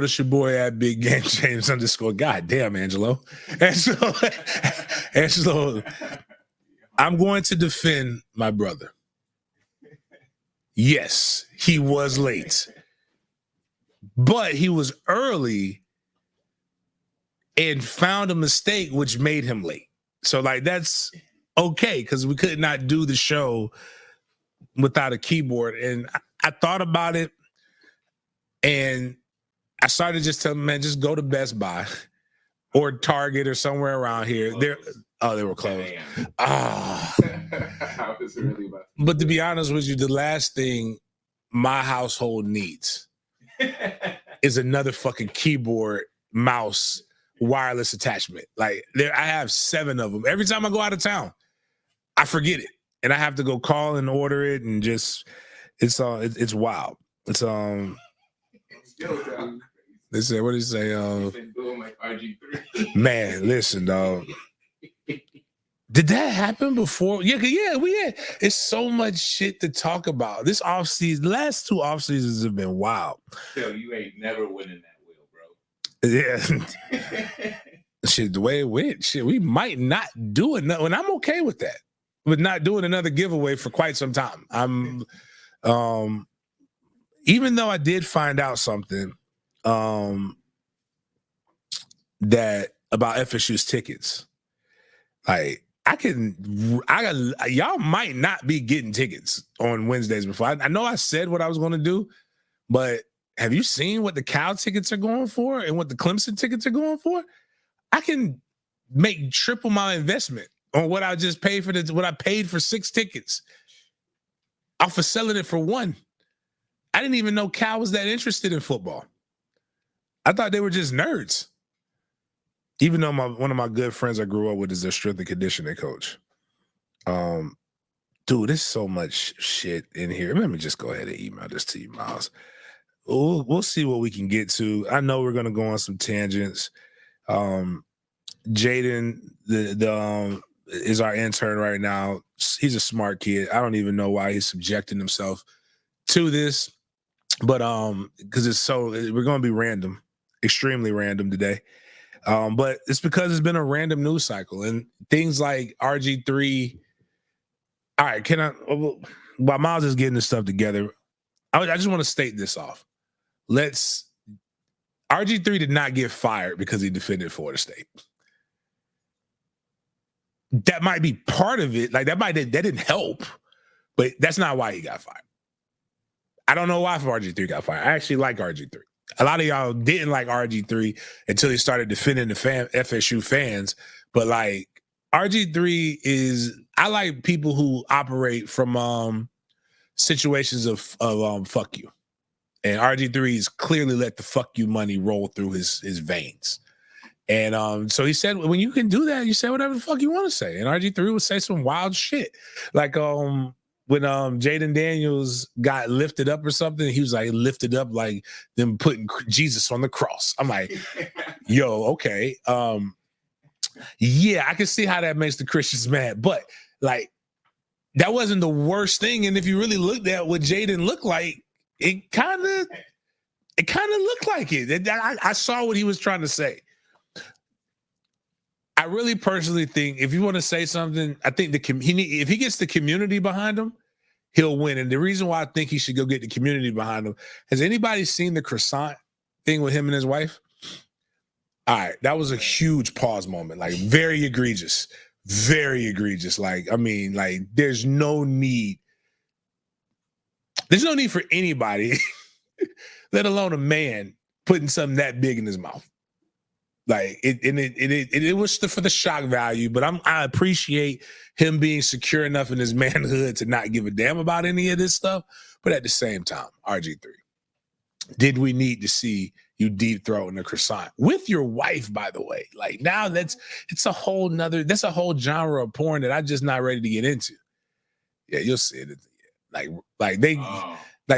notice your boy at Big Game James _ God damn, Angelo. And so, Angelo, I'm going to defend my brother. Yes, he was late, but he was early and found a mistake which made him late. So like that's okay because we could not do the show without a keyboard. And I thought about it and I started just telling him, man, just go to Best Buy or Target or somewhere around here. They were closed. But to be honest with you, the last thing my household needs is another fucking keyboard, mouse, wireless attachment. Like I have 7 of them. Every time I go out of town, I forget it. And I have to go call and order it and just it's wild. It's they said, what did he say? Doing like RG3. Man, listen, dog. Did that happen before? Yeah, we had. It's so much shit to talk about. This offseason, the last 2 off seasons have been wild. Yo, you ain't never winning that wheel, bro. Yeah. Shit, the way it went, shit, we might not do it. And I'm okay with that. With not doing another giveaway for quite some time. I'm even though I did find out something that about FSU's tickets. Like y'all might not be getting tickets on Wednesdays before. I know I said what I was going to do, but have you seen what the Cal tickets are going for and what the Clemson tickets are going for? I can make triple my investment on what I just paid for what I paid for 6 tickets off of selling it for 1. I didn't even know Cal was that interested in football. I thought they were just nerds. Even though one of my good friends I grew up with is their strength and conditioning coach. Dude, there's so much shit in here. Let me just go ahead and email this to you, Miles. We'll see what we can get to. I know we're going to go on some tangents. Jaden is our intern right now. He's a smart kid. I don't even know why he's subjecting himself to this, but because we're going to be random, extremely random today. But it's because it's been a random news cycle and things like RG3. All right, while Miles is getting this stuff together, I just want to state this off. RG3 did not get fired because he defended Florida State. That might be part of it. Like that didn't help, but that's not why he got fired. I don't know why RG3 got fired. I actually like RG3. A lot of y'all didn't like RG3 until he started defending the FSU fans. But like RG3 I like people who operate from situations of fuck you. And RG3 is clearly let the fuck you money roll through his veins. And so he said, when you can do that, you say whatever the fuck you want to say. And RG3 would say some wild shit. Like when Jaden Daniels got lifted up or something, he was like lifted up like them putting Jesus on the cross. I'm like, yo, okay. Yeah, I can see how that makes the Christians mad. But like, that wasn't the worst thing. And if you really looked at what Jaden looked like, it kind of looked like it. I saw what he was trying to say. I really personally think if you want to say something, I think if he gets the community behind him, he'll win. And the reason why I think he should go get the community behind him, has anybody seen the croissant thing with him and his wife? All right, that was a huge pause moment, like very egregious. Very egregious. Like, I mean, like there's no need for anybody, let alone a man, putting something that big in his mouth. Like it was for the shock value, but I appreciate him being secure enough in his manhood to not give a damn about any of this stuff. But at the same time, RG3, did we need to see you deep throating a croissant with your wife, by the way? Like now that's a whole genre of porn that I'm just not ready to get into. Yeah, you'll see it.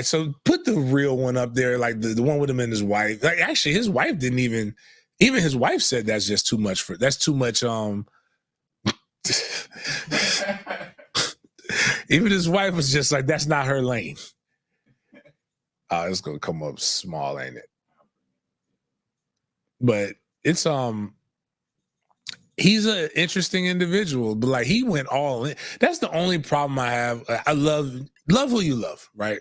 So put the real one up there, like the one with him and his wife. Like actually his wife didn't even his wife said that's just too much that's too much even his wife was just like, that's not her lane. It's gonna come up small, ain't it? But it's he's an interesting individual, but like he went all in. That's the only problem I have. I love who you love, right?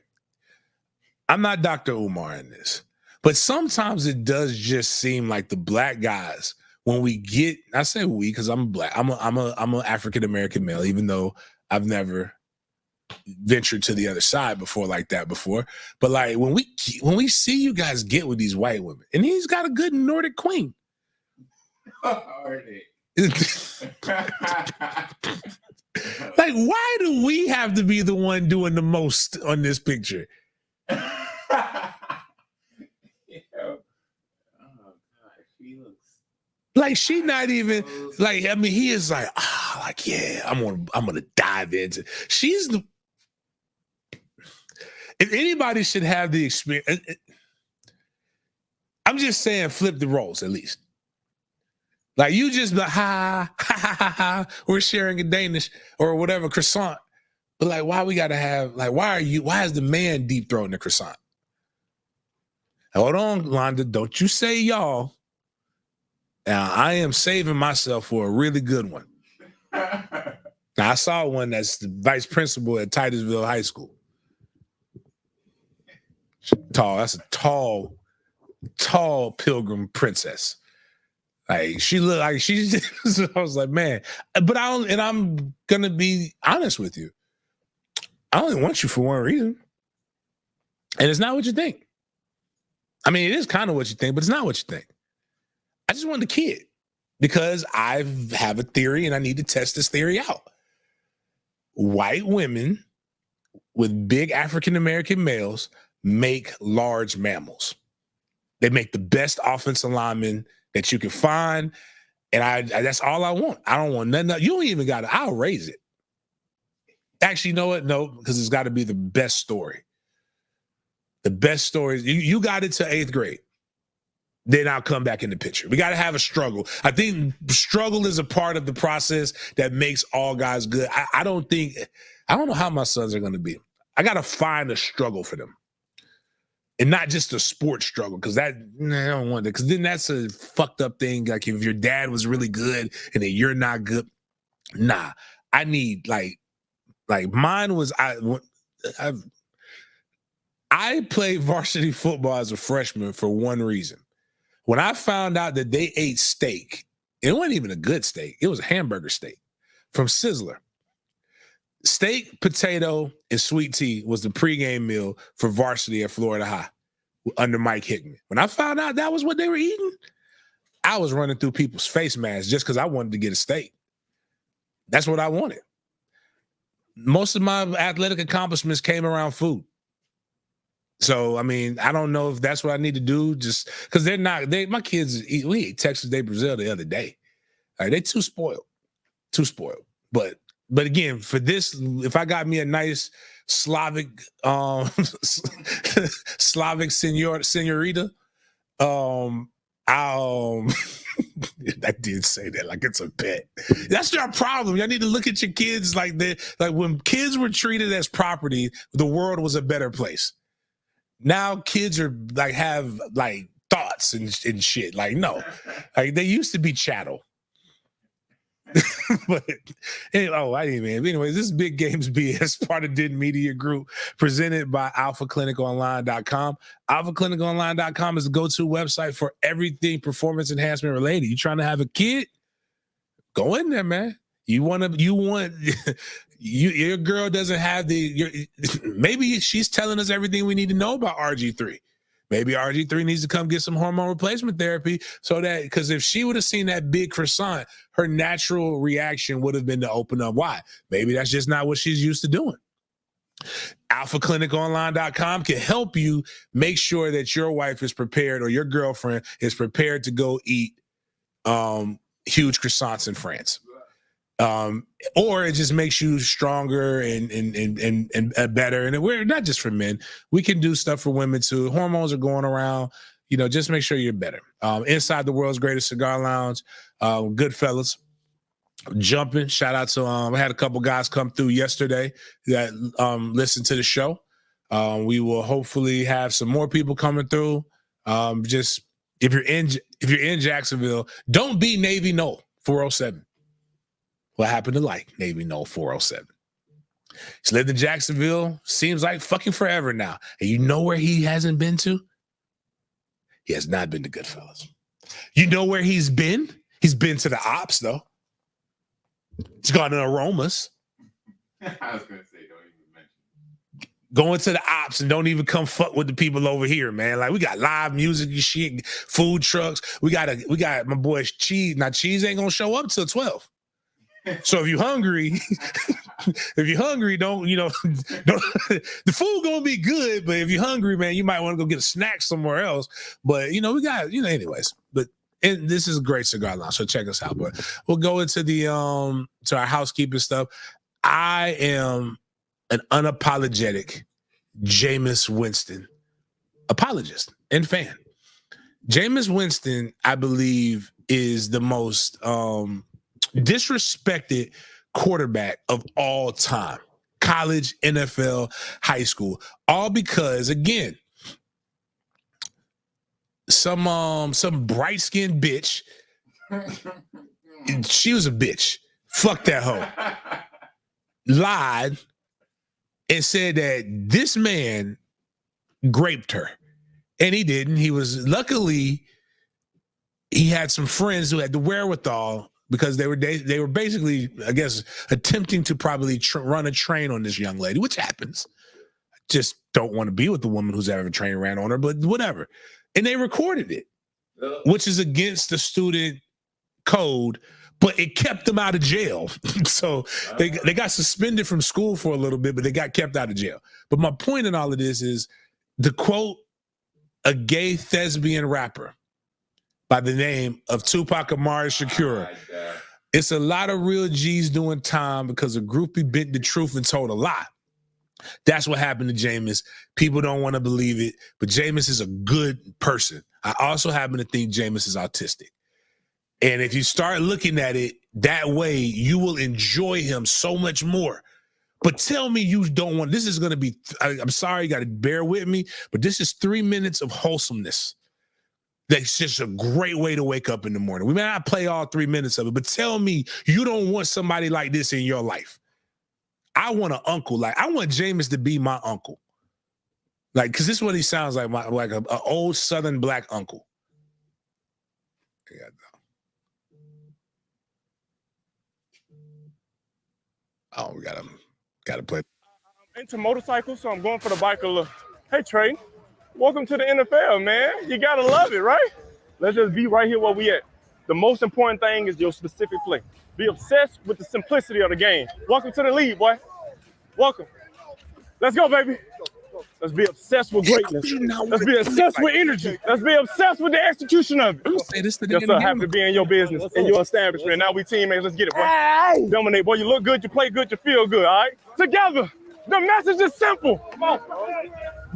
I'm not Dr. Umar in this, but sometimes it does just seem like the black guys, when we get, I say we because I'm black, I'm an African American male, even though I've never ventured to the other side before like that before. But like when we see you guys get with these white women, and he's got a good Nordic queen. Like, why do we have to be the one doing the most on this picture? Like she not even like, I mean, he is like, like, yeah, I'm gonna dive into. She's the, if anybody should have the experience, I'm just saying flip the roles at least. Like you just like, ha, we're sharing a Danish or whatever, croissant. But like, why we gotta have, like, why is the man deep throating the croissant? Hold on, Londa, don't you say y'all. Now, I am saving myself for a really good one. Now, I saw one that's the vice principal at Titusville High School. Tall, that's a tall pilgrim princess. Like she looked like she's I was like, man, but I'm gonna be honest with you. I only want you for one reason. And it's not what you think. I mean, it is kind of what you think, but it's not what you think. I just want the kid because I have a theory and I need to test this theory out. White women with big African-American males make large mammals. They make the best offensive linemen that you can find. And I that's all I want. I don't want nothing else. You don't even got to, I'll raise it. Actually, you know what? No, because it's got to be the best story. The best stories. You got it to 8th grade. Then I'll come back in the picture. We got to have a struggle. I think struggle is a part of the process that makes all guys good. I don't know how my sons are going to be. I got to find a struggle for them. And not just a sports struggle, because I don't want that. Because then that's a fucked up thing. Like if your dad was really good and then you're not good. Nah, I need like mine was, I played varsity football as a freshman for one reason. When I found out that they ate steak, it wasn't even a good steak. It was a hamburger steak from Sizzler. Steak, potato, and sweet tea was the pregame meal for varsity at Florida High under Mike Hickman. When I found out that was what they were eating, I was running through people's face masks just because I wanted to get a steak. That's what I wanted. Most of my athletic accomplishments came around food. So, I mean, I don't know if that's what I need to do, just because my kids, we ate Texas Day Brazil the other day. Like, they too spoiled. But again, for this, if I got me a nice Slavic senorita, I did say that like it's a pet. That's your problem. Y'all need to look at your kids like that. Like when kids were treated as property, the world was a better place. Now kids are like have like thoughts and shit. Like no, like they used to be chattel. But I didn't even. Anyways, this is Big Games B.S. part of Did Media Group, presented by alphacliniconline.com. Alphacliniconline.com is the go-to website for everything performance enhancement related. You trying to have a kid? Go in there, man. Your girl doesn't have maybe she's telling us everything we need to know about RG3. Maybe RG3 needs to come get some hormone replacement therapy so that, because if she would have seen that big croissant, her natural reaction would have been to open up. Why? Maybe that's just not what she's used to doing. alphacliniconline.com can help you make sure that your wife is prepared or your girlfriend is prepared to go eat huge croissants in France. Or it just makes you stronger and better. And we're not just for men. We can do stuff for women too. Hormones are going around. Just make sure you're better. Inside the world's greatest cigar lounge, Goodfellas, jumping. Shout out to I had a couple guys come through yesterday that listened to the show. We will hopefully have some more people coming through. Just if you're in Jacksonville, don't be Navy No 407. What happened to like Navy No 407? He's lived in Jacksonville, seems like fucking forever now. And you know where he hasn't been to? He has not been to Goodfellas. You know where he's been? He's been to the Ops, though. He's gone to Aromas. I was gonna say, don't even mention. Going to the Ops and don't even come fuck with the people over here, man. Like, we got live music and shit, food trucks. We got my boy Cheese. Now, Cheese ain't gonna show up till 12. So if you're hungry, don't the food gonna be good, but if you're hungry, man, you might want to go get a snack somewhere else. But we got, anyways. But this is a great cigar lounge, so check us out. But we'll go into the to our housekeeping stuff. I am an unapologetic Jameis Winston apologist and fan. Jameis Winston, I believe, is the most disrespected quarterback of all time. College, NFL, high school. All because, again, some bright-skinned bitch, she was a bitch. Fuck that hoe. Lied and said that this man raped her. And he didn't. Luckily, he had some friends who had the wherewithal, because they were basically, I guess, attempting to probably run a train on this young lady, which happens. Just don't want to be with the woman who's ever a train ran on her, but whatever. And they recorded it, which is against the student code, but it kept them out of jail. So they got suspended from school for a little bit, but they got kept out of jail. But my point in all of this is, to quote a gay thespian rapper by the name of Tupac Amaru Shakur, it's a lot of real G's doing time because a groupie bent the truth and told a lie. That's what happened to Jameis. People don't want to believe it, but Jameis is a good person. I also happen to think Jameis is autistic. And if you start looking at it that way, you will enjoy him so much more. But tell me you don't want, this is going to be, I'm sorry, you got to bear with me, but this is 3 minutes of wholesomeness. That's just a great way to wake up in the morning. We may not play all 3 minutes of it, but tell me you don't want somebody like this in your life. I want an uncle. Like, I want Jameis to be my uncle. Like, because this is what he sounds like, like an old Southern black uncle. Oh, we gotta play. I'm into motorcycles, so I'm going for the bike a little. Hey, Trey, welcome to the NFL, man. You gotta love it, right? Let's just be right here where we at. The most important thing is your specific play. Be obsessed with the simplicity of the game. Welcome to the league, boy. Welcome. Let's go, baby. Let's be obsessed with greatness. Let's be obsessed with energy. Let's be obsessed with the execution of it. Yes, sir. Happy to be in your business, in your establishment. Now we teammates. Let's get it, boy. Hey. Dominate, boy. You look good. You play good. You feel good. All right. Together. The message is simple. Come on.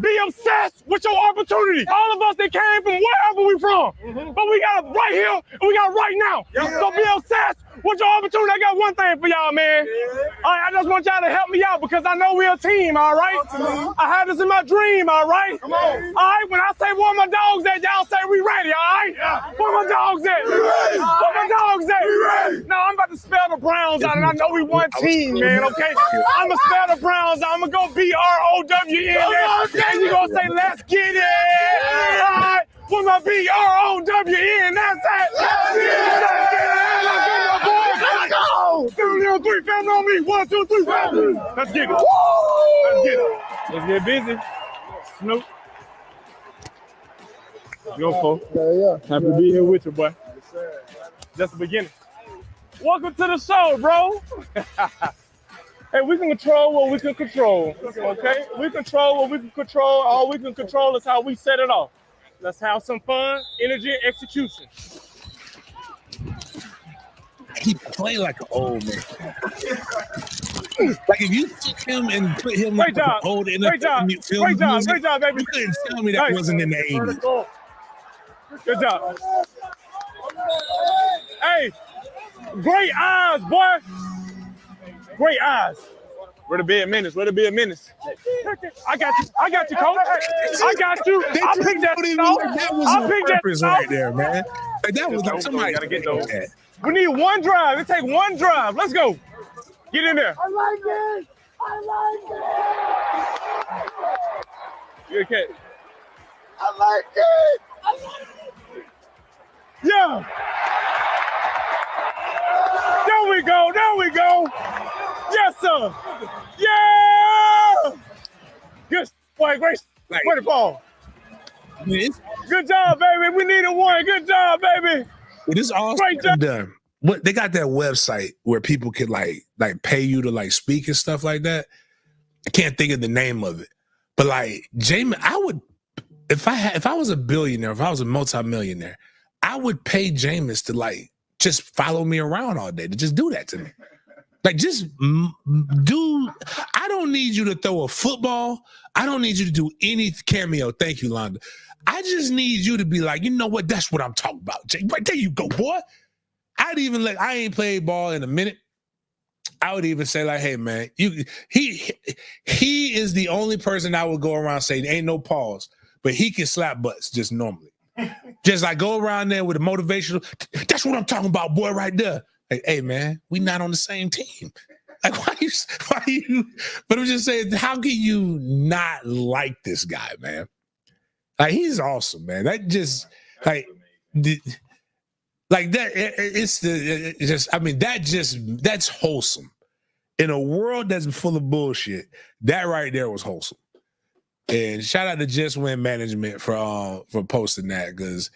Be obsessed with your opportunity. All of us that came from wherever we from, but we got it right here and we got it right now. So be obsessed with your opportunity. I got one thing for y'all, man. All right, I just want y'all to help me out because I know we're a team, all right? I had this in my dream, all right? All right, when I say where my dogs at, y'all say we ready, all right? Where my dogs at? Where my dogs at? No, I'm about to spell the Browns out, and I know we one team, man, okay? I'm going to spell the Browns out. I'm going to go BROWN. And you gonna say, let's get it! All right, with my BROWN, that's it! Let's get it! Let's go! 3, family on me, 1, 2, 3, family! Let's get it! Let's get it! Let's get busy. Snoop. Go, folks. Yeah. Happy to be here with you, boy. Just the beginning. Welcome to the show, bro. Hey, we can control what we can control, okay? We control what we can control. All we can control is how we set it off. Let's have some fun, energy, and execution. He play like an old man. Like, if you took him and put him like an old NFL great job, baby. You couldn't tell me that wasn't in the 80s. Good job. Hey, great eyes, boy. Great eyes. Where to be a menace? Where to be a menace? I got you. I got you, coach. I got you. I picked that off. That was on purpose right there, man. Like, that was like somebody gotta get those. that. We need one drive. It take one drive. Let's go. Get in there. I like it. I like it. Good catch. I like it. I like it. Yeah. There we go. There we go. Yes, sir. Yeah. Good boy, great. Like, Way to fall. Good job, baby. We needed one. Good job, baby. This all Great job. done. What they got that website where people could like pay you to like speak and stuff like that. I can't think of the name of it, but like Jameis, I would if I was a billionaire, if I was a multimillionaire, I would pay Jameis to like just follow me around all day, to just do that to me. Like, just do. I don't need you to throw a football. I don't need you to do any cameo. Thank you, Londa. I just need you to be like, you know what? That's what I'm talking about. Right there you go, boy. I ain't played ball in a minute. I would even say like, hey man, he is the only person I would go around saying ain't no pause, but he can slap butts just normally. Just like go around there with a motivational. That's what I'm talking about, boy, right there. Like, hey man, we not on the same team. Like, why you? But I'm just saying, how can you not like this guy, man? Like, he's awesome, man. That just like that. That's wholesome. In a world that's full of bullshit, that right there was wholesome. And shout out to Just Win Management for posting that, because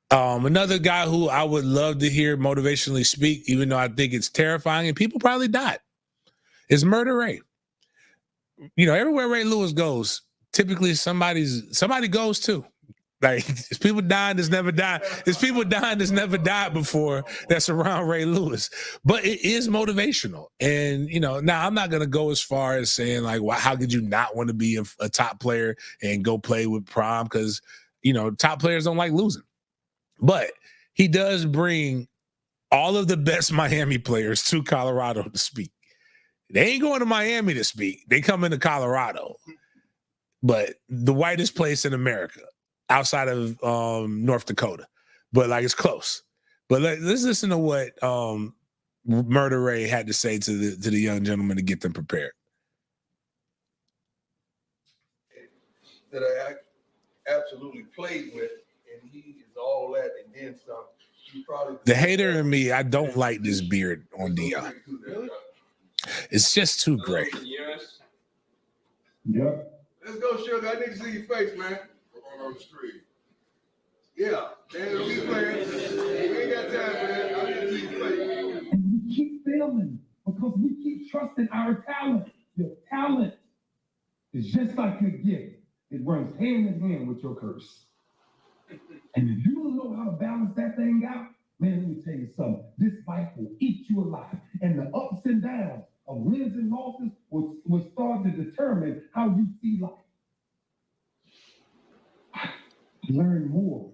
another guy who I would love to hear motivationally speak, even though I think it's terrifying and people probably died, is Murder Ray. You know, everywhere Ray Lewis goes, typically somebody goes too. Like, there's people dying that's never died. There's people dying that's never died before that's around Ray Lewis. But it is motivational. And, you know, now I'm not going to go as far as saying, like, well, how could you not want to be a top player and go play with Prime? Because, you know, top players don't like losing. But he does bring all of the best Miami players to Colorado to speak. They ain't going to Miami to speak. They come into Colorado. But the whitest place in America, outside of North Dakota. But, like, it's close. But let's listen to what Murder Ray had to say to the young gentleman to get them prepared. That I absolutely played with, and he is all that and then some. The hater in me, I don't like this beard on Dion. It's just too gray. Yeah. Let's go, Sugar. I need to see your face, man. We're going on the street. Yeah. Man, we playing. We ain't got time for that. I need to see your face. And we keep failing because we keep trusting our talent. Your talent is just like your gift. It runs hand in hand with your curse. And if you don't know how to balance that thing out, man, let me tell you something. This fight will eat you alive. And the ups and downs of wins and losses will start to determine how you see life. I learned more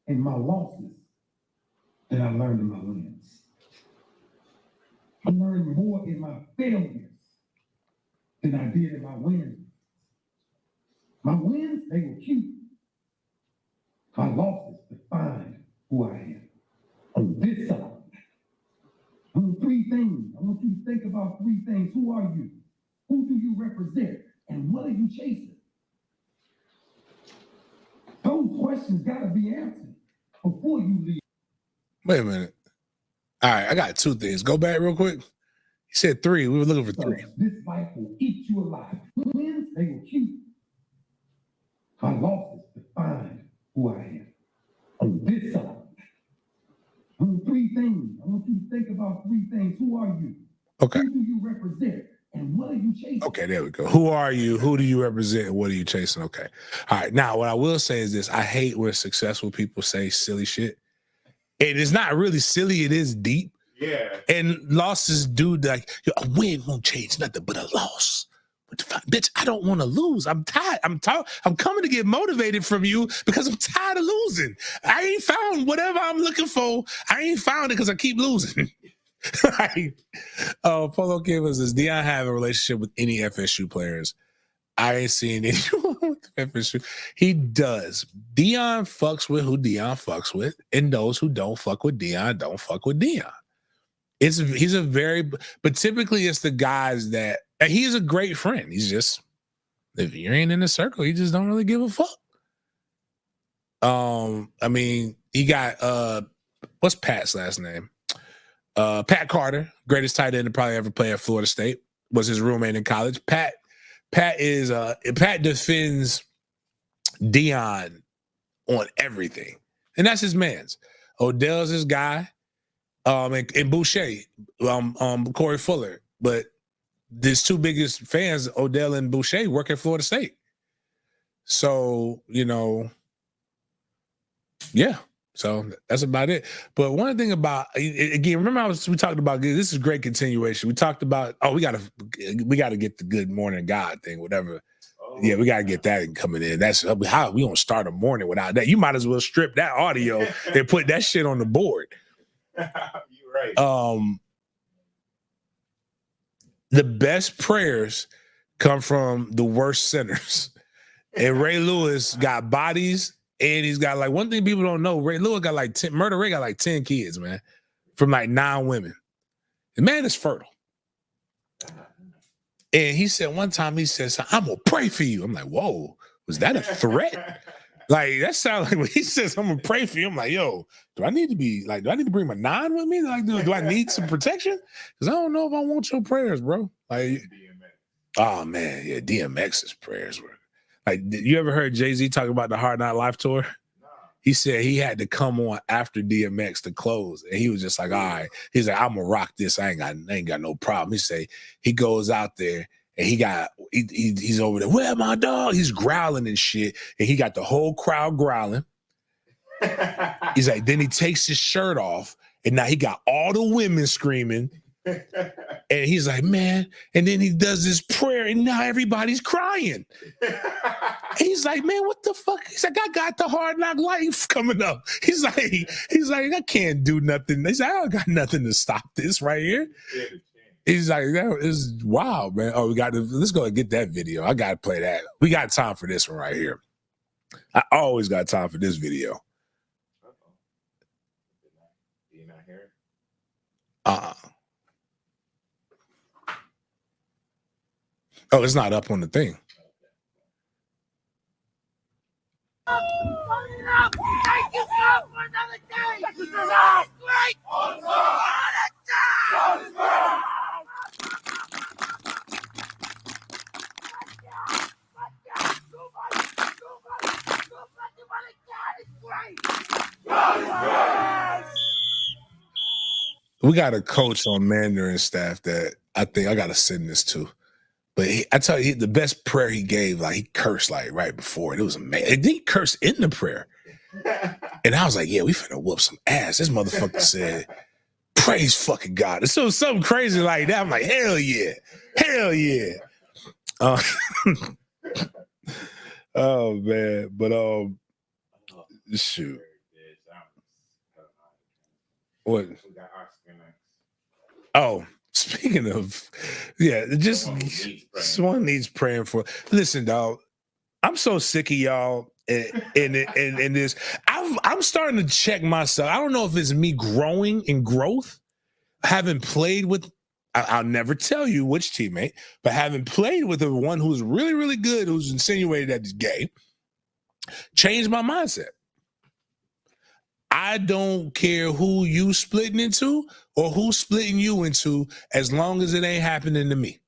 in my losses than I learned in my wins. I learned more in my failures than I did in my wins. My wins, they were cute. My losses defined who I am. On this side, on three things. I want you to think about three things. Who are you? Who do you represent? And what are you chasing? Those questions got to be answered before you leave. Wait a minute. All right, I got two things. Go back real quick. He said three. We were looking for three. This life will eat you alive. Wins, they were cute. My losses defined who I am. On this side, on three things. I want you to think about three things. Who are you? Okay. Who do you represent? And what are you chasing? Okay, there we go. Who are you? Who do you represent? What are you chasing? Okay. All right. Now, what I will say is this. I hate when successful people say silly shit. And it's not really silly. It is deep. Yeah. And losses do, like, a win won't change nothing but a loss. What the fuck? Bitch, I don't want to lose. I'm tired. I'm coming to get motivated from you because I'm tired of losing. I ain't found whatever I'm looking for. I ain't found it because I keep losing. Like, Polo Kim says, Deion have a relationship with any FSU players? I ain't seen anyone with FSU. He does. Deion fucks with who Deion fucks with, and those who don't fuck with Deion don't fuck with Deion. He's a very, but typically it's the guys that, and he's a great friend. He's just, if you ain't in the circle, he just don't really give a fuck. I mean, he got what's Pat's last name? Pat Carter, greatest tight end to probably ever play at Florida State, was his roommate in college. Pat defends Deion on everything, and that's his man's. Odell's his guy, and Boucher, Corey Fuller. But his two biggest fans, Odell and Boucher, work at Florida State. So, yeah. So that's about it. But one thing about, again, remember we talked about, this is great continuation. We talked about, we got to get the good morning God thing, whatever. Yeah, we got to get that coming in. That's how we don't start a morning without that. You might as well strip that audio and put that shit on the board. You're right. The best prayers come from the worst sinners. And Ray Lewis got bodies. And he's got one thing people don't know, Ray Lewis got 10, Murder Ray got 10 kids, man, from 9 women. The man is fertile. And he said one time, he said, I'm going to pray for you. I'm like, whoa, was that a threat? That sounds like when he says, I'm going to pray for you. I'm like, yo, do I need to bring my 9 with me? Do I need some protection? Because I don't know if I want your prayers, bro. Oh man, yeah, DMX's prayers were. You ever heard Jay-Z talk about the Hard Knock Life tour? No. He said he had to come on after DMX to close. And he was just like, all right. He's like, I'm going to rock this. I ain't got no problem. He say he goes out there and he's over there. Where my dog? He's growling and shit. And he got the whole crowd growling. He's like, then he takes his shirt off. And now he got all the women screaming. And he's like, man, and then he does this prayer, and now everybody's crying. And he's like, man, what the fuck? He's like, I got the Hard Knock Life coming up. He's like, I can't do nothing. He's like, I don't got nothing to stop this right here. He's like, that is wild, man. Oh, let's go and get that video. I gotta play that. We got time for this one right here. I always got time for this video. Do you not hear it? Oh, it's not up on the thing. Thank you, God, for another day. This is great. On We got a coach on Mandarin staff that I think I got to send this to. But I tell you, the best prayer he gave, he cursed right before it. It was amazing. And then he cursed in the prayer. And I was like, yeah, we finna whoop some ass. This motherfucker said, praise fucking God. It's so something crazy like that. I'm like, hell yeah. Hell yeah. Oh, man. But, shoot. What? Oh, speaking of, yeah, someone needs praying for. Listen, dog, I'm so sick of y'all in this. I'm starting to check myself. I don't know if it's me growing in growth, having played with. I'll never tell you which teammate, but having played with the one who's really, really good, who's insinuated that he's gay, changed my mindset. I don't care who you splitting into or who's splitting you into, as long as it ain't happening to me.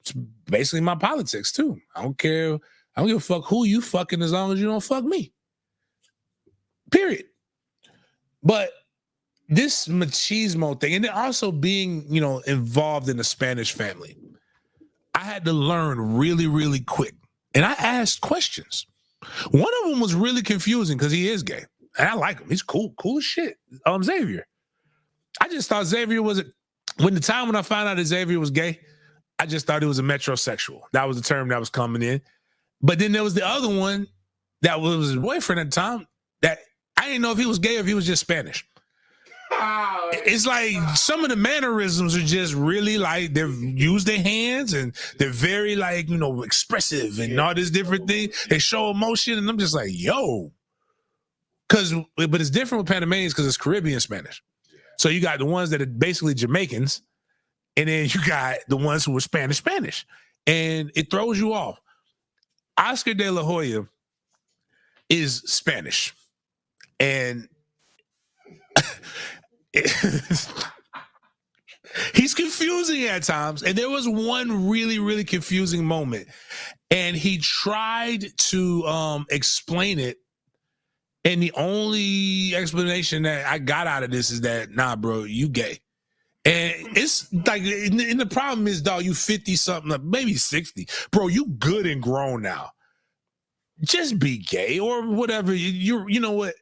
It's basically my politics too. I don't care. I don't give a fuck who you fucking, as long as you don't fuck me. Period. But this machismo thing, and then also being, involved in a Spanish family, I had to learn really, really quick. And I asked questions. One of them was really confusing because he is gay. And I like him. He's cool as shit. Xavier. I just thought Xavier when I found out that Xavier was gay, I just thought he was a metrosexual. That was the term that was coming in. But then there was the other one that was his boyfriend at the time that I didn't know if he was gay or if he was just Spanish. Wow. It's like some of the mannerisms are just really like they use their hands and they're very like, expressive and all this different thing. They show emotion and I'm just like, yo. But it's different with Panamanians because it's Caribbean Spanish. So you got the ones that are basically Jamaicans and then you got the ones who are Spanish. And it throws you off. Oscar de la Hoya is Spanish. And he's confusing at times. And there was one really, really confusing moment. And he tried to explain it. And the only explanation that I got out of this is that, nah, bro, you gay. And it's like, and the problem is, dog, you 50-something, maybe 60. Bro, you good and grown now. Just be gay or whatever. You know what?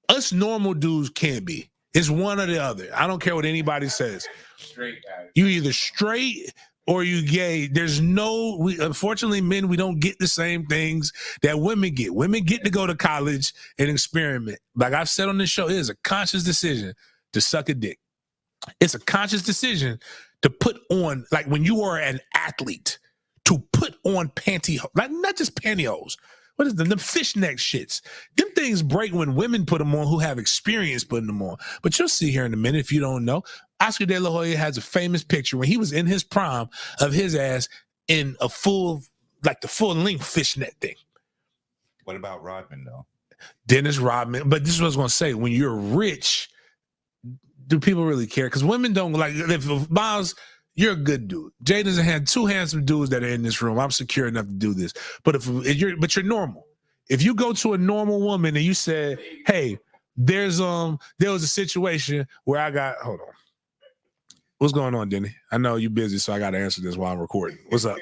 Us normal dudes can't be. It's one or the other. I don't care what anybody says. Straight guys. You either straight or you gay. There's unfortunately, men, we don't get the same things that women get. Women get to go to college and experiment. Like I've said on this show, it is a conscious decision to suck a dick. It's a conscious decision to put on, like when you are an athlete, to put on pantyhose, like not just pantyhose. What is them fishnet shits? Them things break when women put them on who have experience putting them on. But you'll see here in a minute if you don't know. Oscar de la Hoya has a famous picture when he was in his prime of his ass in a full, like the full length fishnet thing. What about Rodman though? Dennis Rodman. But this is what I was going to say. When you're rich, do people really care? Because women don't like, if Miles, you're a good dude. Jaden's had two handsome dudes that are in this room. I'm secure enough to do this. But you're normal. If you go to a normal woman and you said, hey, there was a situation where hold on. What's going on, Denny? I know you're busy, so I got to answer this while I'm recording. What's up?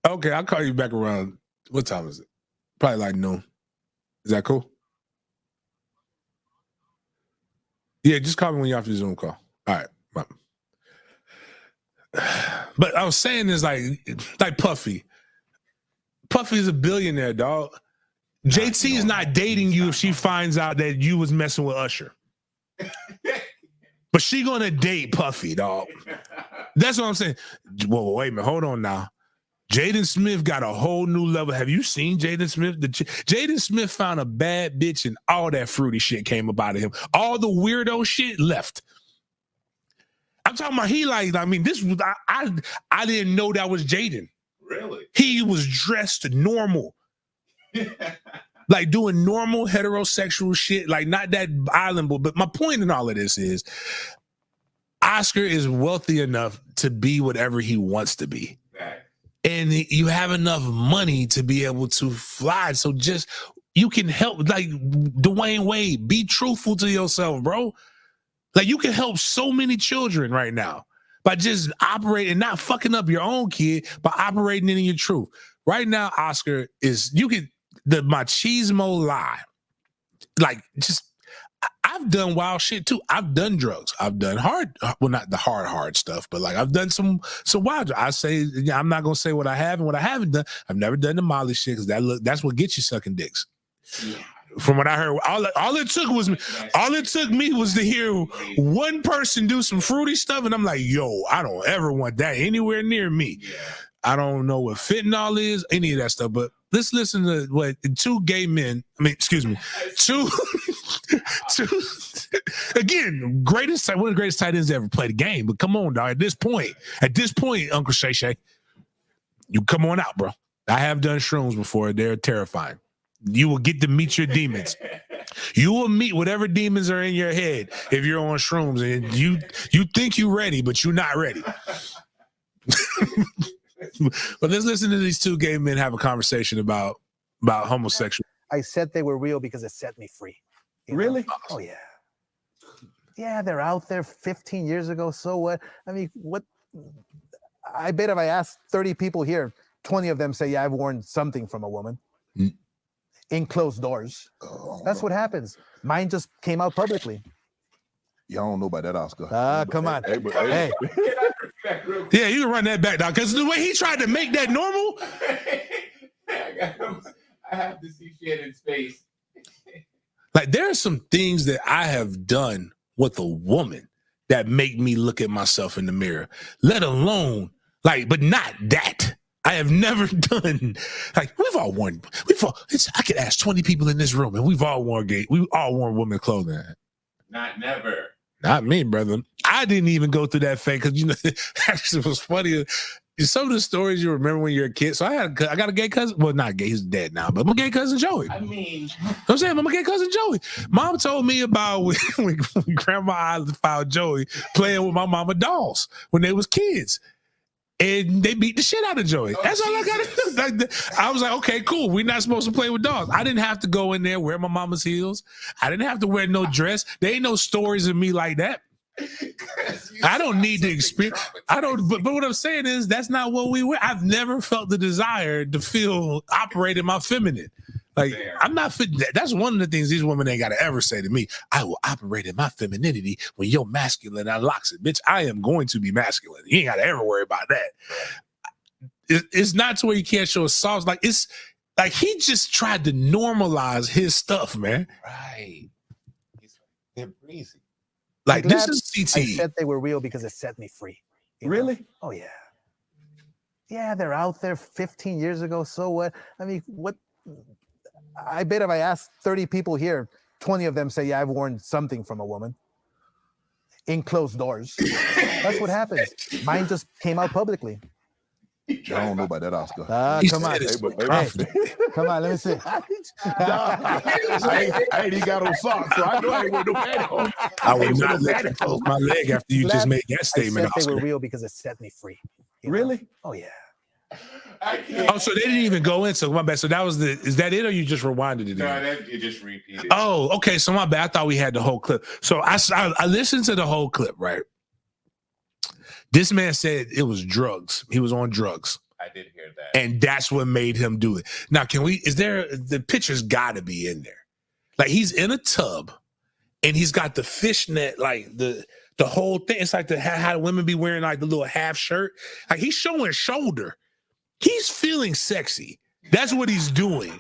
Okay, I'll call you back around. What time is it? Probably like noon. Is that cool? Yeah, just call me when you're off your Zoom call. All right. Bye. But I was saying this like Puffy. Puffy's a billionaire, dog. JT is not dating you if she finds out that you was messing with Usher. But she gonna date Puffy, dog. That's what I'm saying. Whoa, wait a minute. Hold on now. Jaden Smith got a whole new level. Have you seen Jaden Smith? Jaden Smith found a bad bitch and all that fruity shit came up out of him. All the weirdo shit left. I'm talking about this was, I didn't know that was Jaden. Really? He was dressed normal. Like doing normal heterosexual shit, like not that island boy. But my point in all of this is Oscar is wealthy enough to be whatever he wants to be. Right. And you have enough money to be able to fly. So just, you can help, like Dwayne Wade, be truthful to yourself, bro. Like you can help so many children right now by just operating, not fucking up your own kid, but operating in your truth. Right now, Oscar is, the machismo lie. Like just, I've done wild shit too. I've done drugs. I've done not the hard stuff, but like I've done some wild. I say, I'm not gonna say what I have and what I haven't done. I've never done the Molly shit because that's what gets you sucking dicks. Yeah. From what I heard, all it took me was to hear one person do some fruity stuff, and I'm like, yo, I don't ever want that anywhere near me. Yeah. I don't know what fentanyl is, any of that stuff, but let's listen to what two again, one of the greatest tight ends to ever play the game. But come on, dog. At this point, Uncle Shay Shay, you come on out, bro. I have done shrooms before. They're terrifying. You will get to meet your demons. You will meet whatever demons are in your head if you're on shrooms, and you think you're ready, but you're not ready. But let's listen to these two gay men have a conversation about homosexual. I said they were real because it set me free. Really? Oh, yeah. Yeah, they're out there 15 years ago. So what? I mean, what? I bet if I asked 30 people here, 20 of them say, yeah, I've worn something from a woman in closed doors. Oh, That's what happens. Mine just came out publicly. Y'all don't know about that, Oscar. Come on. Hey. Yeah, you can run that back, dog. Because the way he tried to make that normal. I have to see shit in space. Like there are some things that I have done with a woman that make me look at myself in the mirror, let alone like, but not that. I have never done like I could ask 20 people in this room and we've all worn women clothing. Not never. Not me, brother. I didn't even go through that phase because actually it was funny. Some of the stories you remember when you're a kid. So I got a gay cousin. Well, not gay, he's dead now, but my gay cousin Joey. I mean, I'm saying my gay cousin Joey. Mom told me about when Grandma found Joey playing with my mama dolls when they was kids. And they beat the shit out of Joey. Oh, that's all I got to do. I was like, okay, cool. We're not supposed to play with dolls. I didn't have to go in there, wear my mama's heels. I didn't have to wear no dress. There ain't no stories of me like that. I don't need to experience. But what I'm saying is that's not what we were. I've never felt the desire to operate in my feminine. Like I'm not fit. That's one of the things these women ain't got to ever say to me. I will operate in my femininity when you're masculine unlocks it. Bitch, I am going to be masculine. You ain't got to ever worry about that. It's not to where you can't show a soft. Like it's like he just tried to normalize his stuff, man. right. They're breezy. Like I'm this glad is I CT. said they were real because it set me free. You know? Really? Oh yeah. Yeah, they're out there 15 years ago. So what? I mean, what? I bet if I asked 30 people here, 20 of them say, yeah, I've worn something from a woman in closed doors. That's what happens. Mine just came out publicly. I don't know about that, Oscar. Come on. Hey, but- Hey, come on, let me see. I ain't even got on socks, so I know I ain't wearing no pantyhose. I would not let you close my leg after you just made that statement. I said they were Oscar. real because it set me free. You know? Really? Oh yeah. I can't. Oh, so they didn't even go in. So my bad. So that was is that it, or you just rewinded it? No, again? that you just repeated. Oh, okay. So my bad. I thought we had the whole clip. So I listened to the whole clip, right? This man said it was drugs. He was on drugs. I did hear that. And that's what made him do it. Now, the picture's gotta be in there. Like he's in a tub and he's got the fishnet, like the whole thing. It's like how women be wearing like the little half shirt. Like he's showing shoulder. He's feeling sexy. That's what he's doing.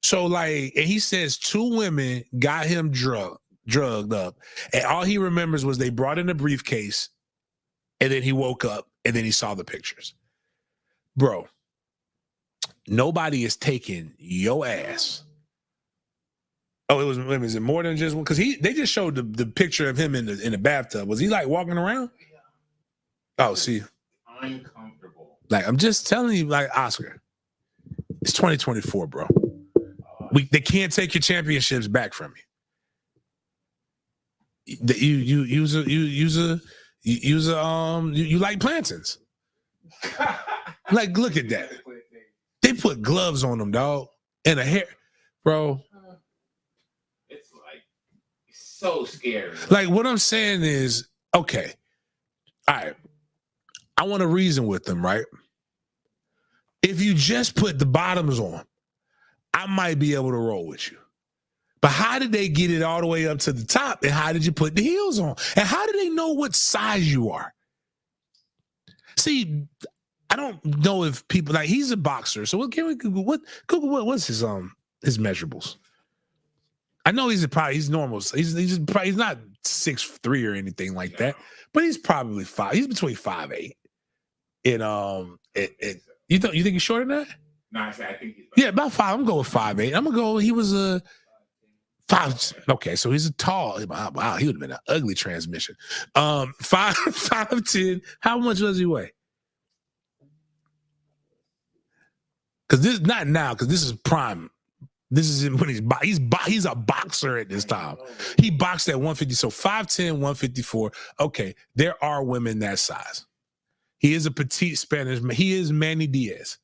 So like, and he says 2 women got him drugged up. And all he remembers was they brought in a briefcase and then he woke up and then he saw the pictures. Bro, nobody is taking your ass. Oh, is it more than just one? Because they just showed the picture of him in the bathtub. Was he like walking around? Oh, see. Uncomfortable. Like I'm just telling you, like Oscar, it's 2024, bro. They can't take your championships back from you. You like plantains. Like, look at that. They put gloves on them, dog, and a hair, bro. It's like so scary. Like, what I'm saying is, okay, all right. I want to reason with them, right? If you just put the bottoms on, I might be able to roll with you. But how did they get it all the way up to the top? And how did you put the heels on? And how do they know what size you are? See, I don't know if people like he's a boxer. So what can we Google? What's his measurables? I know he's normal. He's not 6'3" or anything like that, but he's probably 5. He's between 5'8". And you think he's shorter than that? No, I think he's about 5. I'm going with 5'8". I'm gonna go. He was a 5. Okay, so he's a tall. Wow, he would have been an ugly transmission. 5'10". How much does he weigh? Because this not now. Because this is prime. This is when he's a boxer at this time. He boxed at 150. So 5'10", 154. Okay, there are women that size. He is a petite Spanish man. He is Manny Diaz.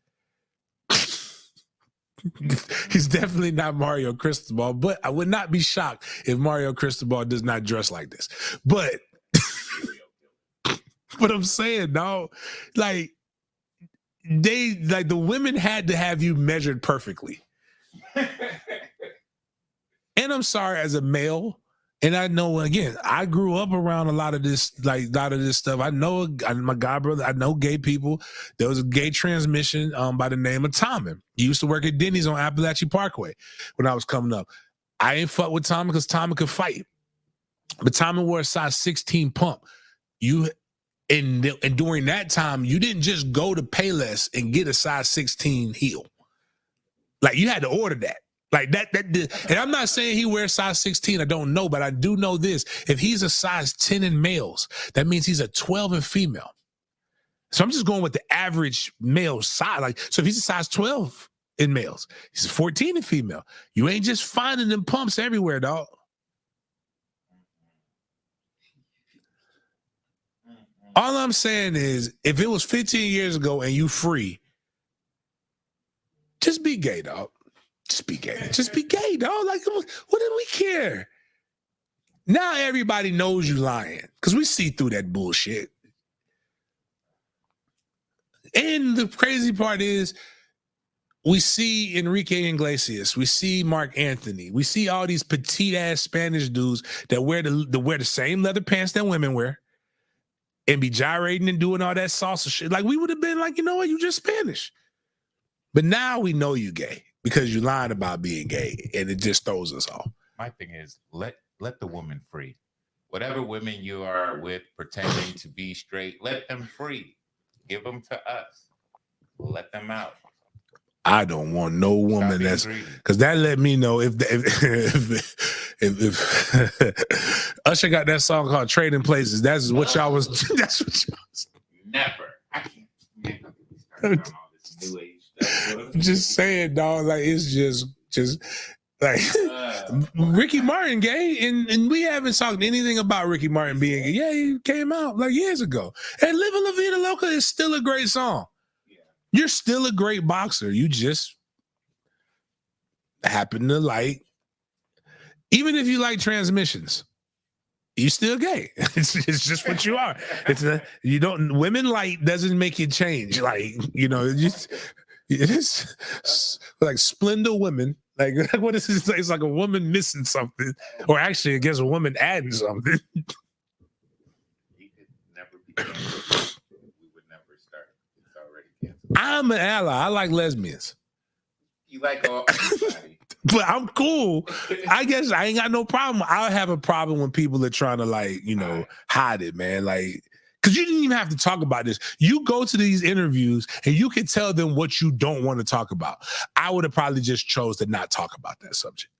He's definitely not Mario Cristobal, but I would not be shocked if Mario Cristobal does not dress like this. But what I'm saying, dog, like the women had to have you measured perfectly. And I'm sorry, as a male, And I know, again, I grew up around a lot of this stuff. I know my god brother, I know gay people. There was a gay transmission by the name of Tommen. He used to work at Denny's on Appalachian Parkway when I was coming up. I ain't fuck with Tommen because Tommen could fight. But Tommen wore a size 16 pump. And during that time, you didn't just go to Payless and get a size 16 heel. Like, you had to order that. Like that, and I'm not saying he wears size 16. I don't know, but I do know this. If he's a size 10 in males, that means he's a 12 in female. So I'm just going with the average male size. Like, so if he's a size 12 in males, he's a 14 in female. You ain't just finding them pumps everywhere, dog. All I'm saying is, if it was 15 years ago and you free, just be gay, dog. Just be gay. Just be gay, dog. Like, what do we care? Now everybody knows you lying because we see through that bullshit. And the crazy part is, we see Enrique Iglesias, we see Mark Anthony, we see all these petite ass Spanish dudes that wear the same leather pants that women wear and be gyrating and doing all that salsa shit. Like, we would have been like, you know what, you just Spanish. But now we know you gay because you lied about being gay, and it just throws us off. My thing is, let the woman free. Whatever women you are with pretending to be straight, let them free. Give them to us. Let them out. I don't want no woman that's, because that let me know if Usher got that song called Trading Places. That's what y'all was. That's what y'all was. Never. I can't. All this new age stuff. Just saying, dog. Like, it's just like Ricky Martin gay, and we haven't talked anything about Ricky Martin being gay. Yeah, he came out like years ago. And Living La Vida Loca is still a great song. Yeah. You're still a great boxer. You just happen to like, even if you like transmissions, you still gay. It's just what you are. Women light doesn't make you change. Like, you know, it's like Splendor Women. Like, what is this? It's like a woman missing something, or actually, I guess a woman adding something. We could never be canceled. We would never start. It's already canceled. I'm an ally. I like lesbians. You like all everybody. But I'm cool. I guess I ain't got no problem. I'll have a problem when people are trying to, like, you know, hide it, man. Like, because you didn't even have to talk about this. You go to these interviews and you can tell them what you don't want to talk about. I would have probably just chose to not talk about that subject.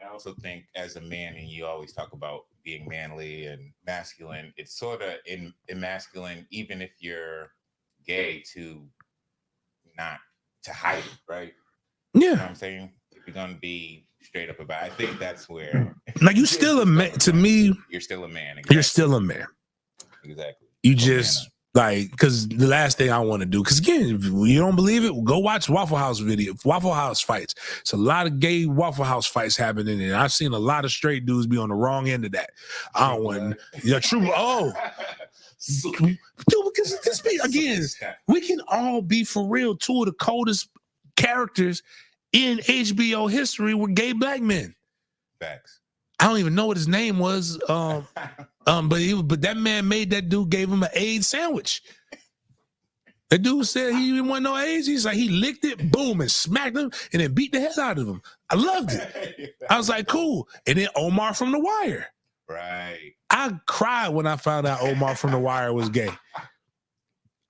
I also think, as a man, and you always talk about being manly and masculine, it's sort of masculine, even if you're gay, to not to hide it, right? Yeah. You know what I'm saying? If you're going to be straight up about it, I think that's where... Like, you still a man. To me... You're still a man. Exactly. You're still a man. Exactly. You just, like, because the last thing I want to do, because again, if you don't believe it, go watch Waffle House fights. It's a lot of gay Waffle House fights happening, and I've seen a lot of straight dudes be on the wrong end of that. I don't want, true. Oh, dude, because this be, again, we can all be, for real, two of the coldest characters in HBO history were gay black men. Facts. I don't even know what his name was. But that man made that dude, gave him an AIDS sandwich. The dude said he didn't want no AIDS. He's like, he licked it, boom, and smacked him, and then beat the hell out of him. I loved it. I was like, cool. And then Omar from The Wire. Right. I cried when I found out Omar from The Wire was gay.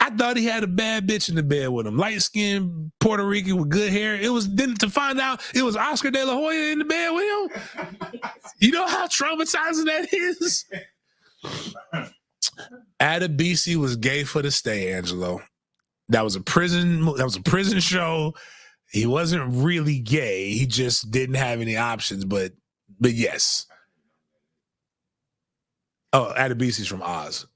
I thought he had a bad bitch in the bed with him. Light-skinned Puerto Rican with good hair. It was then to find out it was Oscar De La Hoya in the bed with him. You know how traumatizing that is? Adebisi was gay for the stay, Angelo. That was a prison show. He wasn't really gay. He just didn't have any options, but yes. Oh, Adebisi's from Oz.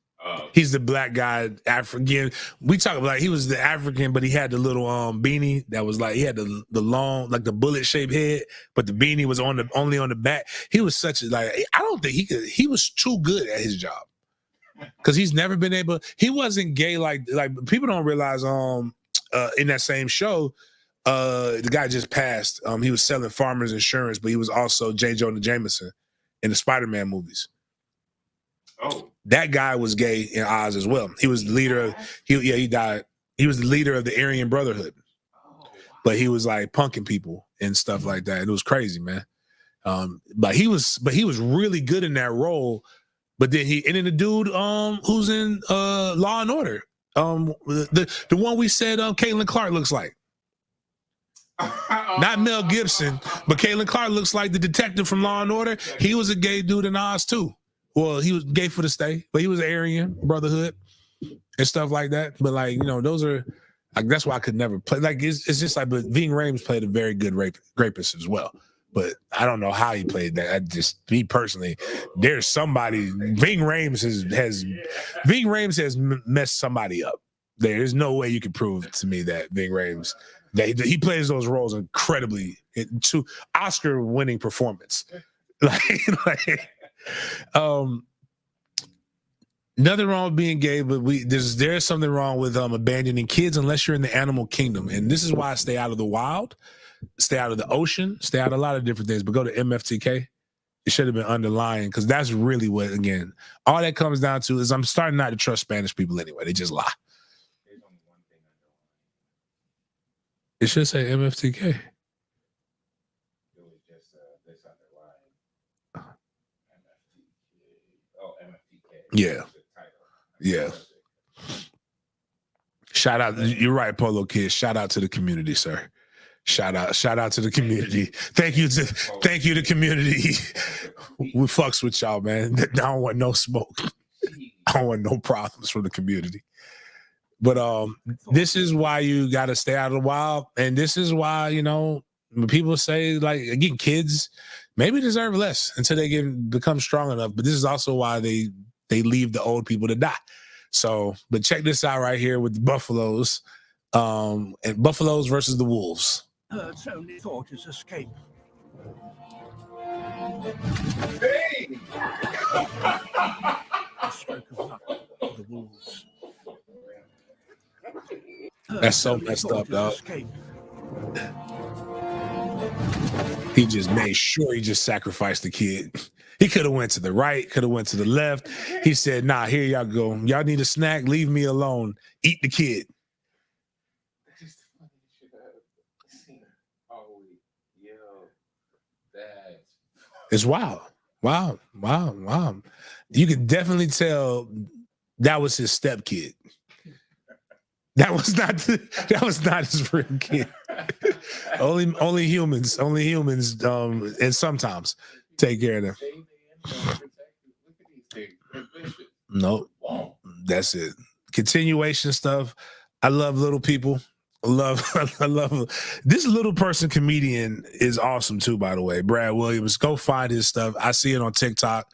He's the black guy, African. We talk about, he was the African, but he had the little beanie that was like, he had the long, like the bullet shaped head, but the beanie was only on the back. He was such a, like, I don't think he was too good at his job. Because he's never been able, he wasn't gay like people don't realize in that same show, the guy just passed. He was selling Farmers Insurance, but he was also J. Jonah Jameson in the Spider-Man movies. Oh, That guy was gay in Oz as well. He was the leader of he died. He was the leader of the Aryan Brotherhood. But he was like punking people and stuff like that. And it was crazy, man. But he was really good in that role. But then the dude who's in Law and Order, the one we said Caitlin Clark looks like. Not Mel Gibson, but Caitlin Clark looks like the detective from Law and Order. He was a gay dude in Oz too. Well, he was gay for the stay, but he was Aryan Brotherhood and stuff like that. But like, you know, those are like, that's why I could never play. Like it's just like, but Ving Rhames played a very good rapist as well. But I don't know how he played that. Me personally, there's somebody. Ving Rhames has messed somebody up. There's no way you can prove to me that Ving Rhames he plays those roles incredibly to Oscar-winning performance. Nothing wrong with being gay, but there's something wrong with abandoning kids unless you're in the animal kingdom, and this is why I stay out of the wild. Stay out of the ocean, stay out of a lot of different things, but go to MFTK. It should have been underlying because that's really what, again, all that comes down to is I'm starting not to trust Spanish people anyway. They just lie. It should say MFTK. Yeah. Yeah. Shout out. You're right, Polo Kid. Shout out to the community, sir. Shout out to the community. Thank you to community. We fucks with y'all, man. I don't want no smoke. I don't want no problems from the community. But this is why you got to stay out of the wild, and this is why, you know, when people say, like, again, kids maybe deserve less until they become strong enough. But this is also why they leave the old people to die. So, but check this out right here with the Buffaloes, and Buffaloes versus the Wolves. Its only thought is escape. hey! A stroke of luck for the Wolves. That's so messed up, dog. He just made sure he just sacrificed the kid. He could have went to the right, could have went to the left. He said, nah, here y'all go. Y'all need a snack? Leave me alone. Eat the kid. It's wild. Wow. You could definitely tell that was his stepkid. That was not his real kid. only humans, and sometimes take care of them. Nope. That's it. Continuation stuff. I love little people. I love this little person comedian is awesome too, by the way. Brad Williams. Go find his stuff. I see it on TikTok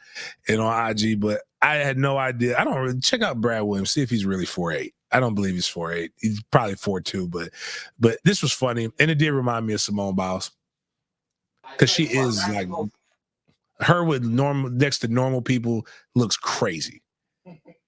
and on IG, but I had no idea. I don't really check out Brad Williams, see if he's really 4'8". I don't believe he's 4'8". He's probably 4'2", but this was funny, and it did remind me of Simone Biles. Because she is like her with normal next to normal people looks crazy.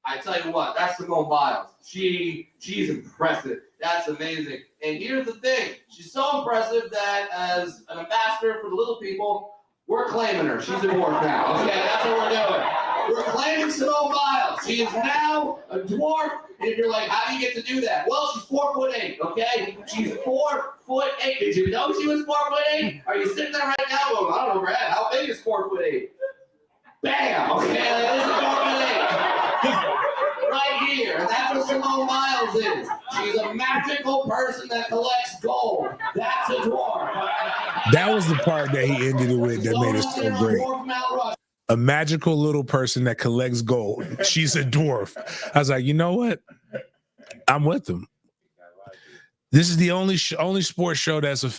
I tell you what, that's Simone Biles. She's impressive. That's amazing. And here's the thing. She's so impressive that as an ambassador for the little people, we're claiming her. She's a dwarf now. Okay, that's what we're doing. We're claiming Simone Biles. She is now a dwarf. And if you're like, how do you get to do that? Well, she's 4'8", okay? She's 4'8". Did you know she was 4'8"? Are you sitting there right now going, I don't know, Brad, how big is 4'8"? Bam! Okay, that is a 4'8". Right here. And that's what Simone Biles is. She's a magical person that collects gold. That's a dwarf. That was the part that he ended it with that made it so great. A magical little person that collects gold. She's a dwarf. I was like, you know what? I'm with them. This is the only sports show that's an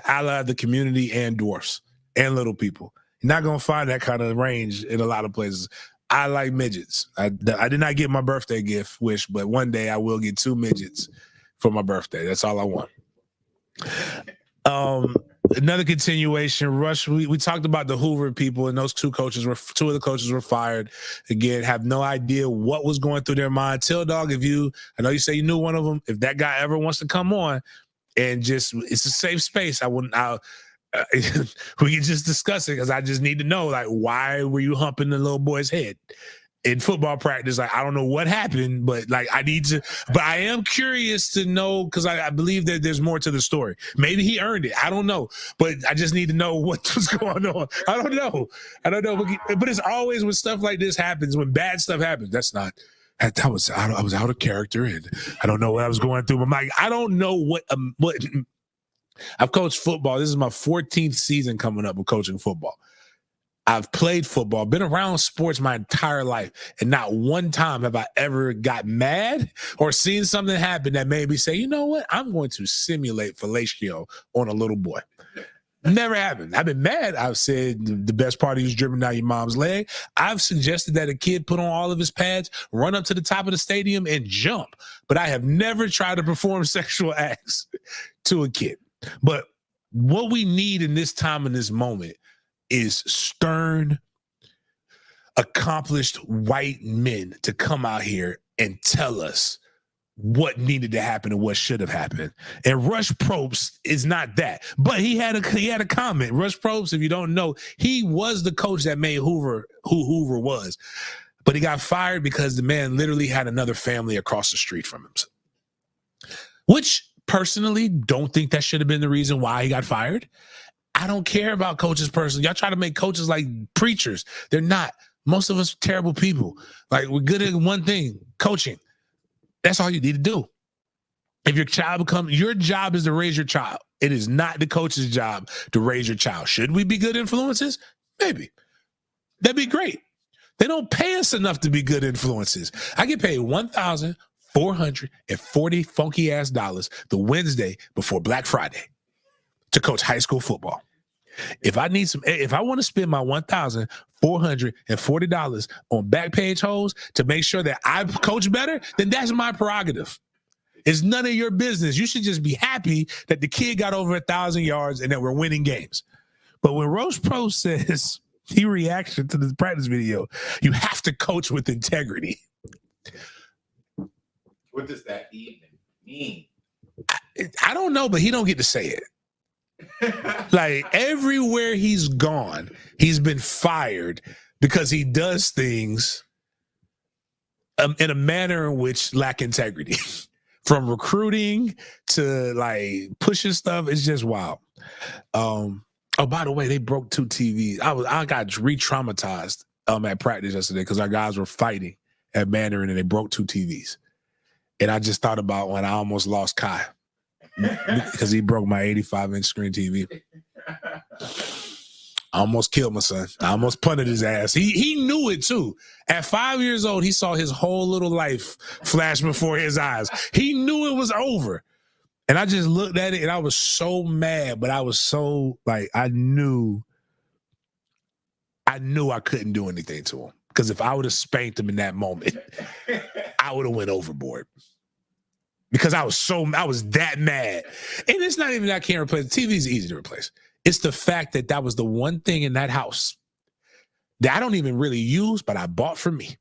ally of the community and dwarfs and little people. You're not gonna find that kind of range in a lot of places. I like midgets. I did not get my birthday gift wish, but one day I will get 2 midgets for my birthday. That's all I want. Another continuation, Rush. We talked about the Hoover people, and those two of the coaches were fired. Again, have no idea what was going through their mind. Dog, I know you say you knew one of them. If that guy ever wants to come on and just, it's a safe space. we can just discuss it because I just need to know, like, why were you humping the little boy's head in football practice? Like, I don't know what happened, but like, I need to, but I am curious to know because I believe that there's more to the story. Maybe he earned it. I don't know, but I just need to know what was going on. I don't know. But it's always when stuff like this happens, when bad stuff happens, I was out of character and I don't know what I was going through. But I don't know what I've coached football. This is my 14th season coming up with coaching football. I've played football, been around sports my entire life, and not one time have I ever got mad or seen something happen that made me say, you know what, I'm going to simulate fellatio on a little boy. Never happened. I've been mad. I've said the best part is dribbling down your mom's leg. I've suggested that a kid put on all of his pads, run up to the top of the stadium, and jump. But I have never tried to perform sexual acts to a kid. But what we need in this time, in this moment, is stern, accomplished white men to come out here and tell us what needed to happen and what should have happened. And Rush Probst is not that. But he had a comment. Rush Probst, if you don't know, he was the coach that made Hoover who Hoover was. But he got fired because the man literally had another family across the street from him. Which, personally, don't think that should have been the reason why he got fired. I don't care about coaches personally. Y'all try to make coaches like preachers. They're not. Most of us are terrible people. Like, we're good at one thing, coaching. That's all you need to do. If your job is to raise your child. It is not the coach's job to raise your child. Should we be good influences? Maybe. That'd be great. They don't pay us enough to be good influences. I get paid $1,440 funky ass dollars the Wednesday before Black Friday to coach high school football. If I want to spend my $1,440 on back page hoes to make sure that I coach better, then that's my prerogative. It's none of your business. You should just be happy that the kid got over 1,000 yards and that we're winning games. But when Rose Pro says he reaction to the practice video, you have to coach with integrity. What does that even mean? I don't know, but he don't get to say it. Like, everywhere he's gone, he's been fired because he does things in a manner in which lack integrity. From recruiting to like pushing stuff, it's just wild. Oh, by the way, they broke 2 TVs. I got re-traumatized at practice yesterday because our guys were fighting at Mandarin and they broke 2 TVs. And I just thought about when I almost lost Kai because he broke my 85-inch screen TV. I almost killed my son. I almost punted his ass. He knew it too. At 5 years old, he saw his whole little life flash before his eyes. He knew it was over. And I just looked at it and I was so mad, but I was so like, I knew I couldn't do anything to him. Because if I would have spanked him in that moment, I would have went overboard. Because I was that mad. And it's not even that I can't replace. The TV is easy to replace. It's the fact that was the one thing in that house that I don't even really use, but I bought for me.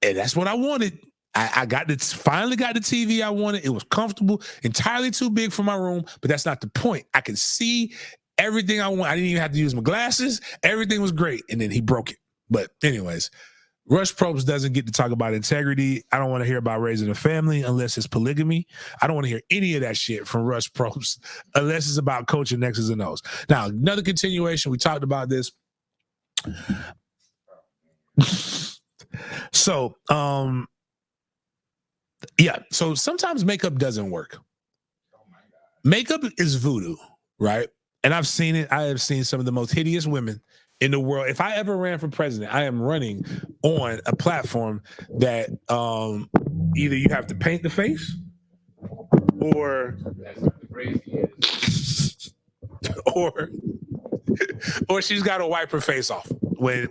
And that's what I wanted. I finally got the TV I wanted. It was comfortable, entirely too big for my room, but that's not the point. I could see everything I want. I didn't even have to use my glasses. Everything was great. And then he broke it. But anyways, Rush Probst doesn't get to talk about integrity. I don't want to hear about raising a family unless it's polygamy. I don't want to hear any of that shit from Rush Probst unless it's about coaching X's and O's. Now, another continuation. We talked about this. So, yeah. So sometimes makeup doesn't work. Makeup is voodoo, right? And I've seen it. I have seen some of the most hideous women in the world. If I ever ran for president, I am running on a platform that either you have to paint the face or she's got to wipe her face off when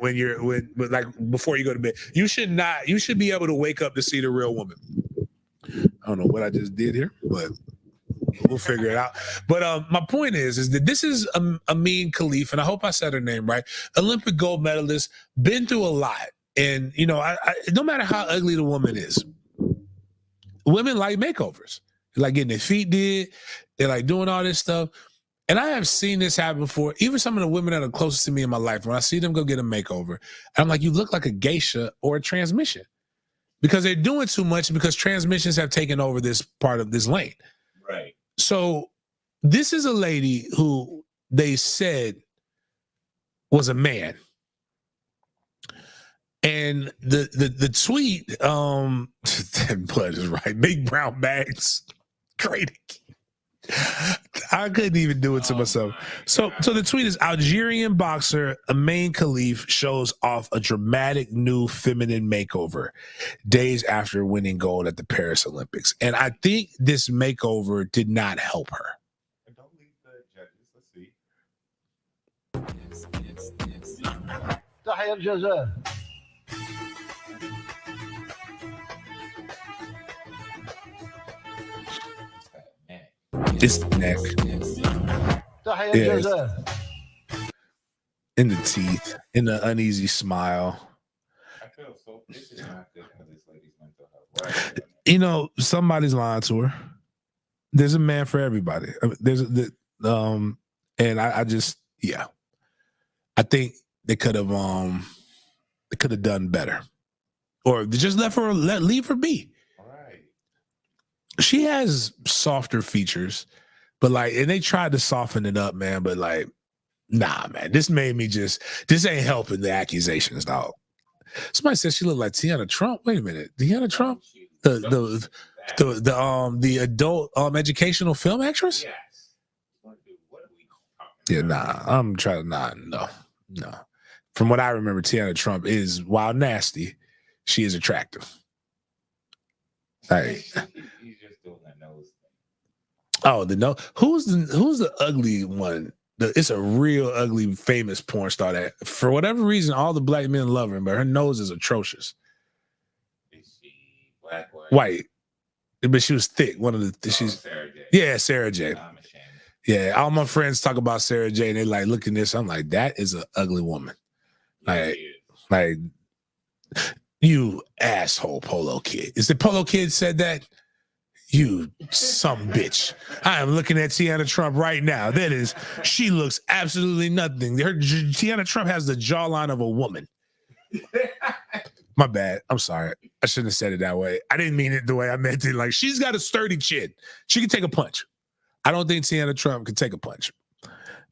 like before you go to bed. You should be able to wake up to see the real woman. I don't know what I just did here, but we'll figure it out. But my point is that this is Amin Khalif, and I hope I said her name right. Olympic gold medalist, been through a lot. And, you know, I no matter how ugly the woman is, women like makeovers. They like getting their feet did. They like doing all this stuff. And I have seen this happen before. Even some of the women that are closest to me in my life, when I see them go get a makeover, I'm like, you look like a geisha or a transmission. Because they're doing too much because transmissions have taken over this part of this lane. Right. So this is a lady who they said was a man. And the tweet, that blood is right. Big brown bags. Great. I couldn't even do it to myself. So the tweet is Algerian boxer Amain Khalif shows off a dramatic new feminine makeover days after winning gold at the Paris Olympics. And I think this makeover did not help her. Don't leave the judges. Let's see. It's the neck. Yes. In the teeth, in the uneasy smile. I feel so. This is not good for this lady's mental health. Right? You know, somebody's lying to her. There's a man for everybody. And I just, yeah. I think they could have done better. Or just leave her be. She has softer features, but and they tried to soften it up, man. But nah, man, this ain't helping the accusations, dog. Somebody said she looked like Tiana Trump. Wait a minute, Tiana Trump, the adult educational film actress. Yeah, nah, no. From what I remember, Tiana Trump is, while nasty, she is attractive. He's just doing that nose thing. Oh, the nose. Who's the ugly one? It's a real ugly, famous porn star that, for whatever reason, all the black men love her, but her nose is atrocious. Is she black or white? But she was thick. One of the Sarah J. Yeah, Sarah J. Yeah, all my friends talk about Sarah J. and they like, look at this. I'm like, that is an ugly woman. Like. You asshole Polo Kid. Is the Polo Kid said that? You some bitch. I am looking at Tiana Trump right now. She looks absolutely nothing. Tiana Trump has the jawline of a woman. My bad. I'm sorry. I shouldn't have said it that way. I didn't mean it the way I meant it. She's got a sturdy chin. She can take a punch. I don't think Tiana Trump can take a punch.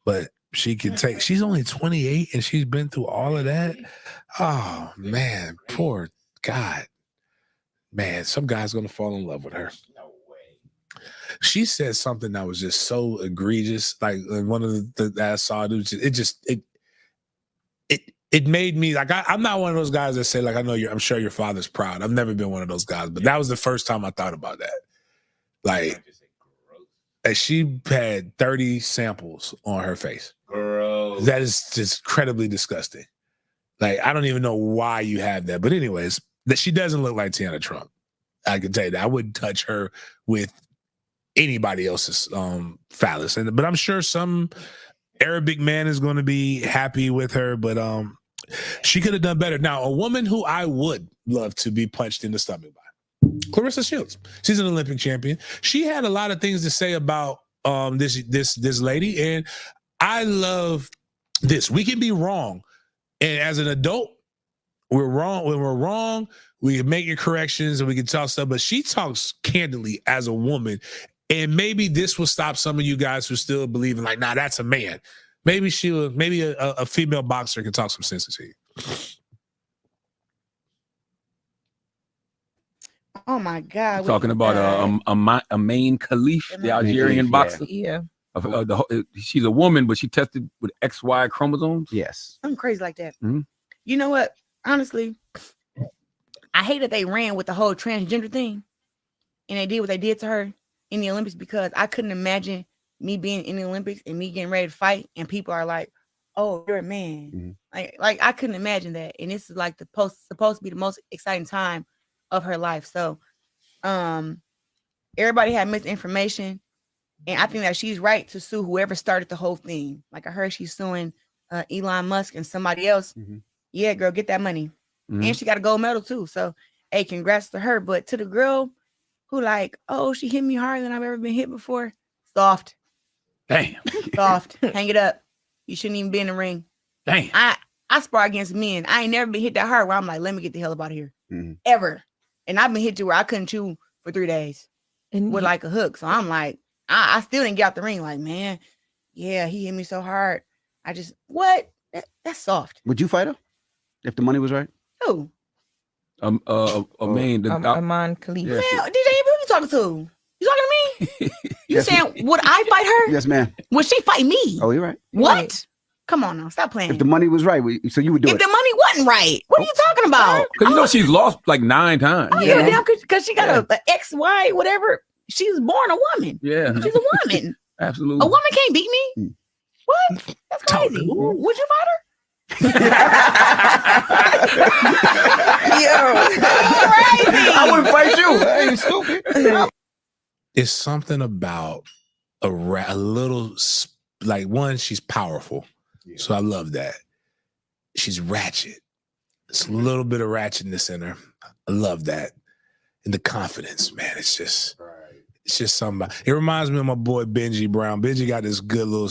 But she can take, she's only 28 and she's been through all of that. Oh, man. Poor God. Man, some guy's going to fall in love with her. No way. She said something that was just so egregious. One of the that I saw, it made me, I'm not one of those guys that say, I'm sure your father's proud. I've never been one of those guys, but that was the first time I thought about that. And she had 30 samples on her face. Gross. That is just incredibly disgusting. I don't even know why you have that. But anyways, that she doesn't look like Tiana Trump. I can tell you that. I wouldn't touch her with anybody else's phallus. But I'm sure some Arabic man is going to be happy with her. But she could have done better. Now, a woman who I would love to be punched in the stomach by, Clarissa Shields. She's an Olympic champion. She had a lot of things to say about this lady, and I love this. We can be wrong, and as an adult, we're wrong. When we're wrong, we can make your corrections and we can talk stuff. But she talks candidly as a woman, and maybe this will stop some of you guys who still believe in nah, that's a man. Maybe a female boxer can talk some sense to you. Oh my God! Talking about Amain Khalif, the Algerian boxer. Yeah. She's a woman, but she tested with XY chromosomes. Yes. Something crazy like that. Mm-hmm. You know what? Honestly, I hate that they ran with the whole transgender thing, and they did what they did to her in the Olympics, because I couldn't imagine me being in the Olympics and me getting ready to fight, and people are like, "Oh, you're a man." Mm-hmm. Like I couldn't imagine that, and this is supposed to be the most exciting time of her life. So everybody had misinformation, and I think that she's right to sue whoever started the whole thing. Like I heard she's suing Elon Musk and somebody else. Mm-hmm. Yeah, girl, get that money. Mm-hmm. And she got a gold medal too. So hey, congrats to her. But to the girl who she hit me harder than I've ever been hit before, soft. Damn. Soft. Hang it up. You shouldn't even be in the ring. Damn. I spar against men. I ain't never been hit that hard where I'm like, let me get the hell up out of here. Mhm. Ever. And I've been hit to where I couldn't chew for 3 days with like a hook. So I'm like, I still didn't get out the ring. Like, man, yeah, he hit me so hard. I just, what? That's soft. Would you fight her if the money was right? Who? A man. Aman Khalif. Man, DJ, who you talking to? You talking to me? You Yes, saying, would I fight her? Yes, ma'am. Would she fight me? Oh, you're right. What? Come on now, stop playing. If the money was right, so you would do If it. the money wasn't right, what are you talking about? Because you know she's lost like 9 times. Yeah, because she got a XY, whatever. She was born a woman. Yeah. She's a woman. Absolutely. A woman can't beat me. What? That's crazy. Would you fight her? I wouldn't fight you. I ain't stupid. It's something about a little, like, one, she's powerful. So I love that. She's ratchet. It's a little bit of ratchetness in her. I love that. And the confidence, man, it's just something. It reminds me of my boy Benji Brown. Benji got this good little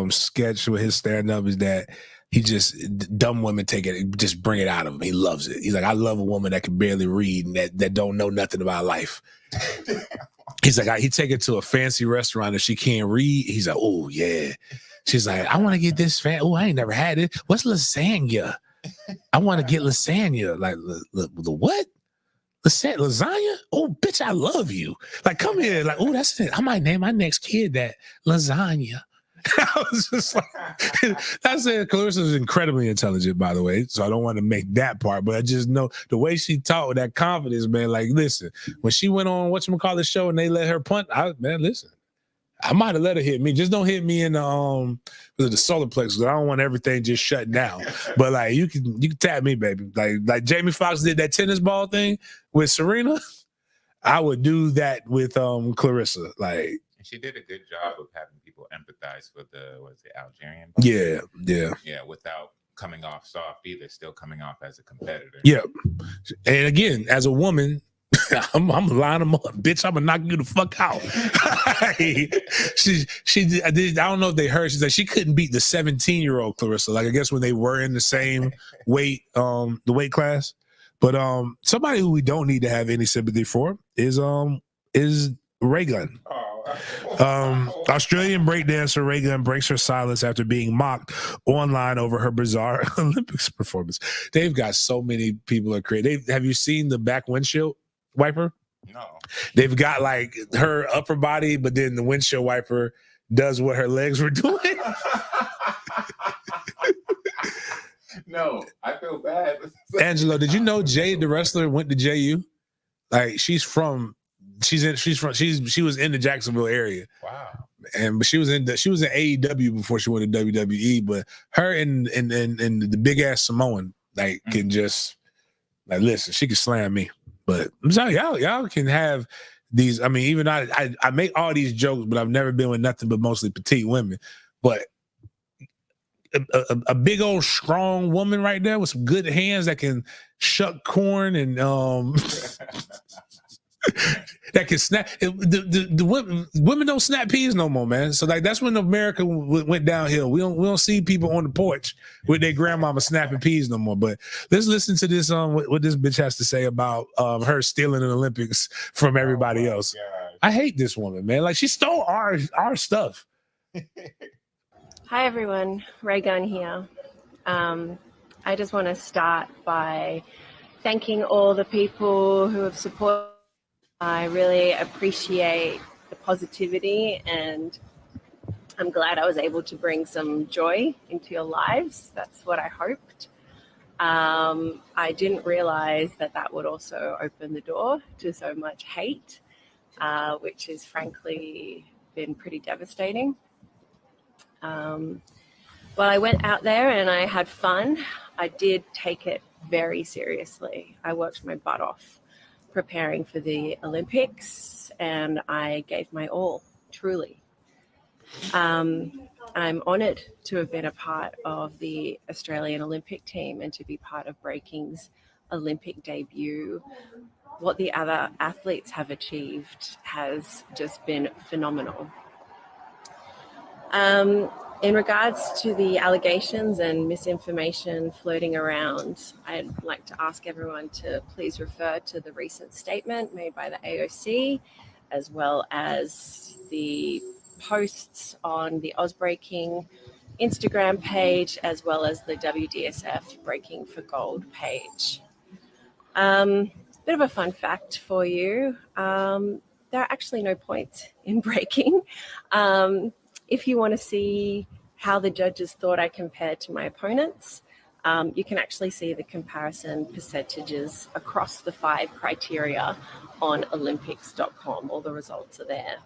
sketch with his stand-up is that he just, dumb women take it, just bring it out of him. He loves it. He's like, I love a woman that can barely read and that don't know nothing about life. He's like, he take it to a fancy restaurant if she can't read. He's like, oh, yeah. She's like, I want to get this Oh, I ain't never had it. What's lasagna? I want to get lasagna. Like, the what? Lasagna? Oh, bitch, I love you. Like, come here. Like, oh, that's it. I might name my next kid that lasagna. I was just like, that's it. Clarissa's incredibly intelligent, by the way. So I don't want to make that part, but I just know the way she talked with that confidence, man. Like, listen, when she went on whatchamacallit show and they let her punt, listen, I might have let her hit me. Just don't hit me in the solar plexus. I don't want everything just shut down. But like, you can tap me, baby. Like Jamie Foxx did that tennis ball thing with Serena. I would do that with Clarissa. Like, and she did a good job of having people empathize for the Algerian. Yeah, without coming off soft either, still coming off as a competitor. Yeah, and again, as a woman, I'm lining them up, bitch. I'm gonna knock you the fuck out. I don't know if they heard. She said she couldn't beat the 17-year-old Clarissa. Like, I guess when they were in the same weight, the weight class. But somebody who we don't need to have any sympathy for is Ray Gunn. Australian breakdancer Ray Gunn breaks her silence after being mocked online over her bizarre Olympics performance. They've got so many people are creative. Have you seen the back windshield wiper? No. They've got like her upper body, but then the windshield wiper does what her legs were doing. No, I feel bad. Angelo, did you know Jade the wrestler went to JU? Like, she was in the Jacksonville area. Wow. But she was in AEW before she went to WWE. But her and the big ass Samoan can just listen. She can slam me. But I'm sorry, y'all can have these. I mean, even I make all these jokes, but I've never been with nothing but mostly petite women. But a big old strong woman right there with some good hands that can shuck corn and that can snap. The women don't snap peas no more, man. So like, that's when America went downhill. We don't see people on the porch with their grandmama snapping peas no more. But let's listen to this what this bitch has to say about her stealing an Olympics from everybody else. I hate this woman, man. Like, she stole our stuff. Hi everyone, Ray Gunn here. I just want to start by thanking all the people who have supported. I really appreciate the positivity, and I'm glad I was able to bring some joy into your lives. That's what I hoped. I didn't realize that would also open the door to so much hate, which has frankly been pretty devastating. Well, I went out there and I had fun. I did take it very seriously. I worked my butt off preparing for the Olympics, and I gave my all, truly. I'm honoured to have been a part of the Australian Olympic team and to be part of breaking's Olympic debut. What the other athletes have achieved has just been phenomenal. In regards to the allegations and misinformation floating around, I'd like to ask everyone to please refer to the recent statement made by the AOC, as well as the posts on the Ozbreaking Instagram page, as well as the WDSF Breaking for Gold page. Bit of a fun fact for you. There are actually no points in breaking. If you want to see how the judges thought I compared to my opponents, you can actually see the comparison percentages across the 5 criteria on Olympics.com. All the results are there.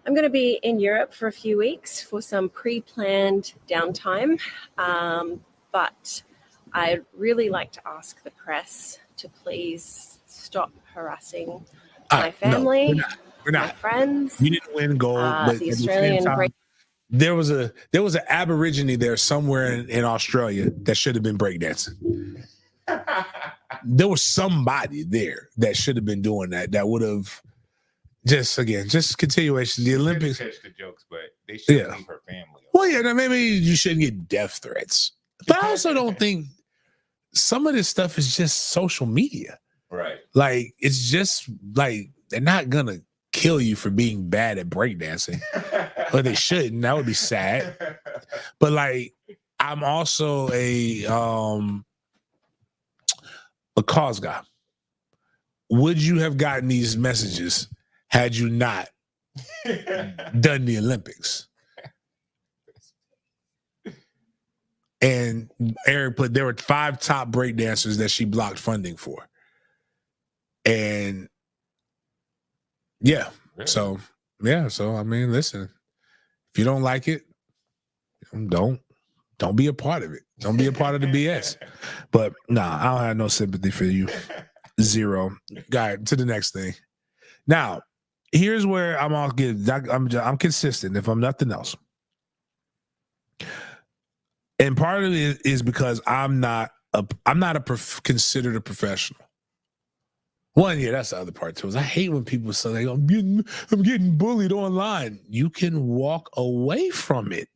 I'm going to be in Europe for a few weeks for some pre-planned downtime, but I'd really like to ask the press to please stop harassing my family, no, we're not. my friends. You didn't win gold, but the at the Australian same time, there was an Aborigine there somewhere in Australia that should have been breakdancing. There was somebody there that should have been doing that. That would have just continuation. The Olympics catch the jokes, but they shouldn't leave her family. Well, yeah, maybe you shouldn't get death threats, but I also don't think some of this stuff is just social media. Right. Like, it's just like they're not gonna kill you for being bad at breakdancing. But they shouldn't. That would be sad. But like, I'm also a cause guy. Would you have gotten these messages had you not done the Olympics? And Eric put there were 5 top breakdancers that she blocked funding for. And so I mean, listen, if you don't like it, don't be a part of it. Don't be a part of the BS. But nah, I don't have no sympathy for you. 0. Guy, to the next thing. Now, here's where I'm consistent, if I'm nothing else. And part of it is because I'm not considered a professional. One, that's the other part too. Is I hate when people say, like, I'm getting bullied online. You can walk away from it.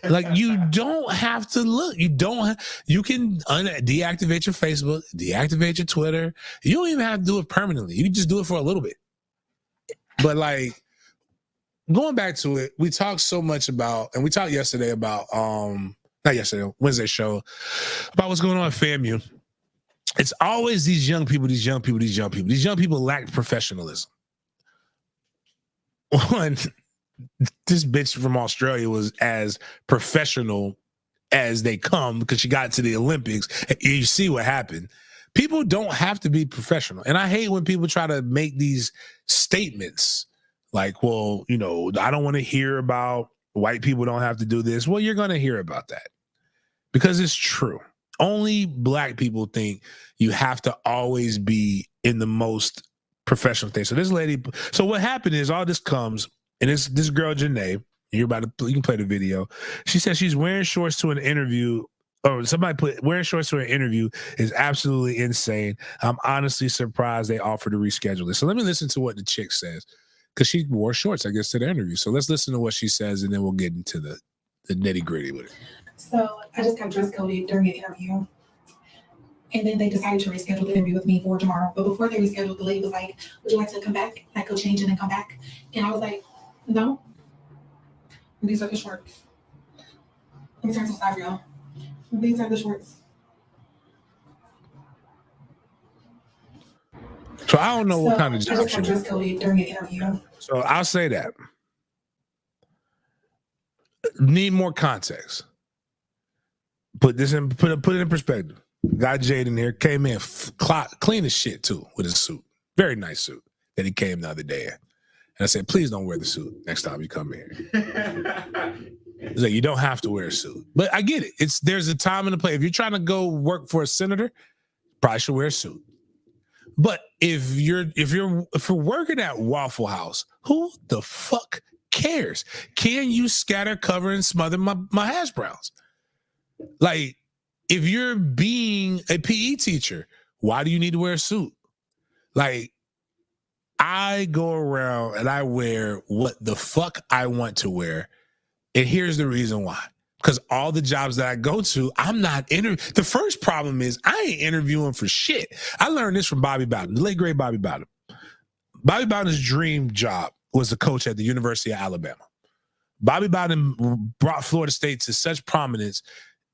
Like, you don't have to look. You can deactivate your Facebook, deactivate your Twitter. You don't even have to do it permanently. You can just do it for a little bit. But like, going back to it, we talked so much about, and we talked yesterday about Wednesday show, about what's going on at FAMU. It's always these young people. These young people lack professionalism. One, this bitch from Australia was as professional as they come because she got to the Olympics. And you see what happened. People don't have to be professional. And I hate when people try to make these statements like, well, I don't want to hear about white people don't have to do this. Well, you're going to hear about that because it's true. Only black people think you have to always be in the most professional thing. So what happened is all this comes, and it's this girl, Janae, you can play the video. She says she's wearing shorts to an interview, or somebody put wearing shorts to an interview is absolutely insane. I'm honestly surprised they offered to reschedule it. So let me listen to what the chick says, because she wore shorts, I guess, to the interview. So let's listen to what she says, and then we'll get into the nitty gritty with it. So I just got dress coded during an interview, and then they decided to reschedule the interview with me for tomorrow. But before they rescheduled, the lady was like, would you like to come back? Like, go change and then come back? And I was like, no. These are the shorts. Let me turn to the side for y'all. These are the shorts. So I don't know what kind of job I just got dress coded during an interview. So I'll say that. Need more context. Put it in perspective. Got Jaden here, came in clean as shit too with his suit. Very nice suit that he came the other day in. And I said, please don't wear the suit next time you come here. It's like, you don't have to wear a suit. But I get it. There's a time and a place. If you're trying to go work for a senator, probably should wear a suit. But if you're working at Waffle House, who the fuck cares? Can you scatter, cover, and smother my hash browns? Like, if you're being a PE teacher, why do you need to wear a suit? Like, I go around and I wear what the fuck I want to wear. And here's the reason why. Because all the jobs that I go to, I'm not interviewing. The first problem is I ain't interviewing for shit. I learned this from Bobby Bowden, the late great Bobby Bowden. Bobby Bowden's dream job was the coach at the University of Alabama. Bobby Bowden brought Florida State to such prominence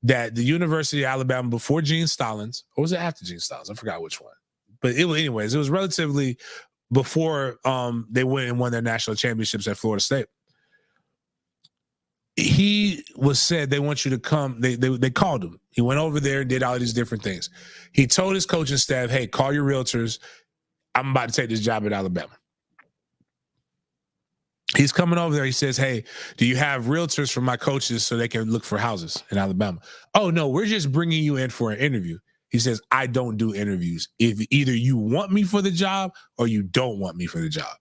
that the University of Alabama, before Gene Stallings, or was it after Gene Stallings? I forgot which one. But it was relatively before they went and won their national championships at Florida State. He was said, they want you to come. They called him. He went over there and did all these different things. He told his coaching staff, hey, call your realtors. I'm about to take this job at Alabama. He's coming over there. He says, hey, do you have realtors for my coaches so they can look for houses in Alabama? Oh, no, we're just bringing you in for an interview. He says, I don't do interviews. If either you want me for the job or you don't want me for the job.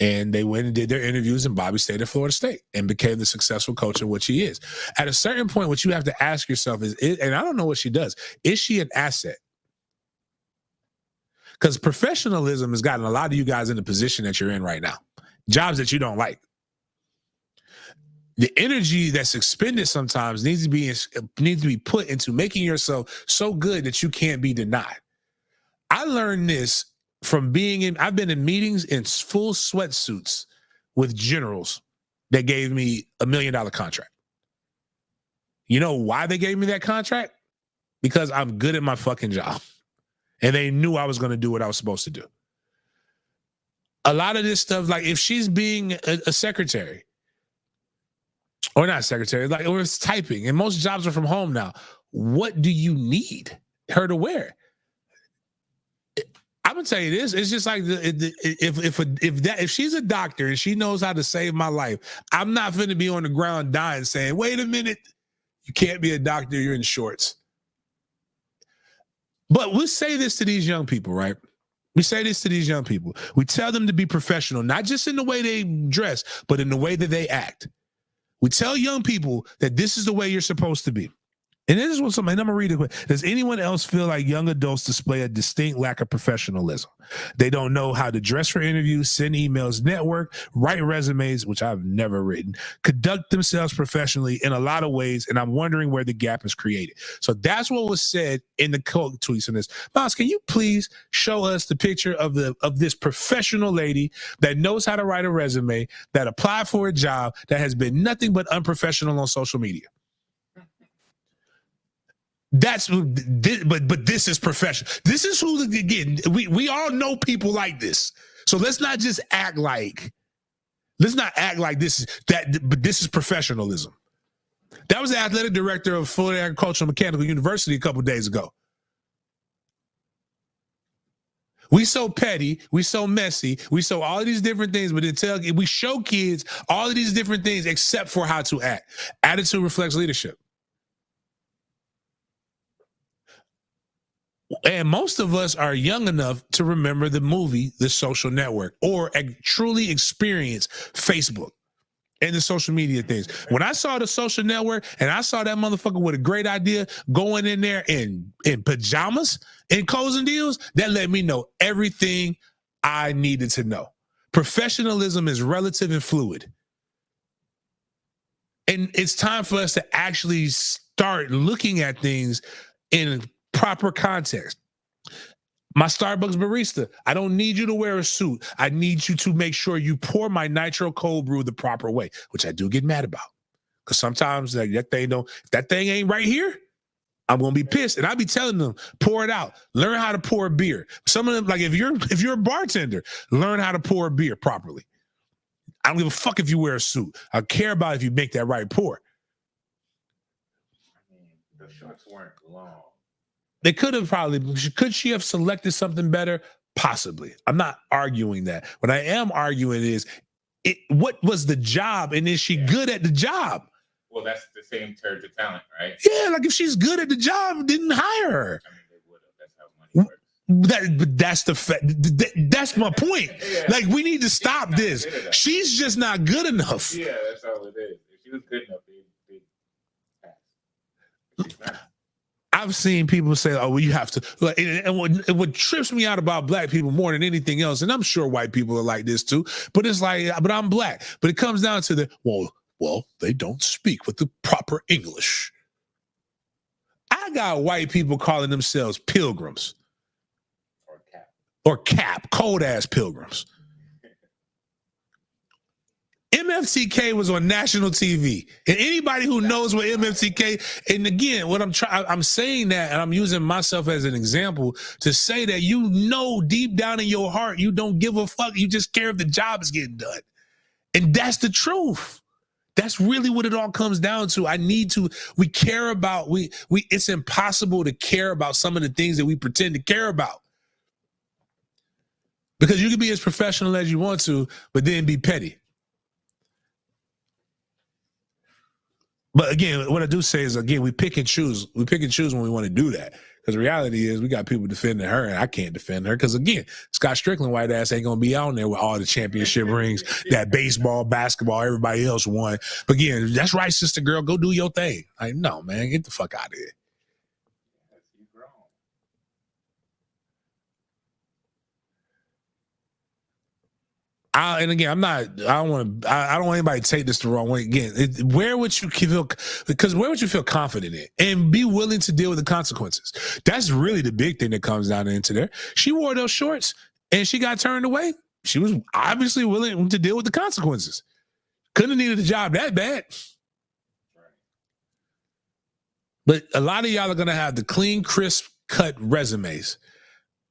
And they went and did their interviews, and Bobby stayed at Florida State and became the successful coach in which he is. At a certain point, what you have to ask yourself is, and I don't know what she does, is she an asset? Because professionalism has gotten a lot of you guys in the position that you're in right now. Jobs that you don't like. The energy that's expended sometimes needs to be put into making yourself so good that you can't be denied. I learned this from I've been in meetings in full sweatsuits with generals that gave me $1 million contract. You know why they gave me that contract? Because I'm good at my fucking job. And they knew I was going to do what I was supposed to do. A lot of this stuff, like if she's being a secretary, or not secretary, like, or it's typing, and most jobs are from home now, what do you need her to wear? I'm gonna tell you this: it's just like if she's a doctor and she knows how to save my life, I'm not finna be on the ground dying saying, "Wait a minute, you can't be a doctor. You're in shorts." But we'll say this to these young people, right? We say this to these young people. We tell them to be professional, not just in the way they dress, but in the way that they act. We tell young people that this is the way you're supposed to be. And this is what somebody, I'm going to read it quick. Does anyone else feel like young adults display a distinct lack of professionalism? They don't know how to dress for interviews, send emails, network, write resumes, which I've never written, conduct themselves professionally in a lot of ways, and I'm wondering where the gap is created. So that's what was said in the quote tweets on this. Miles, can you please show us the picture of this professional lady that knows how to write a resume, that applied for a job, that has been nothing but unprofessional on social media? But this is professional. This is who, again, we all know people like this. So let's not act like this is professionalism. That was the athletic director of Florida Agricultural Mechanical University a couple of days ago. We so petty, we so messy, we so all of these different things, but we show kids all of these different things except for how to act. Attitude reflects leadership. And most of us are young enough to remember the movie, The Social Network, or truly experience Facebook and the social media things. When I saw The Social Network and I saw that motherfucker with a great idea going in there in pajamas and closing deals, that let me know everything I needed to know. Professionalism is relative and fluid. And it's time for us to actually start looking at things in proper context. My Starbucks barista, I don't need you to wear a suit. I need you to make sure you pour my nitro cold brew the proper way, which I do get mad about. Because sometimes if that thing ain't right here, I'm gonna be pissed. And I be telling them, pour it out. Learn how to pour a beer. Some of them, like if you're a bartender, learn how to pour a beer properly. I don't give a fuck if you wear a suit. I care about if you make that right pour. The shorts weren't long. They could she have selected something better? Possibly. I'm not arguing that. What I am arguing is, what was the job, and is she good at the job? Well, that's the same terms of talent, right? Yeah, like if she's good at the job, didn't hire her. I mean, they would have. That's how money works. That's the fact. That's my point. Yeah. Like, we need to stop this. She's just not good enough. Yeah, that's all it is. If she was good enough, they'd pass. She's not. I've seen people say, "Oh, well, you have to." Like, and what trips me out about black people more than anything else, and I'm sure white people are like this too, but it's like, but I'm black. But it comes down to well, they don't speak with the proper English. I got white people calling themselves pilgrims or cap, cold ass pilgrims. MFTK was on national TV, and anybody who knows what MFTK, and again, what I'm saying that, and I'm using myself as an example to say that deep down in your heart, you don't give a fuck. You just care if the job is getting done, and that's the truth. That's really what it all comes down to. We care about, it's impossible to care about some of the things that we pretend to care about. Because you can be as professional as you want to, but then be petty. But again, what I do say is, again, we pick and choose. We pick and choose when we want to do that. Because the reality is we got people defending her, and I can't defend her. Because again, Scott Strickland white ass ain't going to be out there with all the championship rings that baseball, basketball, everybody else won. But again, that's right, sister girl, go do your thing. Like, no, man, get the fuck out of here. And again, I don't want anybody to take this the wrong way. Again, where would you feel confident in, and be willing to deal with the consequences? That's really the big thing that comes down into there. She wore those shorts and she got turned away. She was obviously willing to deal with the consequences. Couldn't have needed a job that bad. But a lot of y'all are going to have the clean, crisp cut resumes.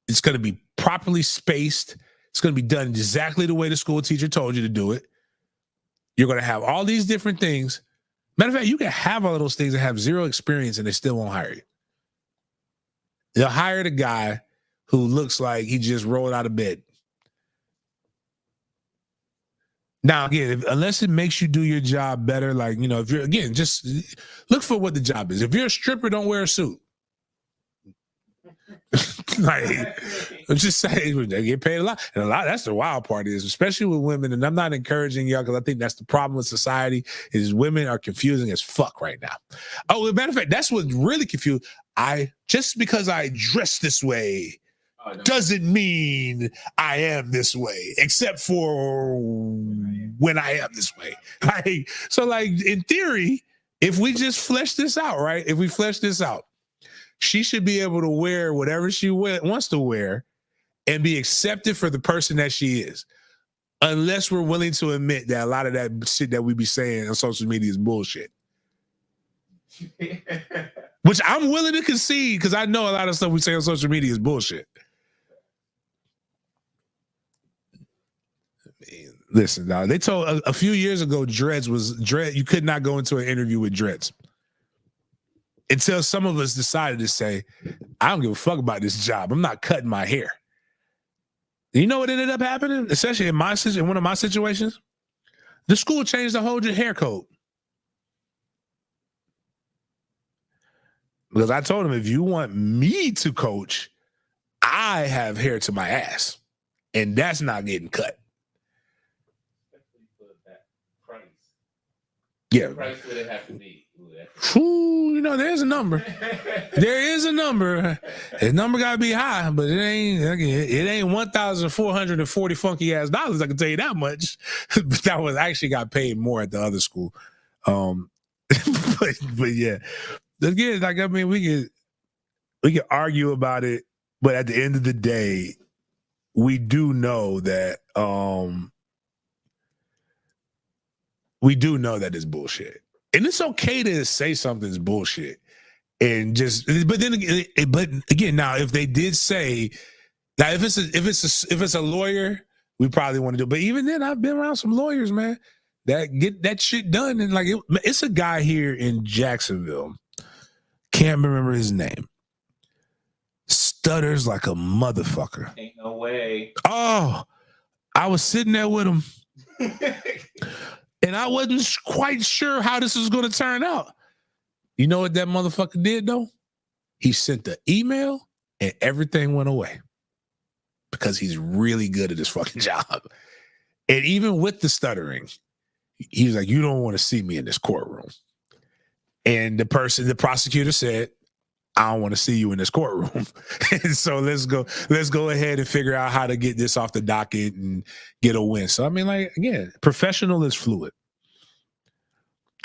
It's going to be properly spaced. It's going to be done exactly the way the school teacher told you to do it. You're going to have all these different things. Matter of fact, you can have all of those things and have zero experience and they still won't hire you. They'll hire the guy who looks like he just rolled out of bed. Now, again, unless it makes you do your job better, like, if you're, again, just look for what the job is. If you're a stripper, don't wear a suit. Like, I'm just saying, they get paid a lot. And that's the wild part is, especially with women, and I'm not encouraging y'all because I think that's the problem with society, is women are confusing as fuck right now. Oh, as a matter of fact, that's what really confused. Just because I dress this way doesn't mean I am this way, except for when I am this way. So in theory, if we just flesh this out, right? If we flesh this out, she should be able to wear whatever she wants to wear and be accepted for the person that she is. Unless we're willing to admit that a lot of that shit that we be saying on social media is bullshit. Which I'm willing to concede, because I know a lot of stuff we say on social media is bullshit. Listen, now they told a few years ago, dreads, you could not go into an interview with dreads. Until some of us decided to say, I don't give a fuck about this job. I'm not cutting my hair. You know what ended up happening? Especially in one of my situations? The school changed the whole hair code. Because I told them, if you want me to coach, I have hair to my ass. And that's not getting cut. Yeah. What price would it have to be? Ooh, there's a number. There is a number. The number gotta be high, but it ain't $1,440 funky ass dollars. I can tell you that much. But that was actually got paid more at the other school. But yeah, again, we could argue about it, but at the end of the day, we do know that it's bullshit. And it's okay to say something's bullshit, and but again, now if they did say, now if it's a lawyer, we probably want to do. But even then, I've been around some lawyers, man, that get that shit done. And it's a guy here in Jacksonville, can't remember his name, stutters like a motherfucker. Ain't no way. Oh, I was sitting there with him. And I wasn't quite sure how this was going to turn out. You know what that motherfucker did, though? He sent the email and everything went away. Because he's really good at his fucking job. And even with the stuttering, he was like, you don't want to see me in this courtroom. And the prosecutor said, I don't want to see you in this courtroom. And so let's go ahead and figure out how to get this off the docket and get a win. So I mean, like, again, professional is fluid.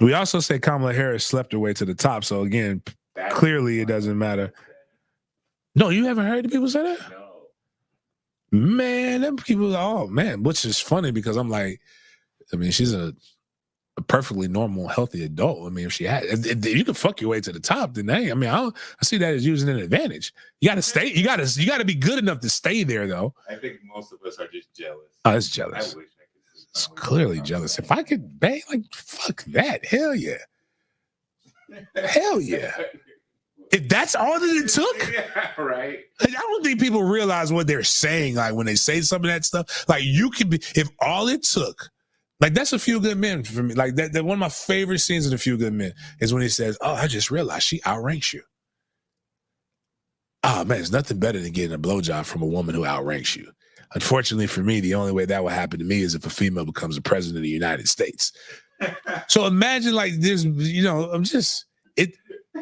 We also say Kamala Harris slept her way to the top. So again, clearly it doesn't matter. No, you haven't heard the people say that? No. Man, them people, oh man, which is funny because I'm like, I mean, she's a perfectly normal, healthy adult. I mean, if she had, if you can fuck your way to the top, then hey, I mean, I see that as using an advantage. You got to stay. You got to be good enough to stay there, though. I think most of us are just jealous. Oh, it's jealous. I wish I could. It's clearly jealous. If I could bang, like, fuck that. Hell yeah. Hell yeah. If that's all that it took, Yeah, right. I don't think people realize what they're saying. Like when they say some of that stuff, like you could be, if all it took, like that's A Few Good Men for me. Like that one of my favorite scenes in A Few Good Men is when he says, "Oh, I just realized she outranks you." Oh man, it's nothing better than getting a blowjob from a woman who outranks you. Unfortunately for me, the only way that will happen to me is if a female becomes the president of the United States. So imagine like this, you know,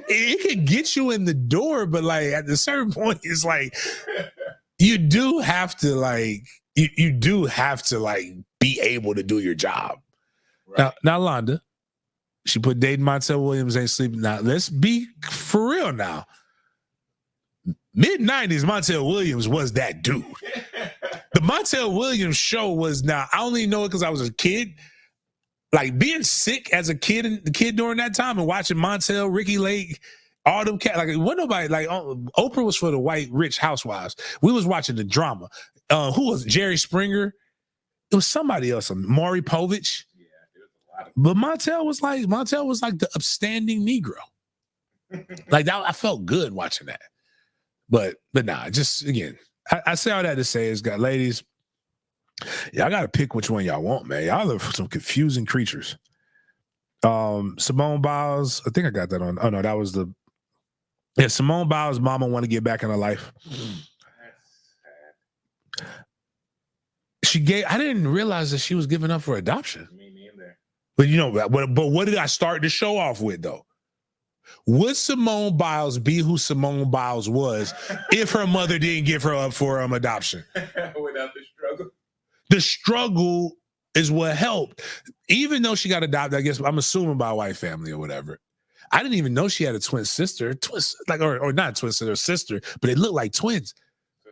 it could get you in the door, but like at a certain point, it's like you do have to like you do have to like be able to do your job. Right. Now, Londa, she put Dayton Montel Williams ain't sleeping. Now, let's be for real now. Mid-90s, Montel Williams was that dude. The Montel Williams show was, now I only know it because I was a kid. Like being sick as a kid during that time and watching Montel, Ricky Lake, all them cats, like wasn't nobody, like Oprah was for the white rich housewives. We was watching the drama. Who was it? Jerry Springer? It was somebody else, Maury Povich. Yeah, it was a lot of. But Montel was like the upstanding Negro. Like that, I felt good watching that. But nah, just again, I say all that to say is, got ladies, y'all got to pick which one y'all want, man. Y'all are some confusing creatures. Simone Biles, I think I got that on. Oh no, that was Simone Biles' mama want to get back in her life. I didn't realize that she was giving up for adoption. Me neither. But you know, but what did I start the show off with though? Would Simone Biles be who Simone Biles was if her mother didn't give her up for adoption? Without the struggle. The struggle is what helped. Even though she got adopted, I guess I'm assuming by a white family or whatever. I didn't even know she had a twin sister, or not twin sister, but they look like twins. So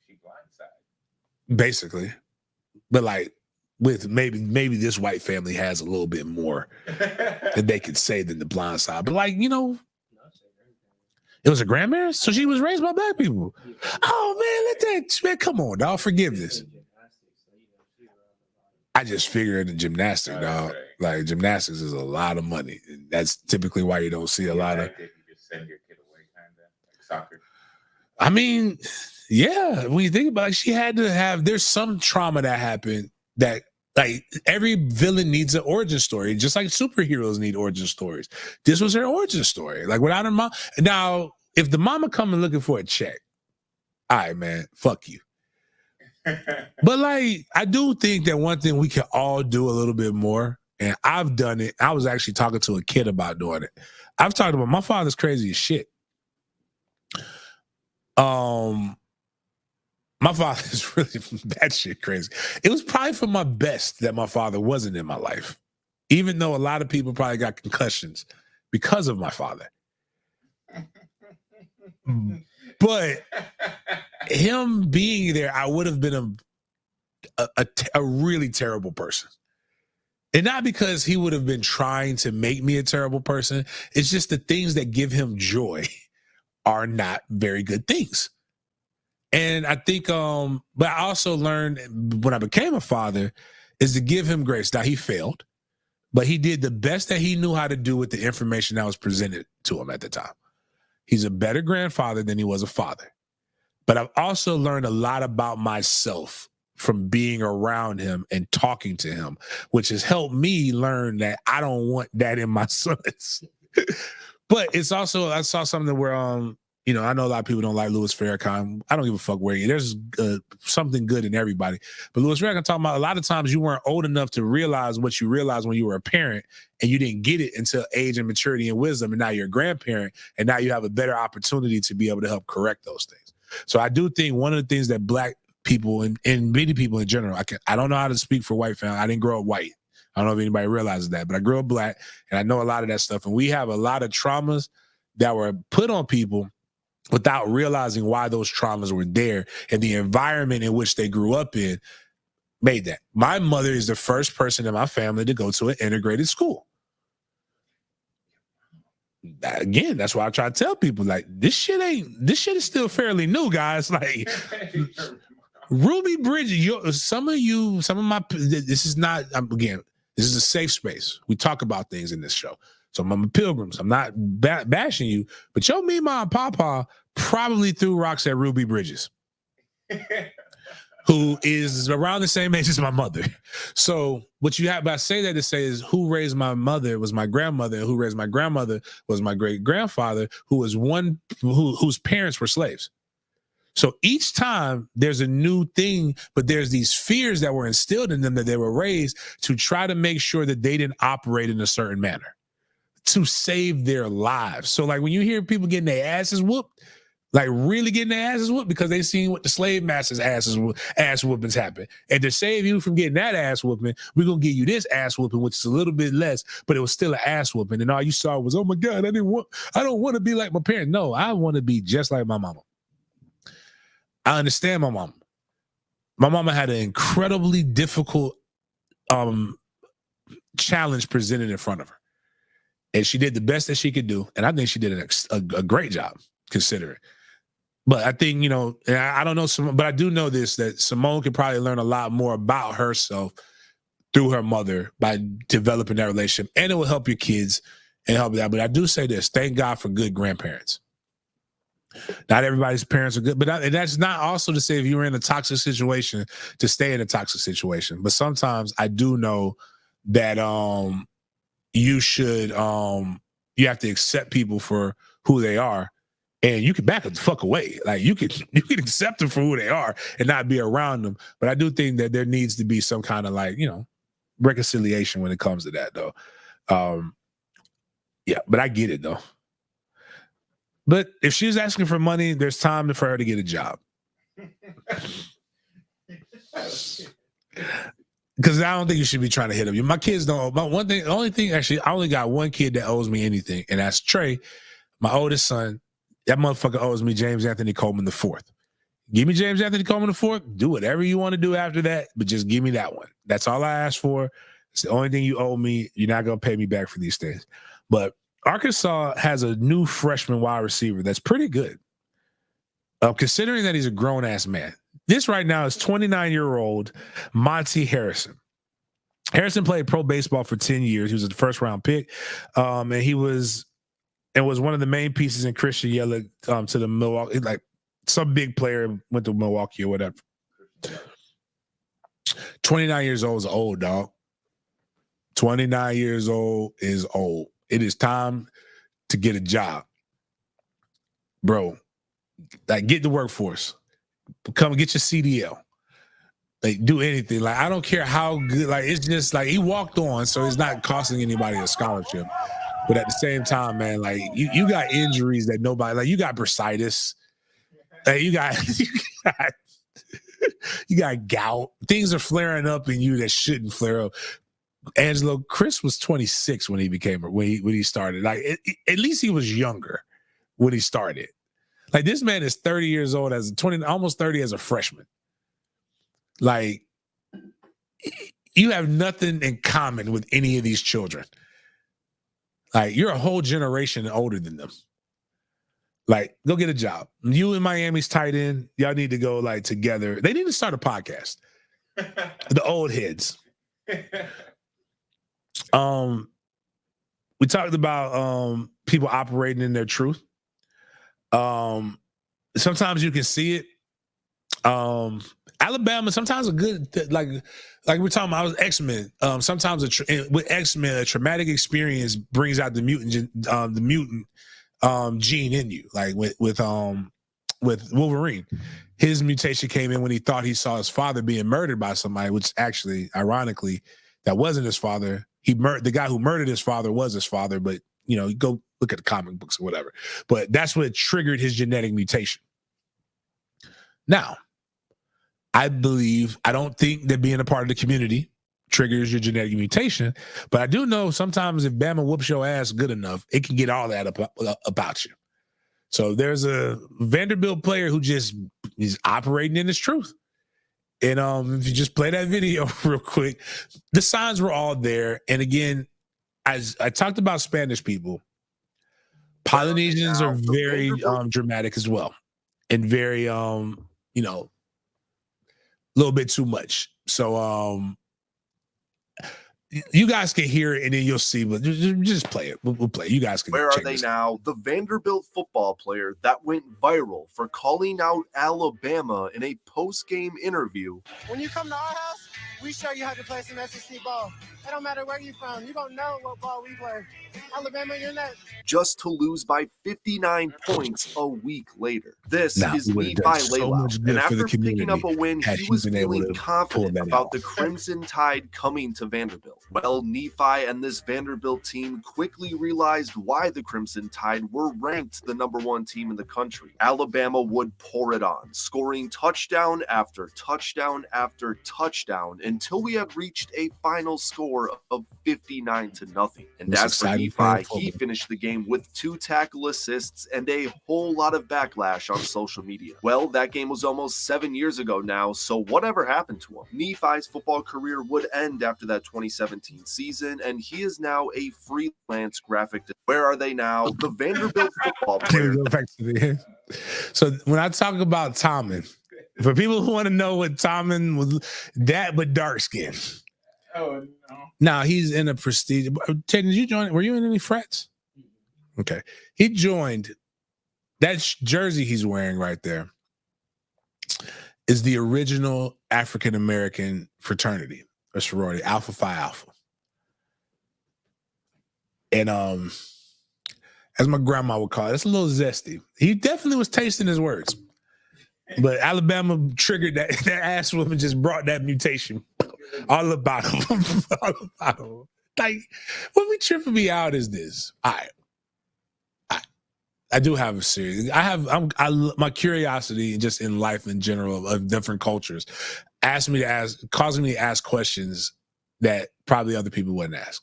she blindsided. Basically. But like with maybe this white family has a little bit more that they could say than the blind side. But like, you know, it was a grandparent? So she was raised by black people. Oh man, come on, dog. Forgiveness. I just figured the gymnastics, dog. Like gymnastics is a lot of money. That's typically why you don't see a lot of. If you just send your kid away, kind of like soccer. I mean, yeah. When you think about it, she had to have. There's some trauma that happened that, like, every villain needs an origin story, just like superheroes need origin stories. This was her origin story. Like without her mom. Now, if the mama coming looking for a check, all right, man, fuck you. But like, I do think that one thing we can all do a little bit more, and I've done it. I was actually talking to a kid about doing it. I've talked about my father's crazy as shit. My father is really batshit crazy. It was probably for my best that my father wasn't in my life, even though a lot of people probably got concussions because of my father. But him being there, I would have been a really terrible person. And not because he would have been trying to make me a terrible person. It's just the things that give him joy are not very good things. And I think, but I also learned when I became a father is to give him grace. Now, he failed, but he did the best that he knew how to do with the information that was presented to him at the time. He's a better grandfather than he was a father. But I've also learned a lot about myself from being around him and talking to him, which has helped me learn that I don't want that in my sons. But it's also, I saw something where, You know, I know a lot of people don't like Louis Farrakhan. I don't give a fuck where there's something good in everybody. But Louis Farrakhan talking about a lot of times you weren't old enough to realize what you realized when you were a parent, and you didn't get it until age and maturity and wisdom. And now you're a grandparent, and now you have a better opportunity to be able to help correct those things. So I do think one of the things that Black people and many people in general, I don't know how to speak for white family. I didn't grow up white. I don't know if anybody realizes that, but I grew up Black, and I know a lot of that stuff. And we have a lot of traumas that were put on people without realizing why those traumas were there, and the environment in which they grew up in made that. My mother is the first person in my family to go to an integrated school. Again, that's why I try to tell people, like, this shit is still fairly new, guys. Like, Ruby Bridges, some of my, this is not, again, this is a safe space. We talk about things in this show. So I'm a pilgrims. I'm not bashing you, but your Mima and Papa probably threw rocks at Ruby Bridges, who is around the same age as my mother. So what you have, but I say that to say is who raised my mother was my grandmother, and who raised my grandmother was my great grandfather, whose parents were slaves. So each time there's a new thing, but there's these fears that were instilled in them that they were raised to try to make sure that they didn't operate in a certain manner to save their lives. So like when you hear people getting their asses whooped, like really getting their asses whooped because they seen what the slave masters' ass whoopings happen. And to save you from getting that ass whooping, we're going to give you this ass whooping, which is a little bit less, but it was still an ass whooping. And all you saw was, oh my God, I don't want to be like my parents. No, I want to be just like my mama. I understand my mama. My mama had an incredibly difficult challenge presented in front of her. And she did the best that she could do. And I think she did a great job, considering. But I think, you know, and I don't know, but I do know this, that Simone could probably learn a lot more about herself through her mother by developing that relationship. And it will help your kids and help that. But I do say this, thank God for good grandparents. Not everybody's parents are good, but that's not also to say if you're in a toxic situation to stay in a toxic situation. But sometimes I do know that you should you have to accept people for who they are, and you can back the fuck away. Like you can accept them for who they are and not be around them. But I do think that there needs to be some kind of, like, you know, reconciliation when it comes to that, though. Yeah, but I get it though. But if she's asking for money, there's time for her to get a job. Because I don't think you should be trying to hit them. My kids don't. My only thing, actually, I only got one kid that owes me anything, and that's Trey, my oldest son. That motherfucker owes me James Anthony Coleman IV. Give me James Anthony Coleman IV. Do whatever you want to do after that, but just give me that one. That's all I asked for. It's the only thing you owe me. You're not going to pay me back for these things. But Arkansas has a new freshman wide receiver that's pretty good, considering that he's a grown-ass man. This right now is 29-year-old Monty Harrison. Harrison played pro baseball for 10 years. He was a first-round pick, and he was one of the main pieces in Christian Yelich to the Milwaukee. Like, some big player went to Milwaukee or whatever. 29 years old is old, dog. 29 years old is old. It is time to get a job, bro. Like, get the workforce. Come get your CDL. Like, do anything. Like, I don't care how good. Like, it's just like he walked on, so it's not costing anybody a scholarship. But at the same time, man, like you got injuries that nobody, like, you got bursitis. Like, you got gout. Things are flaring up in you that shouldn't flare up. Angelo, Chris was 26 when he started. Like, at least he was younger when he started. Like, this man is 30 years old as almost 30 as a freshman. Like, you have nothing in common with any of these children. Like, you're a whole generation older than them. Like, go get a job. You and Miami's tight end, y'all need to go, like, together. They need to start a podcast. The old heads. We talked about people operating in their truth. Sometimes you can see it. Alabama, sometimes a good, like we're talking about, I was X-Men. Sometimes with X-Men, a traumatic experience brings out the mutant gene in you, like with Wolverine. His mutation came in when he thought he saw his father being murdered by somebody, which actually, ironically, that wasn't his father. The guy who murdered his father was his father, but you go look at the comic books or whatever. But that's what triggered his genetic mutation. Now, I don't think that being a part of the community triggers your genetic mutation, but I do know sometimes if Bama whoops your ass good enough, it can get all that about you. So there's a Vanderbilt player who just is operating in his truth. And if you just play that video real quick, the signs were all there. And again, as I talked about Spanish people, Polynesians are very dramatic as well, and very a little bit too much. So you guys can hear it and then you'll see, but just play it. We'll play it. You guys can. Where are they now? The Vanderbilt football player that went viral for calling out Alabama in a post-game interview. When you come to our house, we show you how to play some SEC ball. It don't matter where you're from. You're going to know what ball we play. Alabama, you're next. Just to lose by 59 points a week later. This is Nephi so Laylau. And after picking up a win, he was feeling confident about the Crimson Tide coming to Vanderbilt. Well, Nephi and this Vanderbilt team quickly realized why the Crimson Tide were ranked the #1 team in the country. Alabama would pour it on, scoring touchdown after touchdown after touchdown until we had reached a final score of 59-0. And as for Nephi, he finished the game with 2 tackle assists and a whole lot of backlash on social media. Well, that game was almost 7 years ago now, so whatever happened to him? Nephi's football career would end after that 2017 season, and he is now a freelance graphic designer. Where are they now? The Vanderbilt football player. So when I talk about Tommen, for people who want to know what Tommen was, that but dark skin. Oh no. Now he's in a prestigious. Ted, did you join? Were you in any frats? Okay, he joined. That jersey he's wearing right there is the original African American fraternity or sorority, Alpha Phi Alpha. And as my grandma would call it, it's a little zesty. He definitely was tasting his words. But Alabama triggered that ass woman, just brought that mutation. All about him. All about him. Like, what be tripping me out is this. I do have a serious. My curiosity just in life in general of different cultures causing me to ask questions that probably other people wouldn't ask.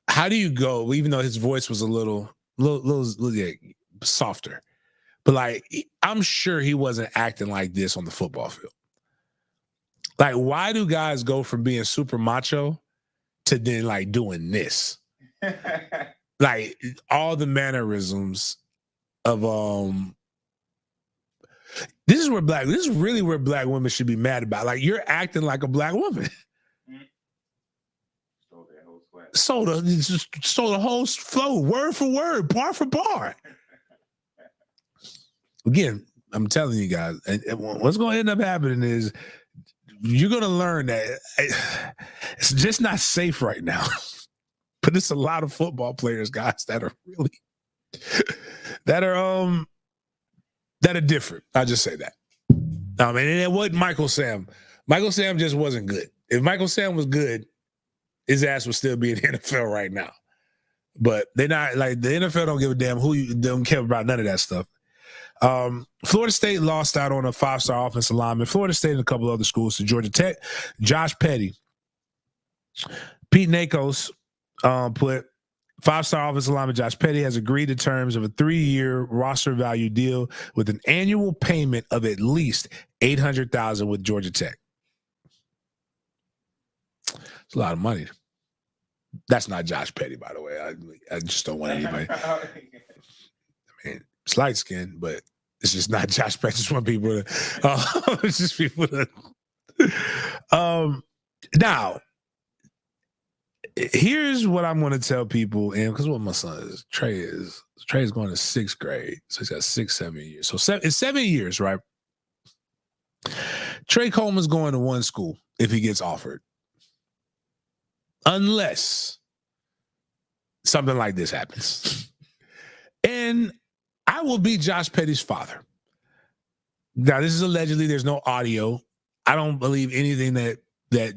How do you go, even though his voice was a little softer, but like, I'm sure he wasn't acting like this on the football field. Like, why do guys go from being super macho to then like doing this? Like all the mannerisms of this is really where black women should be mad about. Like, you're acting like a black woman. Stole the whole flow, word for word, bar for bar. Again, I'm telling you guys, and what's going to end up happening is you're going to learn that it's just not safe right now. But it's a lot of football players, guys, that are really that are different. I'll just say that. And it wasn't Michael Sam. Michael Sam just wasn't good. If Michael Sam was good, his ass would still be in the NFL right now. But they're not, like, the NFL don't give a damn don't care about none of that stuff. Florida State lost out on a 5-star offensive lineman. Florida State and a couple other schools to Georgia Tech. Josh Petty. Pete Nakos put 5-star offensive lineman Josh Petty has agreed to terms of a 3-year roster value deal with an annual payment of at least $800,000 with Georgia Tech. It's a lot of money. That's not Josh Petty, by the way. I just don't want anybody. I mean, it's light skin, but it's just not Josh Petty. I just want people to. It's just people to. Now, here's what I'm going to tell people, and because what my son is, Trey is going to 6th grade, so he's got 7 years. So it's 7 years, right? Trey Coleman's going to one school if he gets offered. Unless something like this happens. And I will be Josh Petty's father. Now, this is allegedly, there's no audio. I don't believe anything that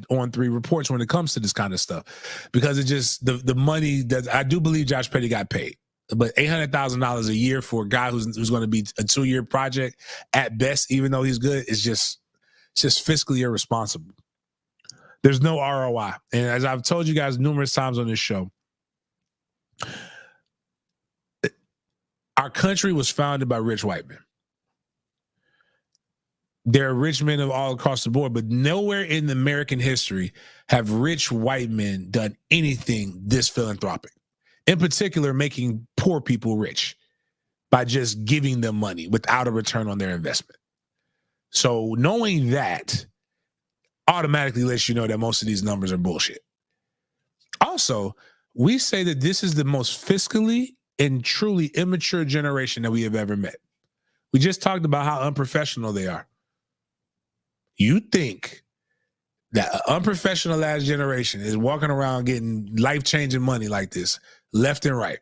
On 3 reports when it comes to this kind of stuff, because it just, the money that I do believe Josh Petty got paid. But $800,000 a year for a guy who's going to be a 2-year project at best, even though he's good, is just fiscally irresponsible. There's no ROI. And as I've told you guys numerous times on this show, our country was founded by rich white men. There are rich men of all across the board, but nowhere in American history have rich white men done anything this philanthropic. In particular, making poor people rich by just giving them money without a return on their investment. So knowing that automatically lets you know that most of these numbers are bullshit. Also, we say that this is the most fiscally and truly immature generation that we have ever met. We just talked about how unprofessional they are. You think that an unprofessional ass generation is walking around getting life-changing money like this left and right,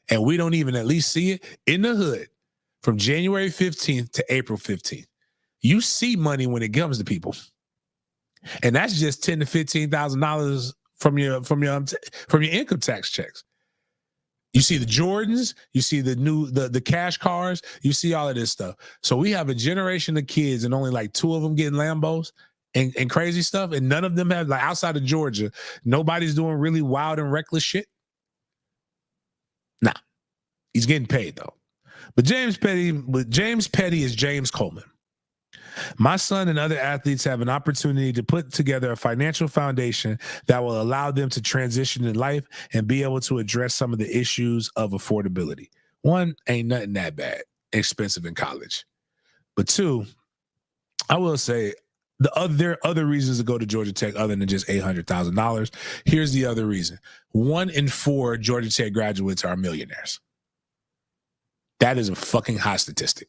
and we don't even at least see it in the hood from January 15th to April 15th. You see money when it comes to people, and that's just $10,000 to $15,000 from your income tax checks. You see the Jordans, you see the cash cars, you see all of this stuff. So we have a generation of kids, and only like 2 of them getting Lambos and crazy stuff, and none of them have, like, outside of Georgia, nobody's doing really wild and reckless shit. Nah, he's getting paid though. But James Petty is James Coleman. My son and other athletes have an opportunity to put together a financial foundation that will allow them to transition in life and be able to address some of the issues of affordability. 1, ain't nothing that bad, expensive in college. But 2, I will say there are other reasons to go to Georgia Tech other than just $800,000. Here's the other reason. 1 in 4 Georgia Tech graduates are millionaires. That is a fucking high statistic.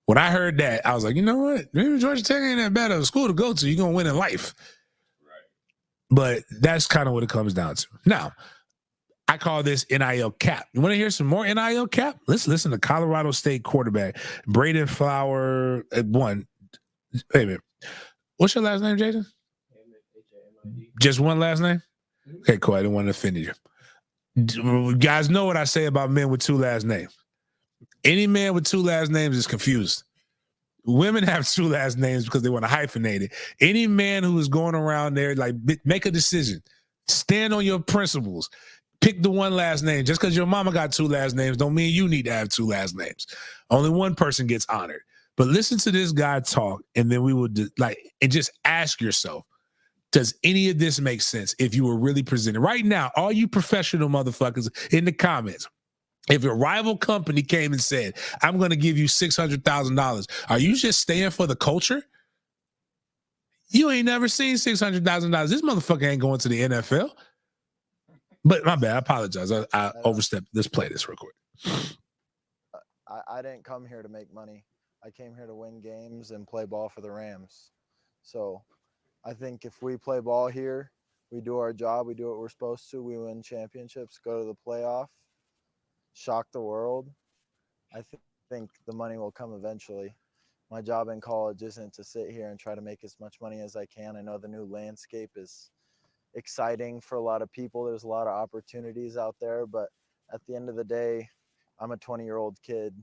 When I heard that, I was like, you know what? Maybe Georgia Tech ain't that bad of a school to go to. You're going to win in life. Right. But that's kind of what it comes down to. Now, I call this NIL cap. You want to hear some more NIL cap? Let's listen to Colorado State quarterback Braden Flower. Wait a minute. What's your last name, Jaden? Just one last name? Okay, cool. I didn't want to offend you. You guys know what I say about men with 2 last names. Any man with 2 last names is confused. Women have 2 last names because they want to hyphenate it. Any man who is going around there, like, make a decision. Stand on your principles. Pick the one last name. Just because your mama got 2 last names don't mean you need to have 2 last names. Only one person gets honored. But listen to this guy talk, and then we would and just ask yourself, does any of this make sense if you were really presented? Right now, all you professional motherfuckers in the comments, if your rival company came and said, I'm going to give you $600,000, are you just staying for the culture? You ain't never seen $600,000. This motherfucker ain't going to the NFL. But my bad. I apologize. I overstepped. Let's play this real quick. I didn't come here to make money. I came here to win games and play ball for the Rams. So I think if we play ball here, we do our job, we do what we're supposed to, we win championships, go to the playoff, shock the world, I think the money will come eventually. My job in college isn't to sit here and try to make as much money as I can. I know the new landscape is exciting for a lot of people. There's a lot of opportunities out there, but at the end of the day, I'm a 20-year-old kid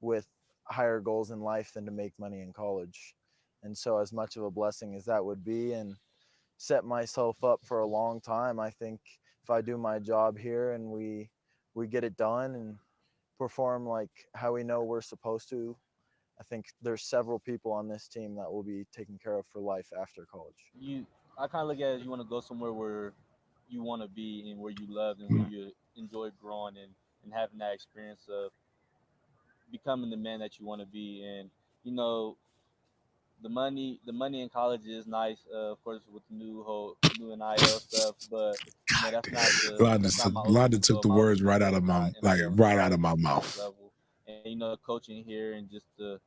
with higher goals in life than to make money in college. And so as much of a blessing as that would be and set myself up for a long time, I think if I do my job here and we get it done and perform like how we know we're supposed to, I think there's several people on this team that will be taken care of for life after college. I kind of look at it as you want to go somewhere where you want to be and where you love and where you enjoy growing and having that experience of becoming the man that you want to be. And, you know, the money in college is nice, of course, with the new NIL stuff, but you know, that's not Londa took the words right out of my mouth. And, you know, coaching here and just the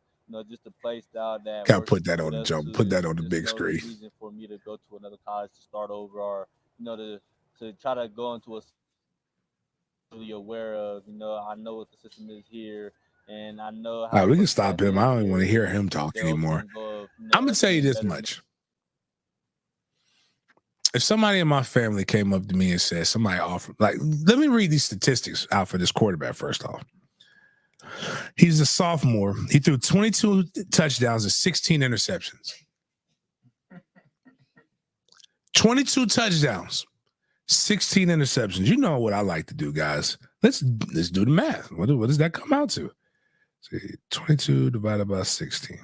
play style that gotta put that on the jump, put that on the big screen. Reason for me to go to another college to start over, or you know, to try to go into a really aware of. You know, I know what the system is here, and I know All how right, it we can works stop back him. I then. don't even want to hear him With talk the anymore. ultimate goal of, you know, I'm gonna us tell you being this better much. If somebody in my family came up to me and said, somebody offered, like, let me read these statistics out for this quarterback first off. He's a sophomore. He threw 22 touchdowns and 16 interceptions. 22 touchdowns, 16 interceptions. You know what I like to do, guys. Let's do the math. What does that come out to? See, 22 divided by 16.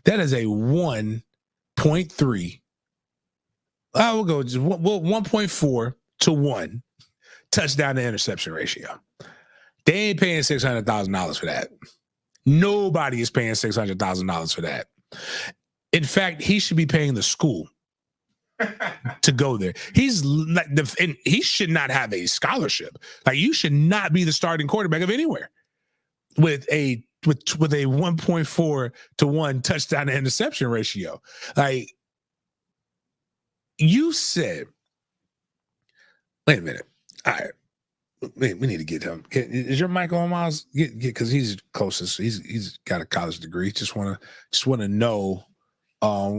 That is a 1.3. We'll go just 1.4 to 1 touchdown to interception ratio. They ain't paying $600,000 for that. Nobody is paying $600,000 for that. In fact, he should be paying the school to go there. He's like and he should not have a scholarship. Like, you should not be the starting quarterback of anywhere with a 1.4 to 1 touchdown to interception ratio. Like, you said, wait a minute. All right. We need to get him. Is your mic on, Miles? Get because he's closest. He's got a college degree. Just want to know.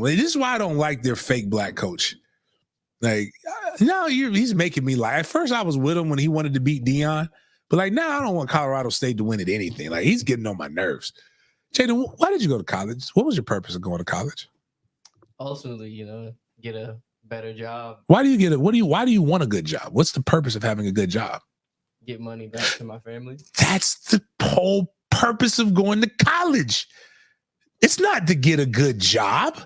This is why I don't like their fake black coach. Like, no, he's making me like. At first, I was with him when he wanted to beat Deion, but like now, I don't want Colorado State to win at anything. Like, he's getting on my nerves. Jaden, why did you go to college? What was your purpose of going to college? Ultimately, get a better job. Why do you get it? Why do you want a good job? What's the purpose of having a good job? Get money back to my family. That's the whole purpose of going to college. It's not to get a good job.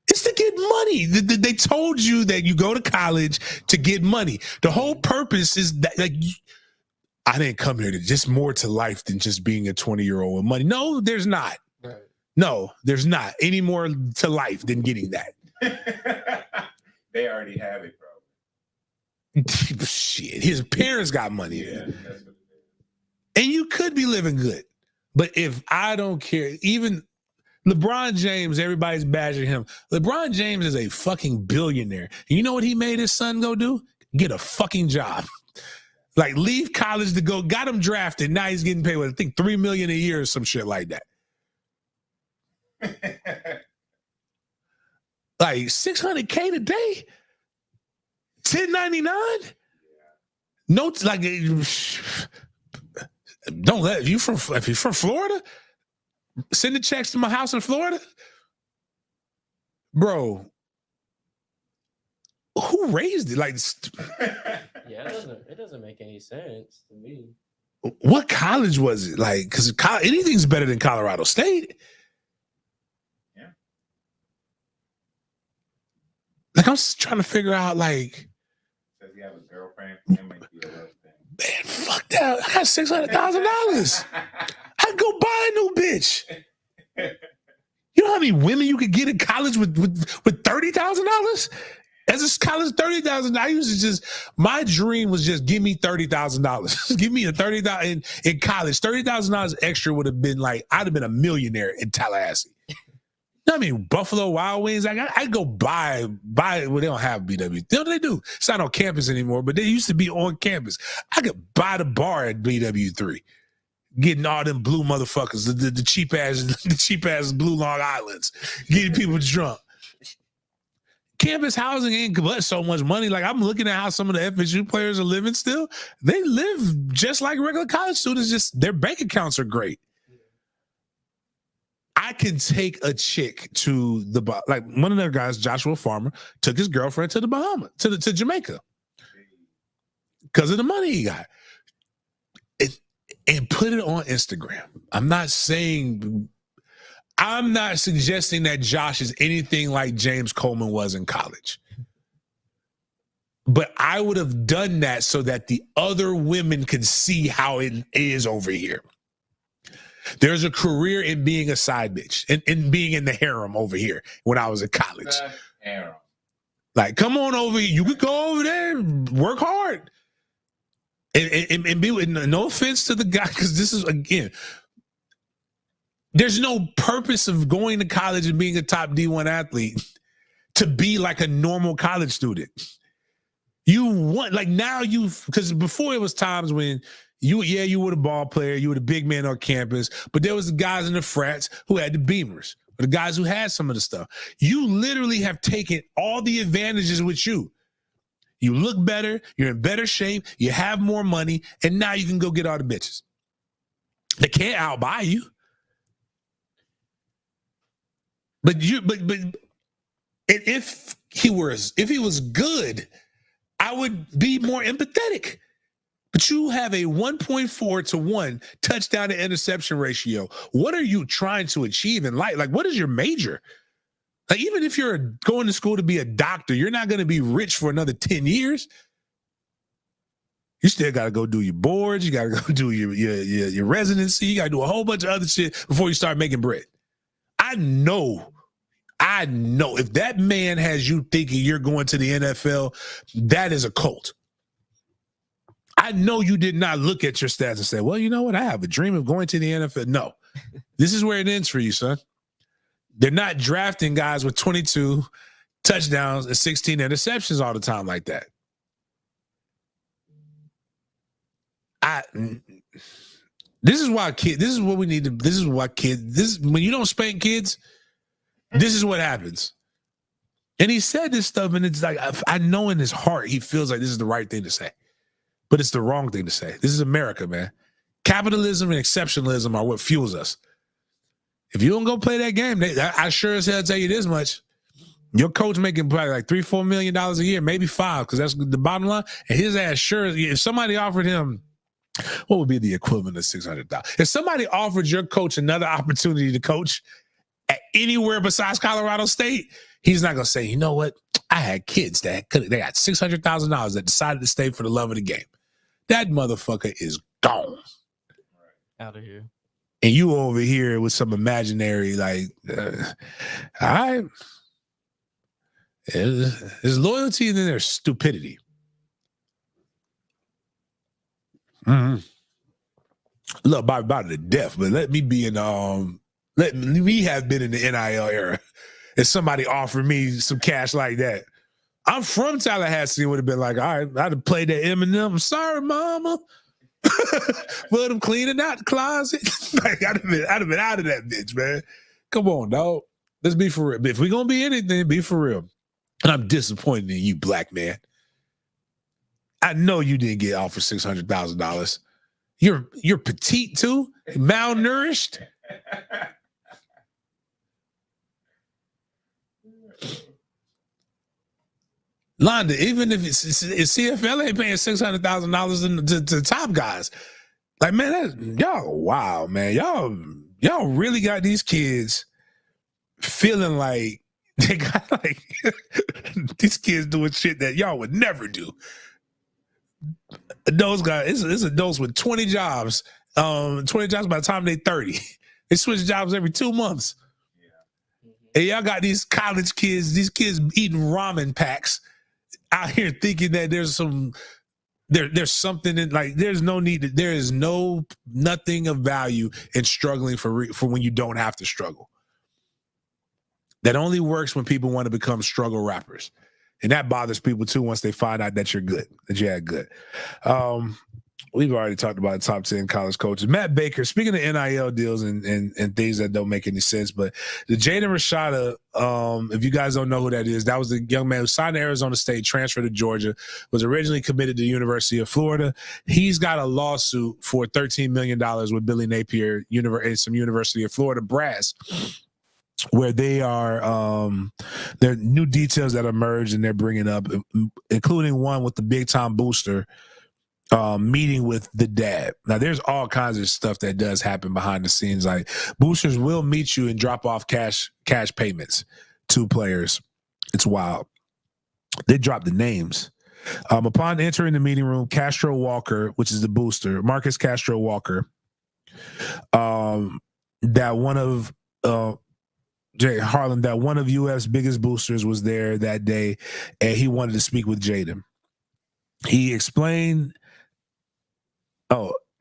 It's to get money. They told you that you go to college to get money. The whole purpose is that, like, I didn't come here to just more to life than just being a 20-year-old with money. No, there's not. Right. No, there's not any more to life than getting that. They already have it, bro. Shit, his parents got money. Yeah, that's what it is. And you could be living good. But if I don't care, even LeBron James, everybody's bashing him. LeBron James is a fucking billionaire. And you know what he made his son go do? Get a fucking job. Like, leave college to go, got him drafted. Now he's getting paid, I think, $3 million a year or some shit like that. Like $600K today? $10.99? No, like, don't let if you're from Florida, send the checks to my house in Florida, bro. Who raised it? Like, Yeah, it doesn't make any sense to me. what college was it? Like, because anything's better than Colorado State. Yeah. Like, I'm just trying to figure out, like, Says you have a girlfriend. It might be a love thing. man, fuck that. I got $600,000. I'd go buy a new bitch. You know how many women you could get in college with $30,000? As a college, $30,000. I used to just, my dream was just give me $30,000. Give me a $30,000 in college. $30,000 extra would have been like, I'd have been a millionaire in Tallahassee. You know what I mean? Buffalo Wild Wings. I'd go buy. Well, they don't have BW. They do. It's not on campus anymore, but they used to be on campus. I could buy the bar at BW3. Getting all them blue motherfuckers, the cheap ass blue Long Islands, getting people drunk. Campus housing ain't but so much money. Like, I'm looking at how some of the FSU players are living still. They live just like regular college students, just their bank accounts are great. I can take a chick to like one of their guys, Joshua Farmer, took his girlfriend to the Bahamas, to Jamaica, because of the money he got. And put it on Instagram. I'm not suggesting that Josh is anything like James Coleman was in college. But I would have done that so that the other women could see how it is over here. There's a career in being a side bitch and in being in the harem over here when I was at college. Harem. Like, come on over here. You could go over there and work hard. And be with no offense to the guy, because this is, again, there's no purpose of going to college and being a top D1 athlete to be like a normal college student. You want, like, now because before it was times when you were the ball player, you were the big man on campus, but there was the guys in the frats who had the beamers, or the guys who had some of the stuff. You literally have taken all the advantages with you. You look better, you're in better shape, you have more money, and now you can go get all the bitches. They can't outbuy you. But if he was good, I would be more empathetic. But you have a 1.4 to 1 touchdown to interception ratio. What are you trying to achieve in life? Like, what is your major? Like, even if you're going to school to be a doctor, you're not going to be rich for another 10 years. You still got to go do your boards. You got to go do your residency. You got to do a whole bunch of other shit before you start making bread. I know if that man has you thinking you're going to the NFL, that is a cult. I know you did not look at your stats and say, well, you know what? I have a dream of going to the NFL. No, this is where it ends for you, son. They're not drafting guys with 22 touchdowns and 16 interceptions all the time like that. This is why when you don't spank kids, this is what happens. And he said this stuff, and it's like, I know in his heart, he feels like this is the right thing to say, but it's the wrong thing to say. This is America, man. Capitalism and exceptionalism are what fuels us. If you don't go play that game, I sure as hell tell you this much. Your coach making probably like $3-4 million a year, maybe $5 million, because that's the bottom line. And his ass sure, if somebody offered him, what would be the equivalent of $600,000? If somebody offered your coach another opportunity to coach at anywhere besides Colorado State, he's not gonna say, you know what? I had kids they got $600,000 that decided to stay for the love of the game. That motherfucker is gone. Out of here. And you over here with some imaginary, like, all right. There's loyalty and then there's stupidity. Mm-hmm. Look, about to death, but let me have been in the NIL era. If somebody offered me some cash like that, I'm from Tallahassee, would have been like, all right, I'd have played that Eminem. I'm sorry, mama. Let them cleaning out the closet. Like, I'd have been out of that bitch, man. Come on, dog. Let's be for real. If we're gonna be anything, be for real. And I'm disappointed in you, black man. I know you didn't get offered $600,000. You're petite too, malnourished. Londa, even if it's CFL ain't paying $600,000 to the top guys. Like, man, y'all, wow, man. Y'all really got these kids feeling like they got like these kids doing shit that y'all would never do. Those guys, it's adults with 20 jobs. 20 jobs by the time they're 30. They switch jobs every 2 months. And y'all got these college kids, these kids eating ramen packs out here thinking that there's something in, like, there is nothing of value in struggling for when you don't have to struggle. That only works when people want to become struggle rappers. And that bothers people too once they find out that you're good, that you had good. We've already talked about the top 10 college coaches. Matt Baker, speaking of NIL deals and things that don't make any sense, but the Jaden Rashada, if you guys don't know who that is, that was the young man who signed to Arizona State, transferred to Georgia, was originally committed to the University of Florida. He's got a lawsuit for $13 million with Billy Napier and some University of Florida brass, where they are, there are new details that emerged and they're bringing up, including one with the big time booster meeting with the dad. Now, there's all kinds of stuff that does happen behind the scenes. Like, boosters will meet you and drop off cash payments to players. It's wild. They drop the names. Upon entering the meeting room, Castro Walker, which is the booster, Marcus Castro Walker, that one of Jay Harlan, that one of UF's biggest boosters, was there that day, and he wanted to speak with Jaden. He explained,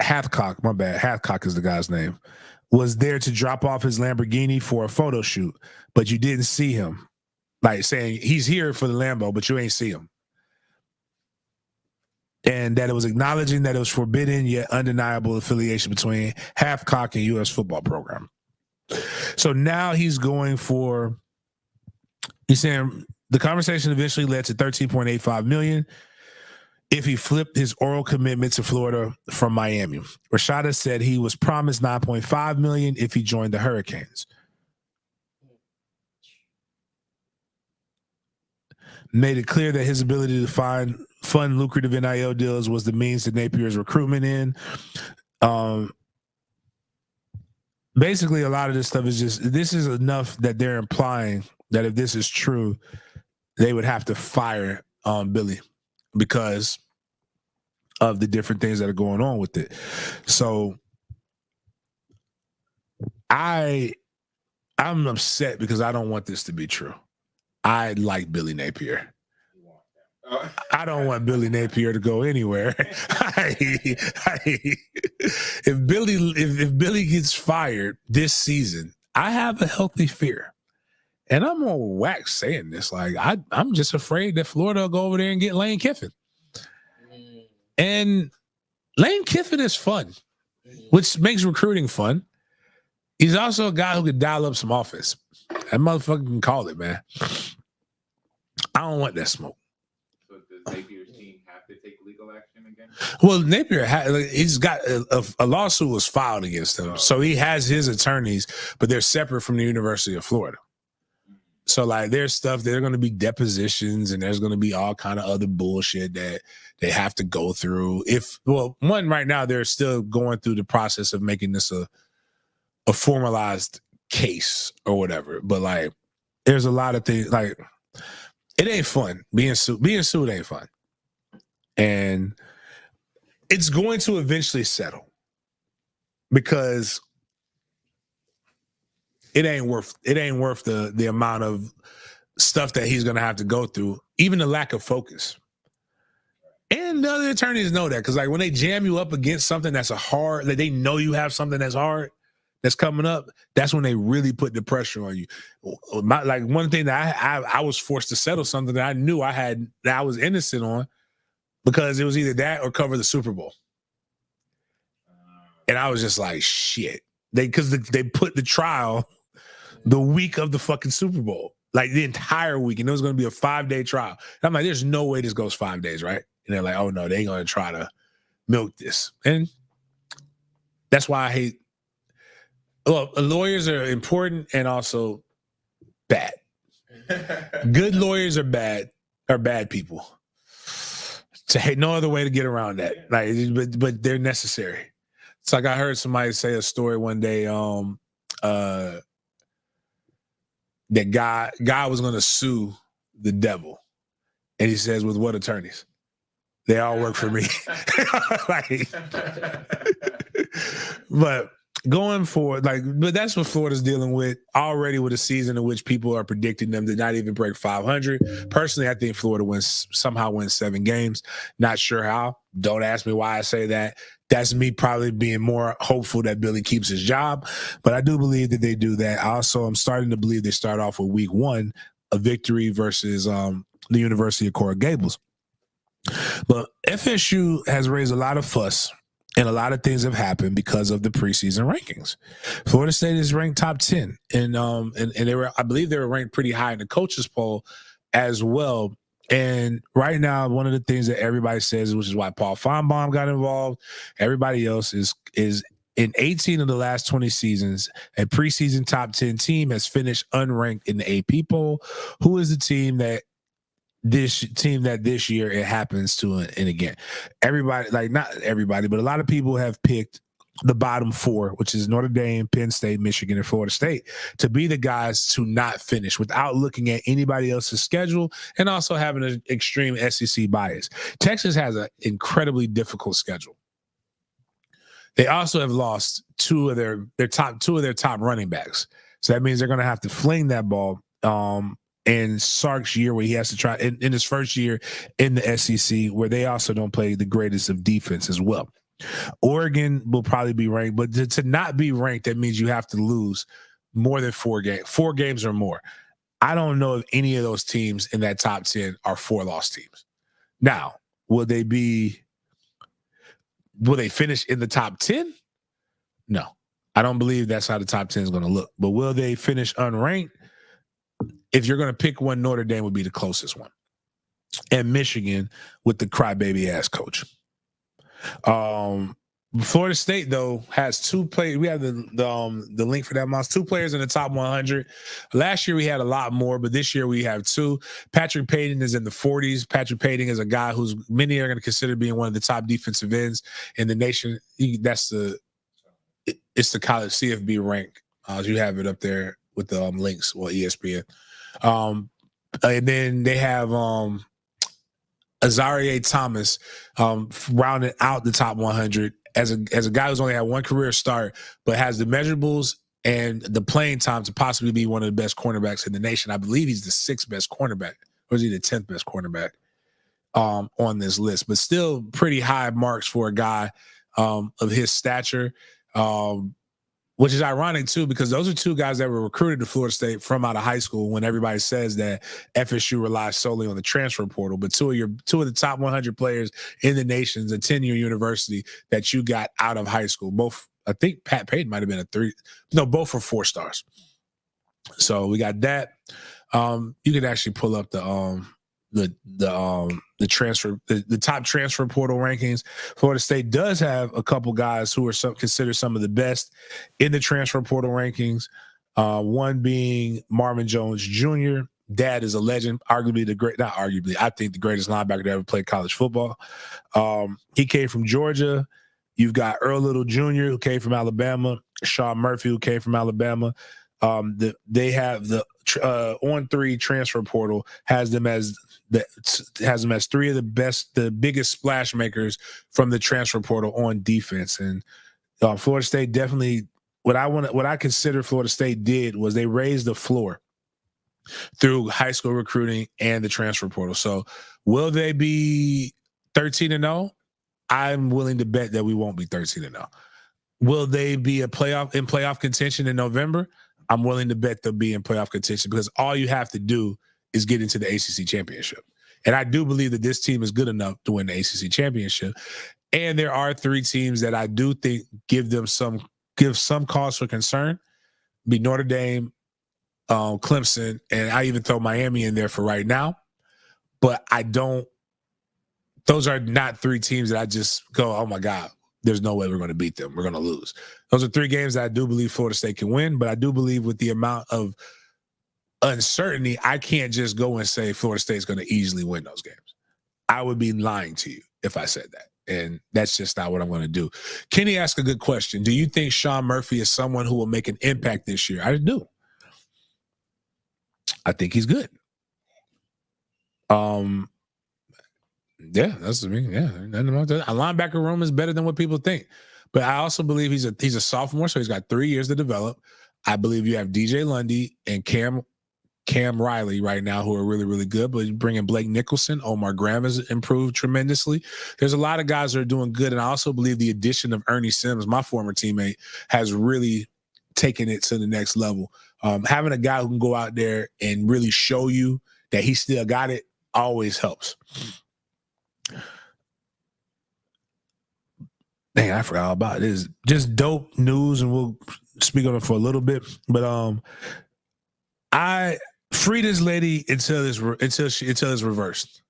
Hathcock, my bad, Hathcock is the guy's name, was there to drop off his Lamborghini for a photo shoot, but you didn't see him. Like, saying he's here for the Lambo, but you ain't see him. and that it was acknowledging that it was forbidden yet undeniable affiliation between Halfcock and U.S. football program. So now he's saying the conversation eventually led to $13.85 million if he flipped his oral commitment to Florida from Miami. Rashada said he was promised $9.5 million if he joined the Hurricanes. Made it clear that his ability to fund lucrative NIL deals was the means to Napier's recruitment in. Basically, a lot of this stuff is this is enough that they're implying that if this is true, they would have to fire Billy because of the different things that are going on with it. So I'm upset because I don't want this to be true. I like Billy Napier. I don't want Billy Napier to go anywhere. If Billy gets fired this season, I have a healthy fear. And I'm on wax saying this. Like, I'm just afraid that Florida will go over there and get Lane Kiffin. And Lane Kiffin is fun, which makes recruiting fun. He's also a guy who could dial up some offense. That motherfucker can call it, man. I don't want that smoke. So does Napier's team have to take legal action again? Well, Napier, he's got a lawsuit was filed against him. So he has his attorneys, but they're separate from the University of Florida. So, like, there's stuff, there are going to be depositions and there's going to be all kind of other bullshit that they have to go through. One, right now, they're still going through the process of making this a formalized case or whatever. But, like, there's a lot of things, like, it ain't fun. Being sued ain't fun. And it's going to eventually settle because it ain't worth the amount of stuff that he's going to have to go through, even the lack of focus. And the other attorneys know that because, like, when they jam you up against something that's hard, like they know you have something that's hard that's coming up, that's when they really put the pressure on you. Like, one thing that I was forced to settle something that I knew that I was innocent on because it was either that or cover the Super Bowl. And I was just like, shit. Because they put the trial the week of the fucking Super Bowl, like the entire week. And it was going to be a 5-day trial. And I'm like, there's no way this goes 5 days, right? And they're like, oh, no, they ain't going to try to milk this. And that's why I hate, well, lawyers are important and also bad. Good lawyers are bad people. No other way to get around that. Like, but they're necessary. It's like I heard somebody say a story one day that God was going to sue the devil. And he says, with what attorneys? They all work for me. But going forward, but that's what Florida's dealing with already, with a season in which people are predicting them to not even break 500. Personally, I think Florida somehow wins 7 games. Not sure how. Don't ask me why I say that. That's me probably being more hopeful that Billy keeps his job. But I do believe that they do that. Also, I'm starting to believe they start off with week 1, a victory versus the University of Coral Gables. But FSU has raised a lot of fuss, and a lot of things have happened because of the preseason rankings. Florida State is ranked top 10, and I believe they were ranked pretty high in the coaches poll as well. And right now, one of the things that everybody says, which is why Paul Feinbaum got involved, everybody else is in 18 of the last 20 seasons, a preseason top 10 team has finished unranked in the AP poll. Who is the team that this year it happens to? And again, everybody, like not everybody, but a lot of people have picked the bottom 4, which is Notre Dame, Penn State, Michigan, and Florida State, to be the guys to not finish without looking at anybody else's schedule and also having an extreme SEC bias. Texas has an incredibly difficult schedule. They also have lost 2 of their top running backs. So that means they're going to have to fling that ball in Sark's year, where he has to try in his first year in the SEC, where they also don't play the greatest of defense as well. Oregon will probably be ranked, but to not be ranked, that means you have to lose more than 4 games or more. I don't know if any of those teams in that top 10 are 4-loss teams. Now, will they be will they finish in the top 10? No. I don't believe that's how the top 10 is going to look. But will they finish unranked? If you're going to pick one, Notre Dame would be the closest one. And Michigan with the crybaby ass coach. Florida State, though, has 2 players. We have the link for that mouse. 2 players in the top 100. Last year we had a lot more, but this year we have 2. Patrick Payton is in the 40s. Patrick Payton is a guy who's many are going to consider being one of the top defensive ends in the nation. It's the college CFB rank. You have it up there with the links, ESPN. And then they have Azareye'h Thomas rounded out the top 100 as a guy who's only had one career start, but has the measurables and the playing time to possibly be one of the best cornerbacks in the nation. I believe he's the 6th best cornerback, or is he the 10th best cornerback on this list? But still pretty high marks for a guy of his stature. Which is ironic, too, because those are 2 guys that were recruited to Florida State from out of high school when everybody says that FSU relies solely on the transfer portal. But two of the top 100 players in the nation's a 10-year university that you got out of high school. Both, I think Pat Payton might have been a 3. No, both were 4 stars. So we got that. You could actually pull up the top transfer portal rankings. Florida State does have a couple guys who are considered some of the best in the transfer portal rankings. One being Marvin Jones Jr. Dad is a legend, arguably not arguably, I think the greatest linebacker to ever play college football. He came from Georgia. You've got Earl Little Jr., who came from Alabama. Sean Murphy, who came from Alabama. They have the On3 transfer portal has them as 3 of the biggest splash makers from the transfer portal on defense. And Florida State definitely, what I consider Florida State did was they raised the floor through high school recruiting and the transfer portal. So will they be 13-0? I'm willing to bet that we won't be 13-0. Will they be in playoff contention in November? I'm willing to bet they'll be in playoff contention because all you have to do is get into the ACC championship. And I do believe that this team is good enough to win the ACC championship. And there are 3 teams that I do think give some cause for concern. Be Notre Dame, Clemson, and I even throw Miami in there for right now. But those are not 3 teams that I just go, oh my God, there's no way we're going to beat them. We're going to lose. Those are 3 games that I do believe Florida State can win, but I do believe with the amount of uncertainty, I can't just go and say Florida State's going to easily win those games. I would be lying to you if I said that. And that's just not what I'm going to do. Kenny asked a good question. Do you think Sean Murphy is someone who will make an impact this year? I do. I think he's good. Yeah, that's me. Yeah, a linebacker room is better than what people think. But I also believe he's a sophomore, so he's got 3 years to develop. I believe you have DJ Lundy and Cam Riley right now who are really, really good. But you bring in Blake Nicholson, Omar Graham has improved tremendously. There's a lot of guys that are doing good, and I also believe the addition of Ernie Sims, my former teammate, has really taken it to the next level. Having a guy who can go out there and really show you that he still got it always helps. Dang, I forgot all about it. It's just dope news, and we'll speak on it for a little bit. But I free this lady until it's reversed.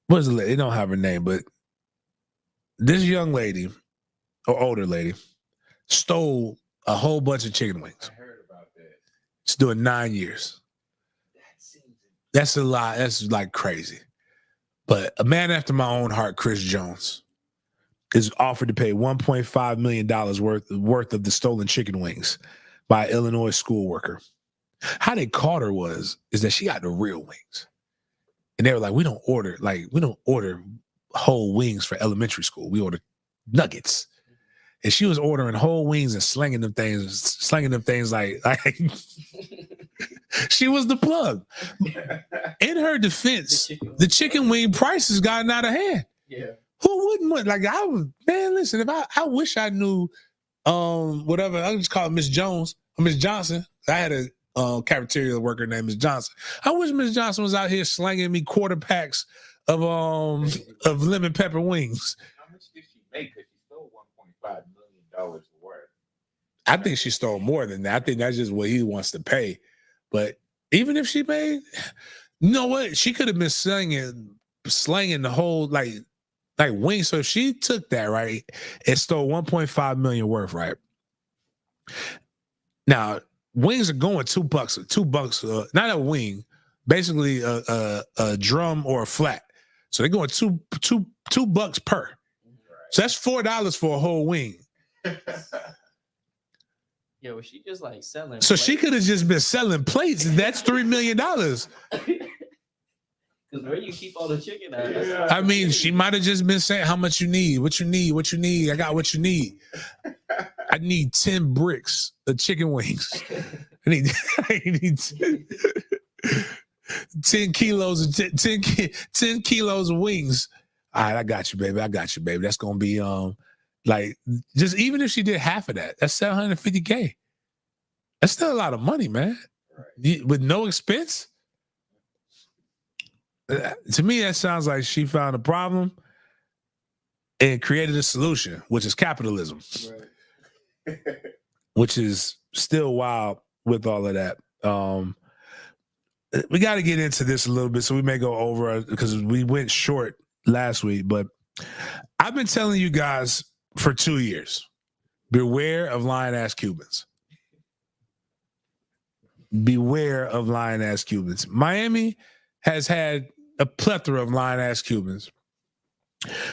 What's the lady? They don't have her name, but this young lady or older lady stole a whole bunch of chicken wings. I heard about that. She's doing 9 years. That's a lot. That's like crazy. But a man after my own heart, Chris Jones, is offered to pay $1.5 million worth of the stolen chicken wings by an Illinois school worker. How they caught her is that she got the real wings. And they were like, we don't order whole wings for elementary school. We order nuggets. And she was ordering whole wings and slinging them things like she was the plug. In her defense, the chicken wing prices gotten out of hand. Yeah. Who wouldn't want? Listen, if I wish I knew whatever, I'll just call it Miss Jones or Miss Johnson. I had a cafeteria worker named Miss Johnson. I wish Miss Johnson was out here slanging me quarter packs of lemon pepper wings. How much did she make? Because she stole $1.5 million worth. I think she stole more than that. I think that's just what he wants to pay. But even if she paid, you know what? She could have been slanging the whole like wings. So if she took that, right, and stole 1.5 million worth, right? Now, wings are going $2, not a wing, basically a drum or a flat. So they're going $2 per. So that's $4 for a whole wing. Yeah, was she just like selling? So she could have just been selling plates, and that's $3 million. Because where you keep all the chicken at? I mean, she might have just been saying how much you need, what you need. I got what you need. I need 10 bricks of chicken wings. I need 10 kilos of 10 kilos of wings. All right, I got you, baby. That's gonna be like, just even if she did half of that, that's $750K. That's still a lot of money, man. Right. With no expense. To me, that sounds like she found a problem and created a solution, which is capitalism. Right. Which is still wild with all of that. We got to get into this a little bit, so we may go over because we went short last week. But I've been telling you guys for 2 years, beware of lying-ass Cubans. Beware of lying-ass Cubans. Miami has had a plethora of lying-ass Cubans.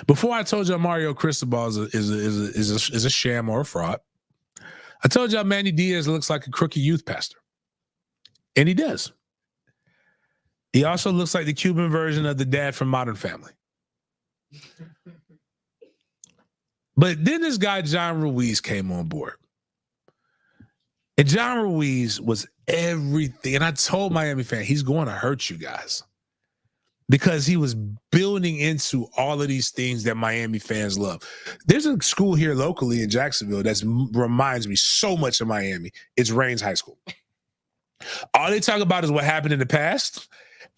Before I told you Mario Cristobal is a sham or a fraud, I told y'all Manny Diaz looks like a crooked youth pastor. And he does. He also looks like the Cuban version of the dad from Modern Family. But then this guy, John Ruiz, came on board. And John Ruiz was everything. And I told Miami fans, he's going to hurt you guys. Because he was building into all of these things that Miami fans love. There's a school here locally in Jacksonville that reminds me so much of Miami. It's Raines High School. All they talk about is what happened in the past,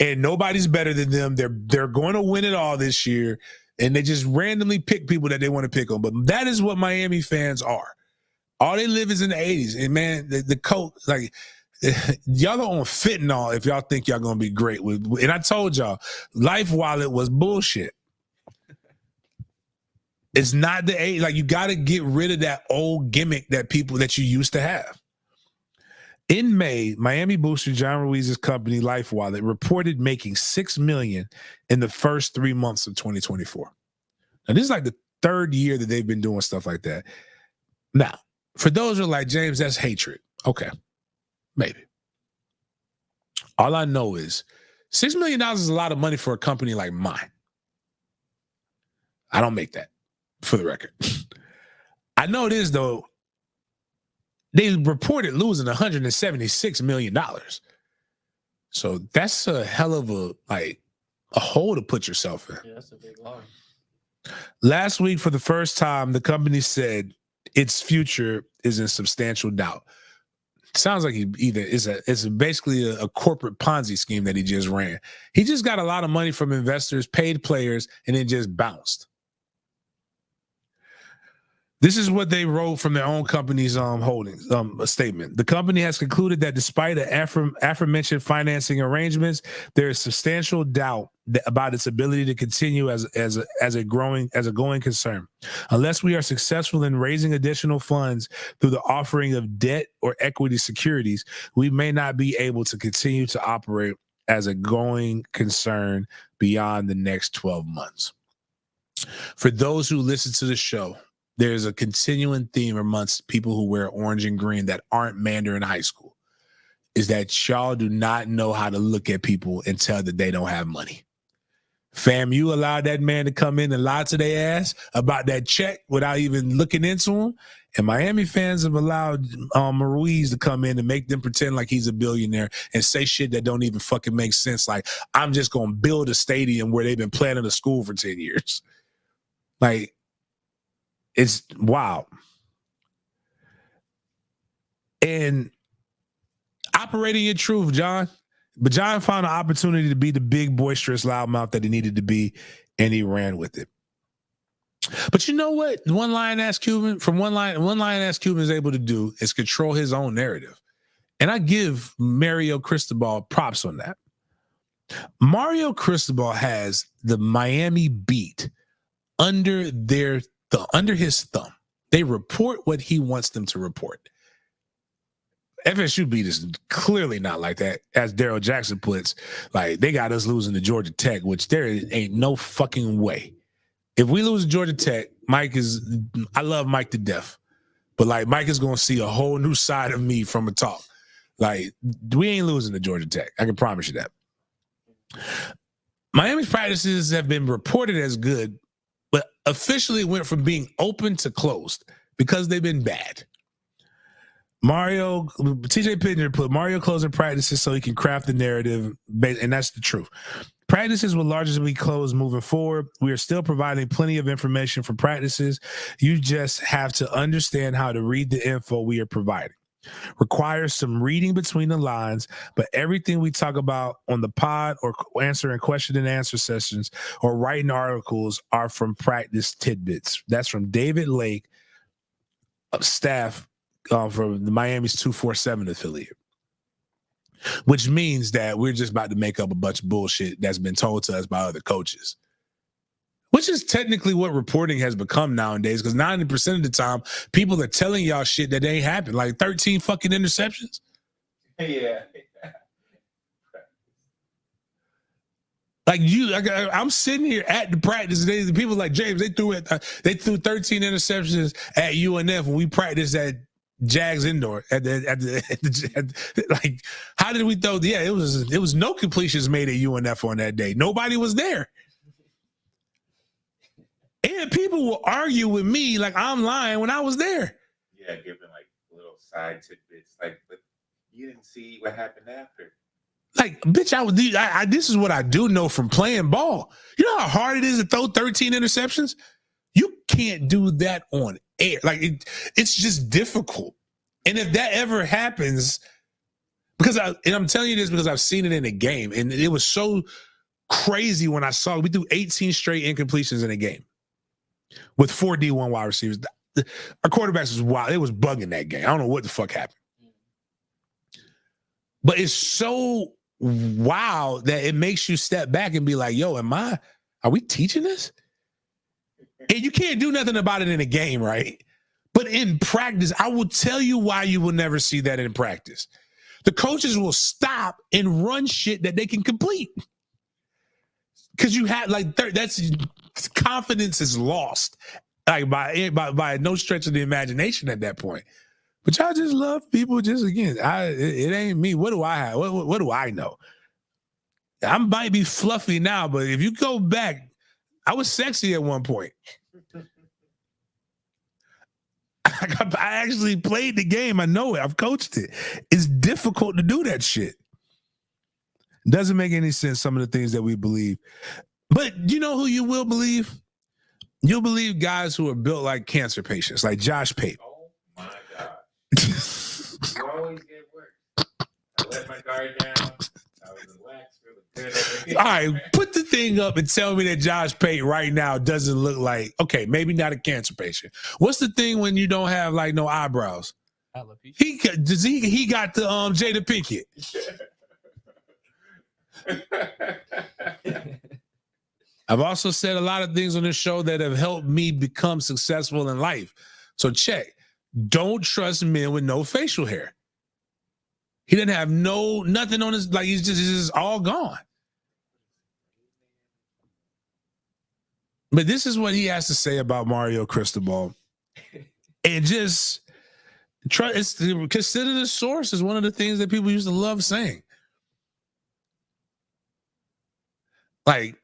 and nobody's better than them. They're going to win it all this year, and they just randomly pick people that they want to pick on. But that is what Miami fans are. All they live is in the 80s. And, man, the coach, like, y'all are on fentanyl if y'all think y'all gonna be great. And I told y'all, Life Wallet was bullshit. It's not the age. Like, you got to get rid of that old gimmick that you used to have. In May, Miami booster John Ruiz's company, Life Wallet, reported making $6 million in the first 3 months of 2024. Now, this is like the third year that they've been doing stuff like that. Now, for those who are like, James, that's hatred. Okay. Maybe. All I know is $6 million is a lot of money for a company like mine. I don't make that, for the record. I know it is, though. They reported losing $176 million. So that's a hell of a hole to put yourself in. Yeah, that's a big loss. Last week, for the first time, the company said its future is in substantial doubt. Sounds like it's basically a corporate Ponzi scheme that he just ran. He just got a lot of money from investors, paid players, and then just bounced. This is what they wrote from their own company's holdings statement. The company has concluded that despite the aforementioned financing arrangements, there is substantial doubt about its ability to continue as a going concern. Unless we are successful in raising additional funds through the offering of debt or equity securities, we may not be able to continue to operate as a going concern beyond the next 12 months. For those who listen to the show, there's a continuing theme amongst people who wear orange and green that aren't Mandarin High School, is that y'all do not know how to look at people and tell that they don't have money. Fam, you allowed that man to come in and lie to their ass about that check without even looking into him. And Miami fans have allowed Ruiz to come in and make them pretend like he's a billionaire and say shit that don't even fucking make sense. Like, I'm just going to build a stadium where they've been planning a school for 10 years. Like, it's wild. And operating your truth, John, But John found an opportunity to be the big, boisterous loudmouth that he needed to be, and he ran with it. But you know what? One lion-ass Cuban is able to do is control his own narrative. And I give Mario Cristobal props on that. Mario Cristobal has the Miami beat under his thumb. They report what he wants them to report. FSU beat is clearly not like that. As Daryl Jackson puts, like, they got us losing to Georgia Tech, which there ain't no fucking way. If we lose to Georgia Tech, I love Mike to death, but like, Mike is going to see a whole new side of me from a talk. Like, we ain't losing to Georgia Tech. I can promise you that. Miami's practices have been reported as good, but officially went from being open to closed because they've been bad. TJ Pitner put Mario closing practices so he can craft the narrative, and that's the truth. Practices will largely be closed moving forward. We are still providing plenty of information for practices. You just have to understand how to read the info we are providing. Requires some reading between the lines, but everything we talk about on the pod or answering question and answer sessions or writing articles are from practice tidbits. That's from David Lake, staff from the Miami's 247 affiliate, which means that we're just about to make up a bunch of bullshit that's been told to us by other coaches, which is technically what reporting has become nowadays, because 90% of the time, people are telling y'all shit that ain't happened, like 13 fucking interceptions. Yeah. Like, I'm sitting here at the practice today. The people like, James, they threw 13 interceptions at UNF when we practiced at Jags indoor. Like, how did we throw? Yeah, it was no completions made at UNF on that day. Nobody was there. And people will argue with me like I'm lying when I was there. Yeah, giving like little side tidbits, like, but you didn't see what happened after. Like, bitch, this is what I do know from playing ball. You know how hard it is to throw 13 interceptions? You can't do that on air. Like, it's just difficult. And if that ever happens, and I'm telling you this because I've seen it in a game, and it was so crazy when I saw we do 18 straight incompletions in a game with 4 D1 wide receivers. Our quarterbacks was wild. It was bugging that game. I don't know what the fuck happened. But it's so wild that it makes you step back and be like, yo, are we teaching this? And you can't do nothing about it in a game, right? But in practice, I will tell you why you will never see that in practice. The coaches will stop and run shit that they can complete. Because you have that's confidence is lost, like by no stretch of the imagination at that point. But y'all just love people. Just again, it ain't me. What do I have? What do I know? I might be fluffy now, but if you go back, I was sexy at one point. I actually played the game. I know it. I've coached it. It's difficult to do that shit. Doesn't make any sense, some of the things that we believe. But you know who you will believe? You'll believe guys who are built like cancer patients, like Josh Pate. Oh my God. You always get worse. I let my guard down. I was relaxed, really good. All right, put the thing up and tell me that Josh Pate right now doesn't look like, okay, maybe not a cancer patient. What's the thing when you don't have like no eyebrows? He got the Jada Pinkett. I've also said a lot of things on this show that have helped me become successful in life. So check. Don't trust men with no facial hair. He didn't have nothing on his, like he's just all gone. But this is what he has to say about Mario Cristobal. And just consider the source is one of the things that people used to love saying. Like,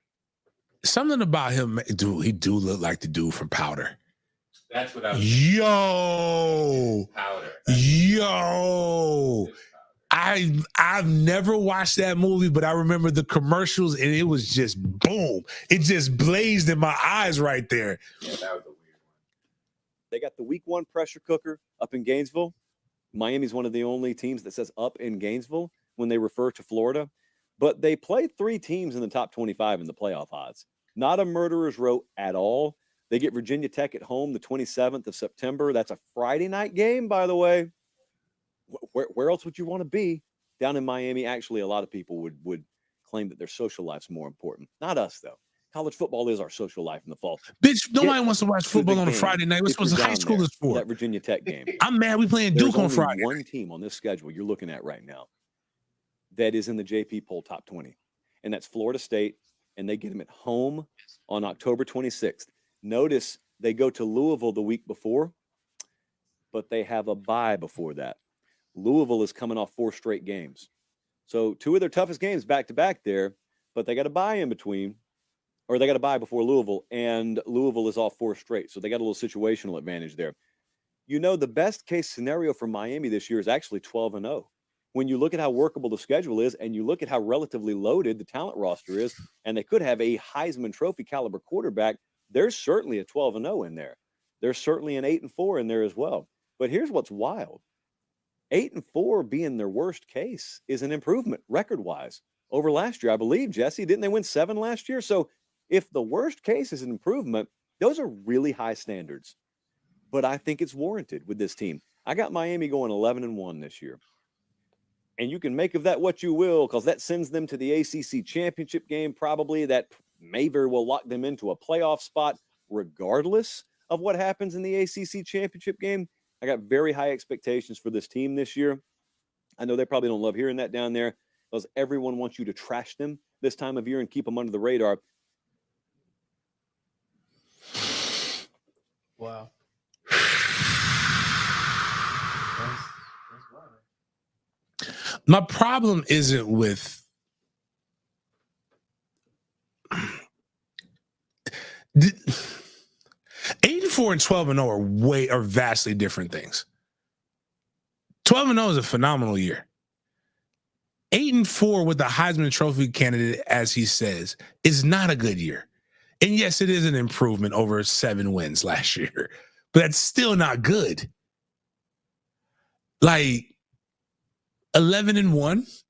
something about him, dude, he do look like the dude from Powder. That's what I was Yo. I've never watched that movie, but I remember the commercials and it was just boom. It just blazed in my eyes right there. Yeah, that was a weird one. They got the week 1 pressure cooker up in Gainesville. Miami's one of the only teams that says up in Gainesville. when they refer to Florida, but they play 3 teams in the top 25 in the playoff odds. Not a murderer's row at all. They get Virginia Tech at home the 27th of September. That's a Friday night game, by the way. Where else would you want to be? Down in Miami, actually, a lot of people would claim that their social life's more important. Not us, though. College football is our social life in the fall. Bitch, nobody wants to watch football on a Friday night. What's If you're high down school there is for? That Virginia Tech game. I'm mad we playing There's Duke on only Friday. one team on this schedule you're looking at right now that is in the JP poll top 20, and that's Florida State, and they get them at home on October 26th. Notice they go to Louisville the week before, but they have a bye before that. Louisville is coming off 4 straight games. So 2 of their toughest games back-to-back there, but they got a bye in between, or they got a bye before Louisville, and Louisville is off 4 straight. So they got a little situational advantage there. You know, the best case scenario for Miami this year is actually 12-0. When you look at how workable the schedule is and you look at how relatively loaded the talent roster is, and they could have a Heisman Trophy caliber quarterback, there's certainly a 12-0 in there. There's certainly an 8-4 in there as well. But here's what's wild. 8-4 being their worst case is an improvement record-wise over last year. I believe, Jesse, didn't they win 7 last year? So if the worst case is an improvement, those are really high standards. But I think it's warranted with this team. I got Miami going 11-1 this year. And you can make of that what you will, because that sends them to the ACC championship game, probably. That may very well lock them into a playoff spot, regardless of what happens in the ACC championship game. I got very high expectations for this team this year. I know they probably don't love hearing that down there, because everyone wants you to trash them this time of year and keep them under the radar. Wow. My problem isn't with 84 and 12-0 are vastly different things. 12-0 is a phenomenal year. 8-4 with the Heisman Trophy candidate, as he says, is not a good year. And yes, it is an improvement over 7 wins last year, but that's still not good. Like 11-1.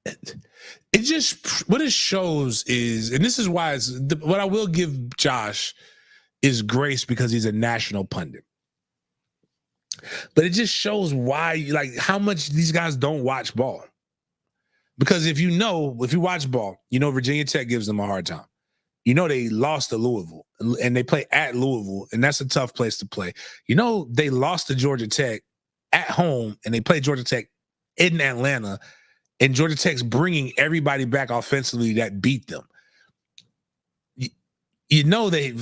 It just, what it shows is, and this is why what I will give Josh is grace, because he's a national pundit. But it just shows why, like, how much these guys don't watch ball. Because if you watch ball, you know Virginia Tech gives them a hard time. You know they lost to Louisville, and they play at Louisville, and that's a tough place to play. You know they lost to Georgia Tech at home, and they play Georgia Tech in Atlanta, and Georgia Tech's bringing everybody back offensively that beat them. You know they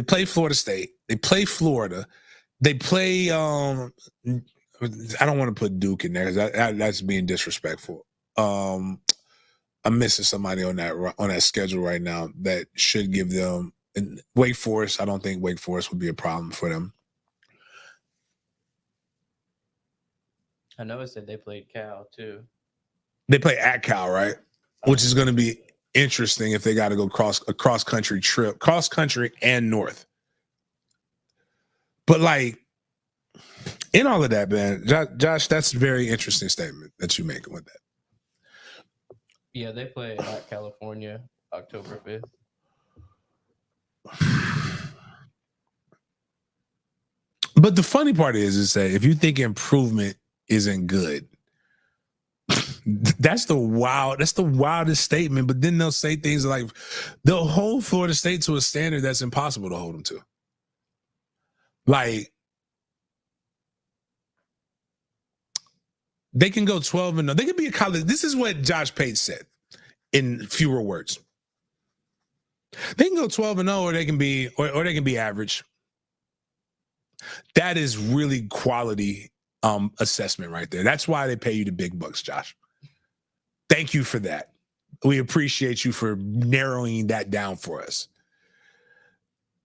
play Florida State, they play Florida, they play. I don't want to put Duke in there because that's being disrespectful. I'm missing somebody on that schedule right now that should give them. And Wake Forest, I don't think Wake Forest would be a problem for them. I know it said they played Cal too. They play at Cal, right? Which is going to be interesting if they got to go a cross country trip, cross country and north. But like, in all of that, man, Josh, that's a very interesting statement that you're making with that. Yeah, they play at California October 5th. But the funny part is that if you think improvement isn't good, that's the wildest statement. But then they'll say things like they'll hold Florida State to a standard that's impossible to hold them to. Like, they can go 12-0. They can be a college. This is what Josh Pate said in fewer words. They can go 12-0, or they can be average. That is really quality assessment right there. That's why they pay you the big bucks, Josh. Thank you for that. We appreciate you for narrowing that down for us.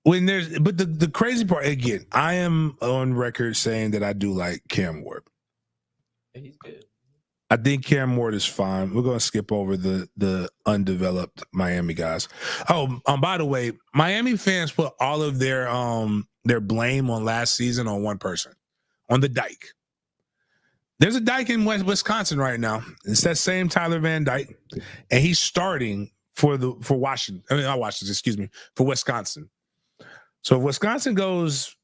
But the crazy part, again, I am on record saying that I do like Cam Ward. He's good. I think Cam Ward is fine. We're going to skip over the undeveloped Miami guys. Oh, by the way, Miami fans put all of their blame on last season on one person, on the Dyke. There's a Dyke in Wisconsin right now. It's that same Tyler Van Dyke, and he's starting for Washington. I mean, not Washington, excuse me, for Wisconsin. So if Wisconsin does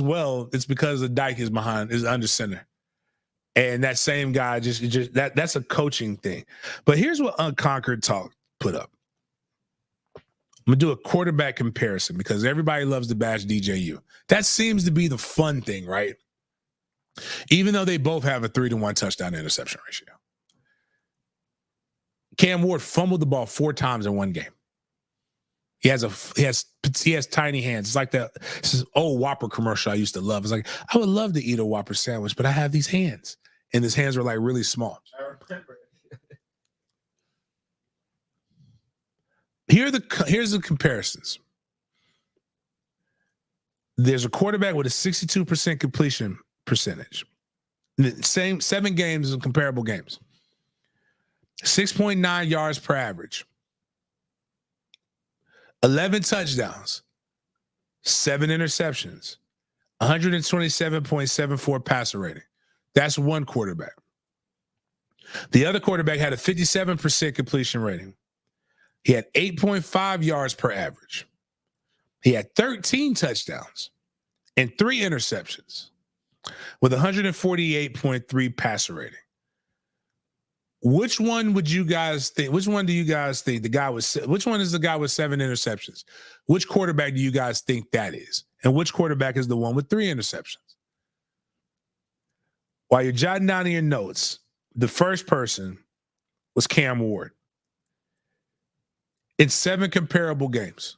well, it's because the Dyke is under center. And that same guy that's a coaching thing. But here's what Unconquered Talk put up. I'm gonna do a quarterback comparison because everybody loves to bash DJU. That seems to be the fun thing, right? Even though they both have a 3-to-1 touchdown to interception ratio. Cam Ward fumbled the ball 4 times in one game. He has tiny hands. It's like this old Whopper commercial I used to love. It's like, I would love to eat a Whopper sandwich, but I have these hands. And his hands were like really small. Here's the comparisons. There's a quarterback with a 62% completion percentage. Same 7 games in comparable games. 6.9 yards per average. 11 touchdowns. 7 interceptions. 127.74 passer rating. That's one quarterback. The other quarterback had a 57% completion rating. He had 8.5 yards per average. He had 13 touchdowns and 3 interceptions with 148.3 passer rating. Which one would you guys think? Which one do you guys think which one is the guy with 7 interceptions? Which quarterback do you guys think that is? And which quarterback is the one with 3 interceptions? While you're jotting down in your notes, the first person was Cam Ward. In 7 comparable games.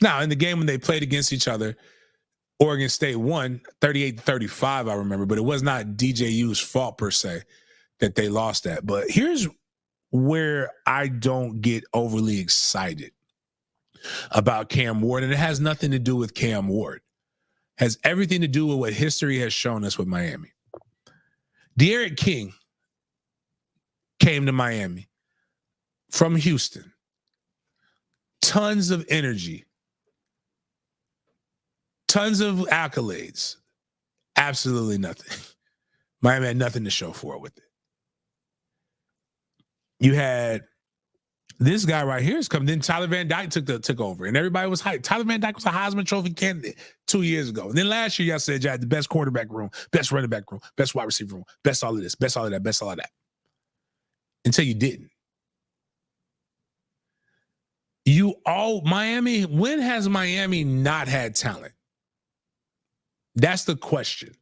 Now, in the game when they played against each other, Oregon State won 38-35, I remember, but it was not DJU's fault per se that they lost that. But here's where I don't get overly excited about Cam Ward, and it has nothing to do with Cam Ward. It has everything to do with what history has shown us with Miami. De'Aaron King came to Miami from Houston. Tons of energy. Tons of accolades. Absolutely nothing. Miami had nothing to show for it with it. You had this guy right here is coming. Then Tyler Van Dyke took over, and everybody was hyped. Tyler Van Dyke was a Heisman Trophy candidate 2 years ago. And then last year, y'all said you had the best quarterback room, best running back room, best wide receiver room, best all of this, best all of that, best all of that. Until you didn't. Miami, when has Miami not had talent? That's the question.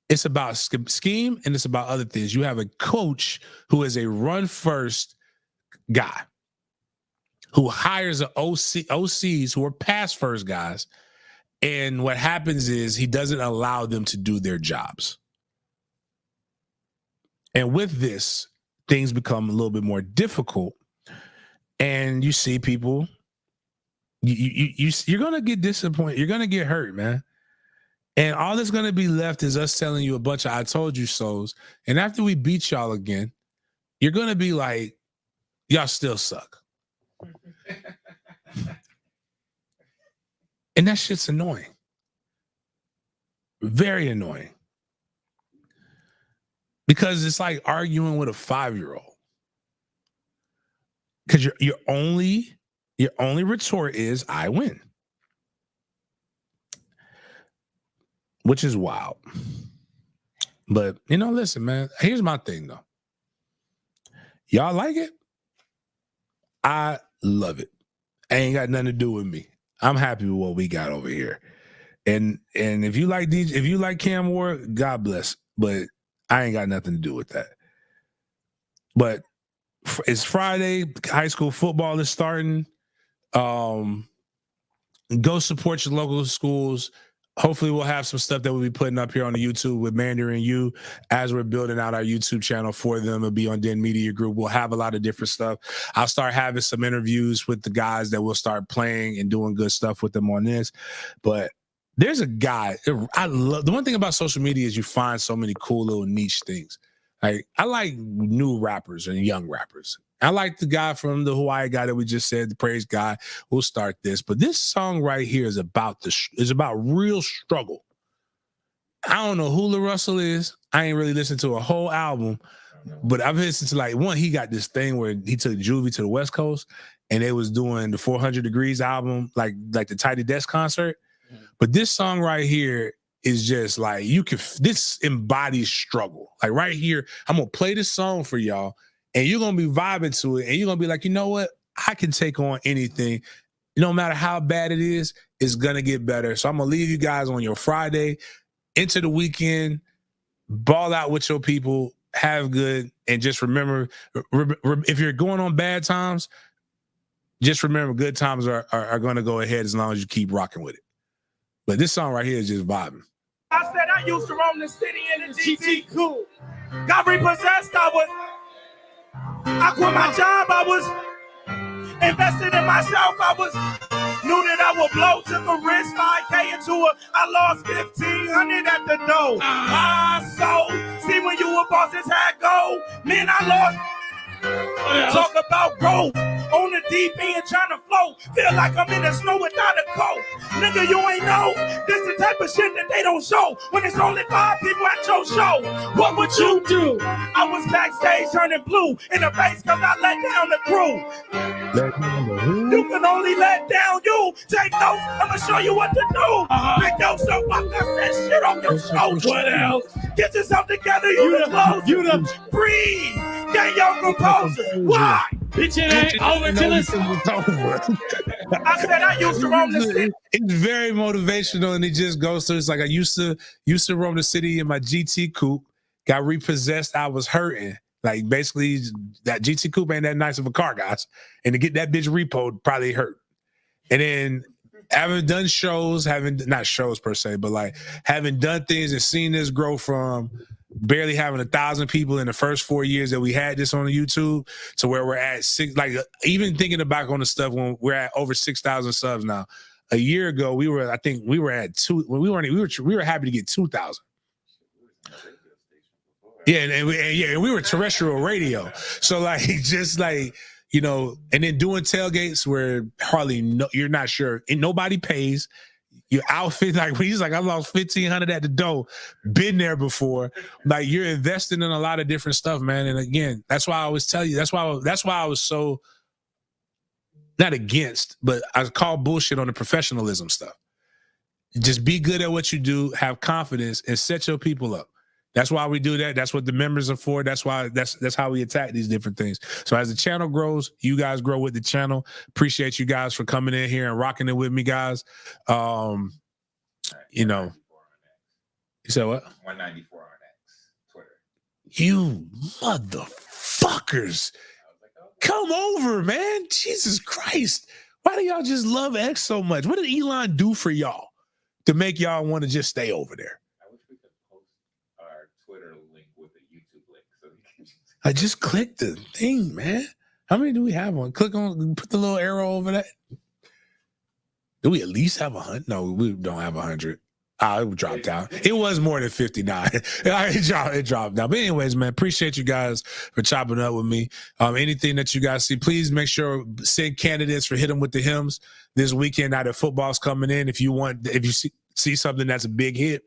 It's about scheme and it's about other things. You have a coach who is a run-first guy who hires OCs who are pass-first guys, and what happens is he doesn't allow them to do their jobs. And with this, things become a little bit more difficult, and you see people, you're going to get disappointed. You're going to get hurt, man. And all that's going to be left is us telling you a bunch of I told you so's. And after we beat y'all again, you're going to be like, y'all still suck. And that shit's annoying. Very annoying. Because it's like arguing with a 5-year-old. Because your only retort is, I win. Which is wild. But, listen, man, here's my thing, though. Y'all like it? I love it. Ain't got nothing to do with me. I'm happy with what we got over here. And if you like Cam Ward, God bless. But I ain't got nothing to do with that. But it's Friday. High school football is starting. Go support your local schools. Hopefully we'll have some stuff that we'll be putting up here on the YouTube with Mandarin U as we're building out our YouTube channel for them. It'll be on Den Media Group. We'll have a lot of different stuff. I'll start having some interviews with the guys that will start playing and doing good stuff with them on this. But there's a guy, I love, the one thing about social media is you find so many cool little niche things. Like, I like new rappers and young rappers. I like the guy from the Hawaii guy that we just said, the praise guy. We'll start this. But this song right here is about real struggle. I don't know who La Russell is. I ain't really listened to a whole album, but I've listened to like one. He got this thing where he took Juvie to the West Coast, and they was doing the 400 Degrees album, like the Tidy Desk concert. But this song right here is just like this embodies struggle. Like right here, I'm gonna play this song for y'all, and you're gonna be vibing to it, and you're gonna be like, you know what? I can take on anything. No matter how bad it is, it's gonna get better. So I'm gonna leave you guys on your Friday into the weekend, ball out with your people, have good, and just remember, if you're going on bad times, just remember good times are going to go ahead as long as you keep rocking with it. But this song right here is just vibing. I said I used to roam the city in a GT cool. Got repossessed, I quit my job, I was invested in myself, knew that I would blow, took a risk, 5K into I lost 1,500 at the door. So, see when you were bosses had go, man, I lost. Talk about growth, on the deep end trying to float, feel like I'm in the snow without a coat. Nigga, you ain't know, this the type of shit that they don't show, when it's only 5 people at your show. What would you do? I was backstage turning blue in the face cause I let down the crew. You can only let down you. Take notes, I'ma show you what to do. Pick yourself up, that's that shit on your shoulder. What else? Get yourself together, you the closer. You the breathe. Get your composure. Why? Bitch, it ain't over till it's over. I said I used to roam the city. It's very motivational, and it just goes through. It's like I used to roam the city in my GT coupe. Got repossessed. I was hurting. Like basically, that GT coupe ain't that nice of a car, guys. And to get that bitch repoed probably hurt. And then having done shows, not shows per se, but like having done things and seen this grow from barely having 1,000 people in the first 4 years that we had this on the YouTube to where we're at 6, like even thinking about on the stuff when we're at over 6,000 subs now. A year ago, we were at 2. When we were happy to get 2,000. Yeah, and we were terrestrial radio. So like, just like, you know, and then doing tailgates where you're not sure, and nobody pays. Your outfit, like he's like, I lost 1,500 at the door. Been there before. Like you're investing in a lot of different stuff, man. And again, that's why I always tell you. That's why I was so not against, but I call bullshit on the professionalism stuff. Just be good at what you do, have confidence, and set your people up. That's why we do that. That's what the members are for. That's why that's how we attack these different things. So as the channel grows, you guys grow with the channel. Appreciate you guys for coming in here and rocking it with me, guys. You know, you said what? 194 on X, Twitter. You motherfuckers. Come over, man. Jesus Christ. Why do y'all just love X so much? What did Elon do for y'all to make y'all want to just stay over there? I just clicked the thing, man. How many do we have on? Click on, put the little arrow over that. Do we at least have 100? No, we don't have 100. It dropped out. It was more than 59. It dropped down. But anyways, man, appreciate you guys for chopping up with me. Anything that you guys see, please make sure send candidates for Hit 'em with the Hymns this weekend. Now that football's coming in, if you see something that's a big hit,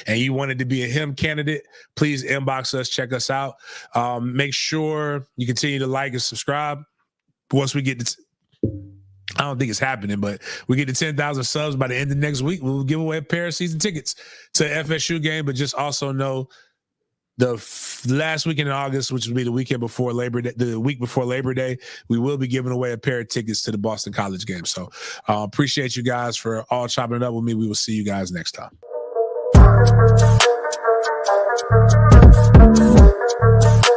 and you wanted to be a hymn candidate, please inbox us, check us out. Make sure you continue to like and subscribe. Once we get to, I don't think it's happening, but we get to 10,000 subs by the end of next week, we'll give away a pair of season tickets to FSU game. But just also know the last weekend in August, which will be the weekend before Labor Day, the week before Labor Day, we will be giving away a pair of tickets to the Boston College game. So appreciate you guys for all chopping it up with me. We will see you guys next time. Thank you.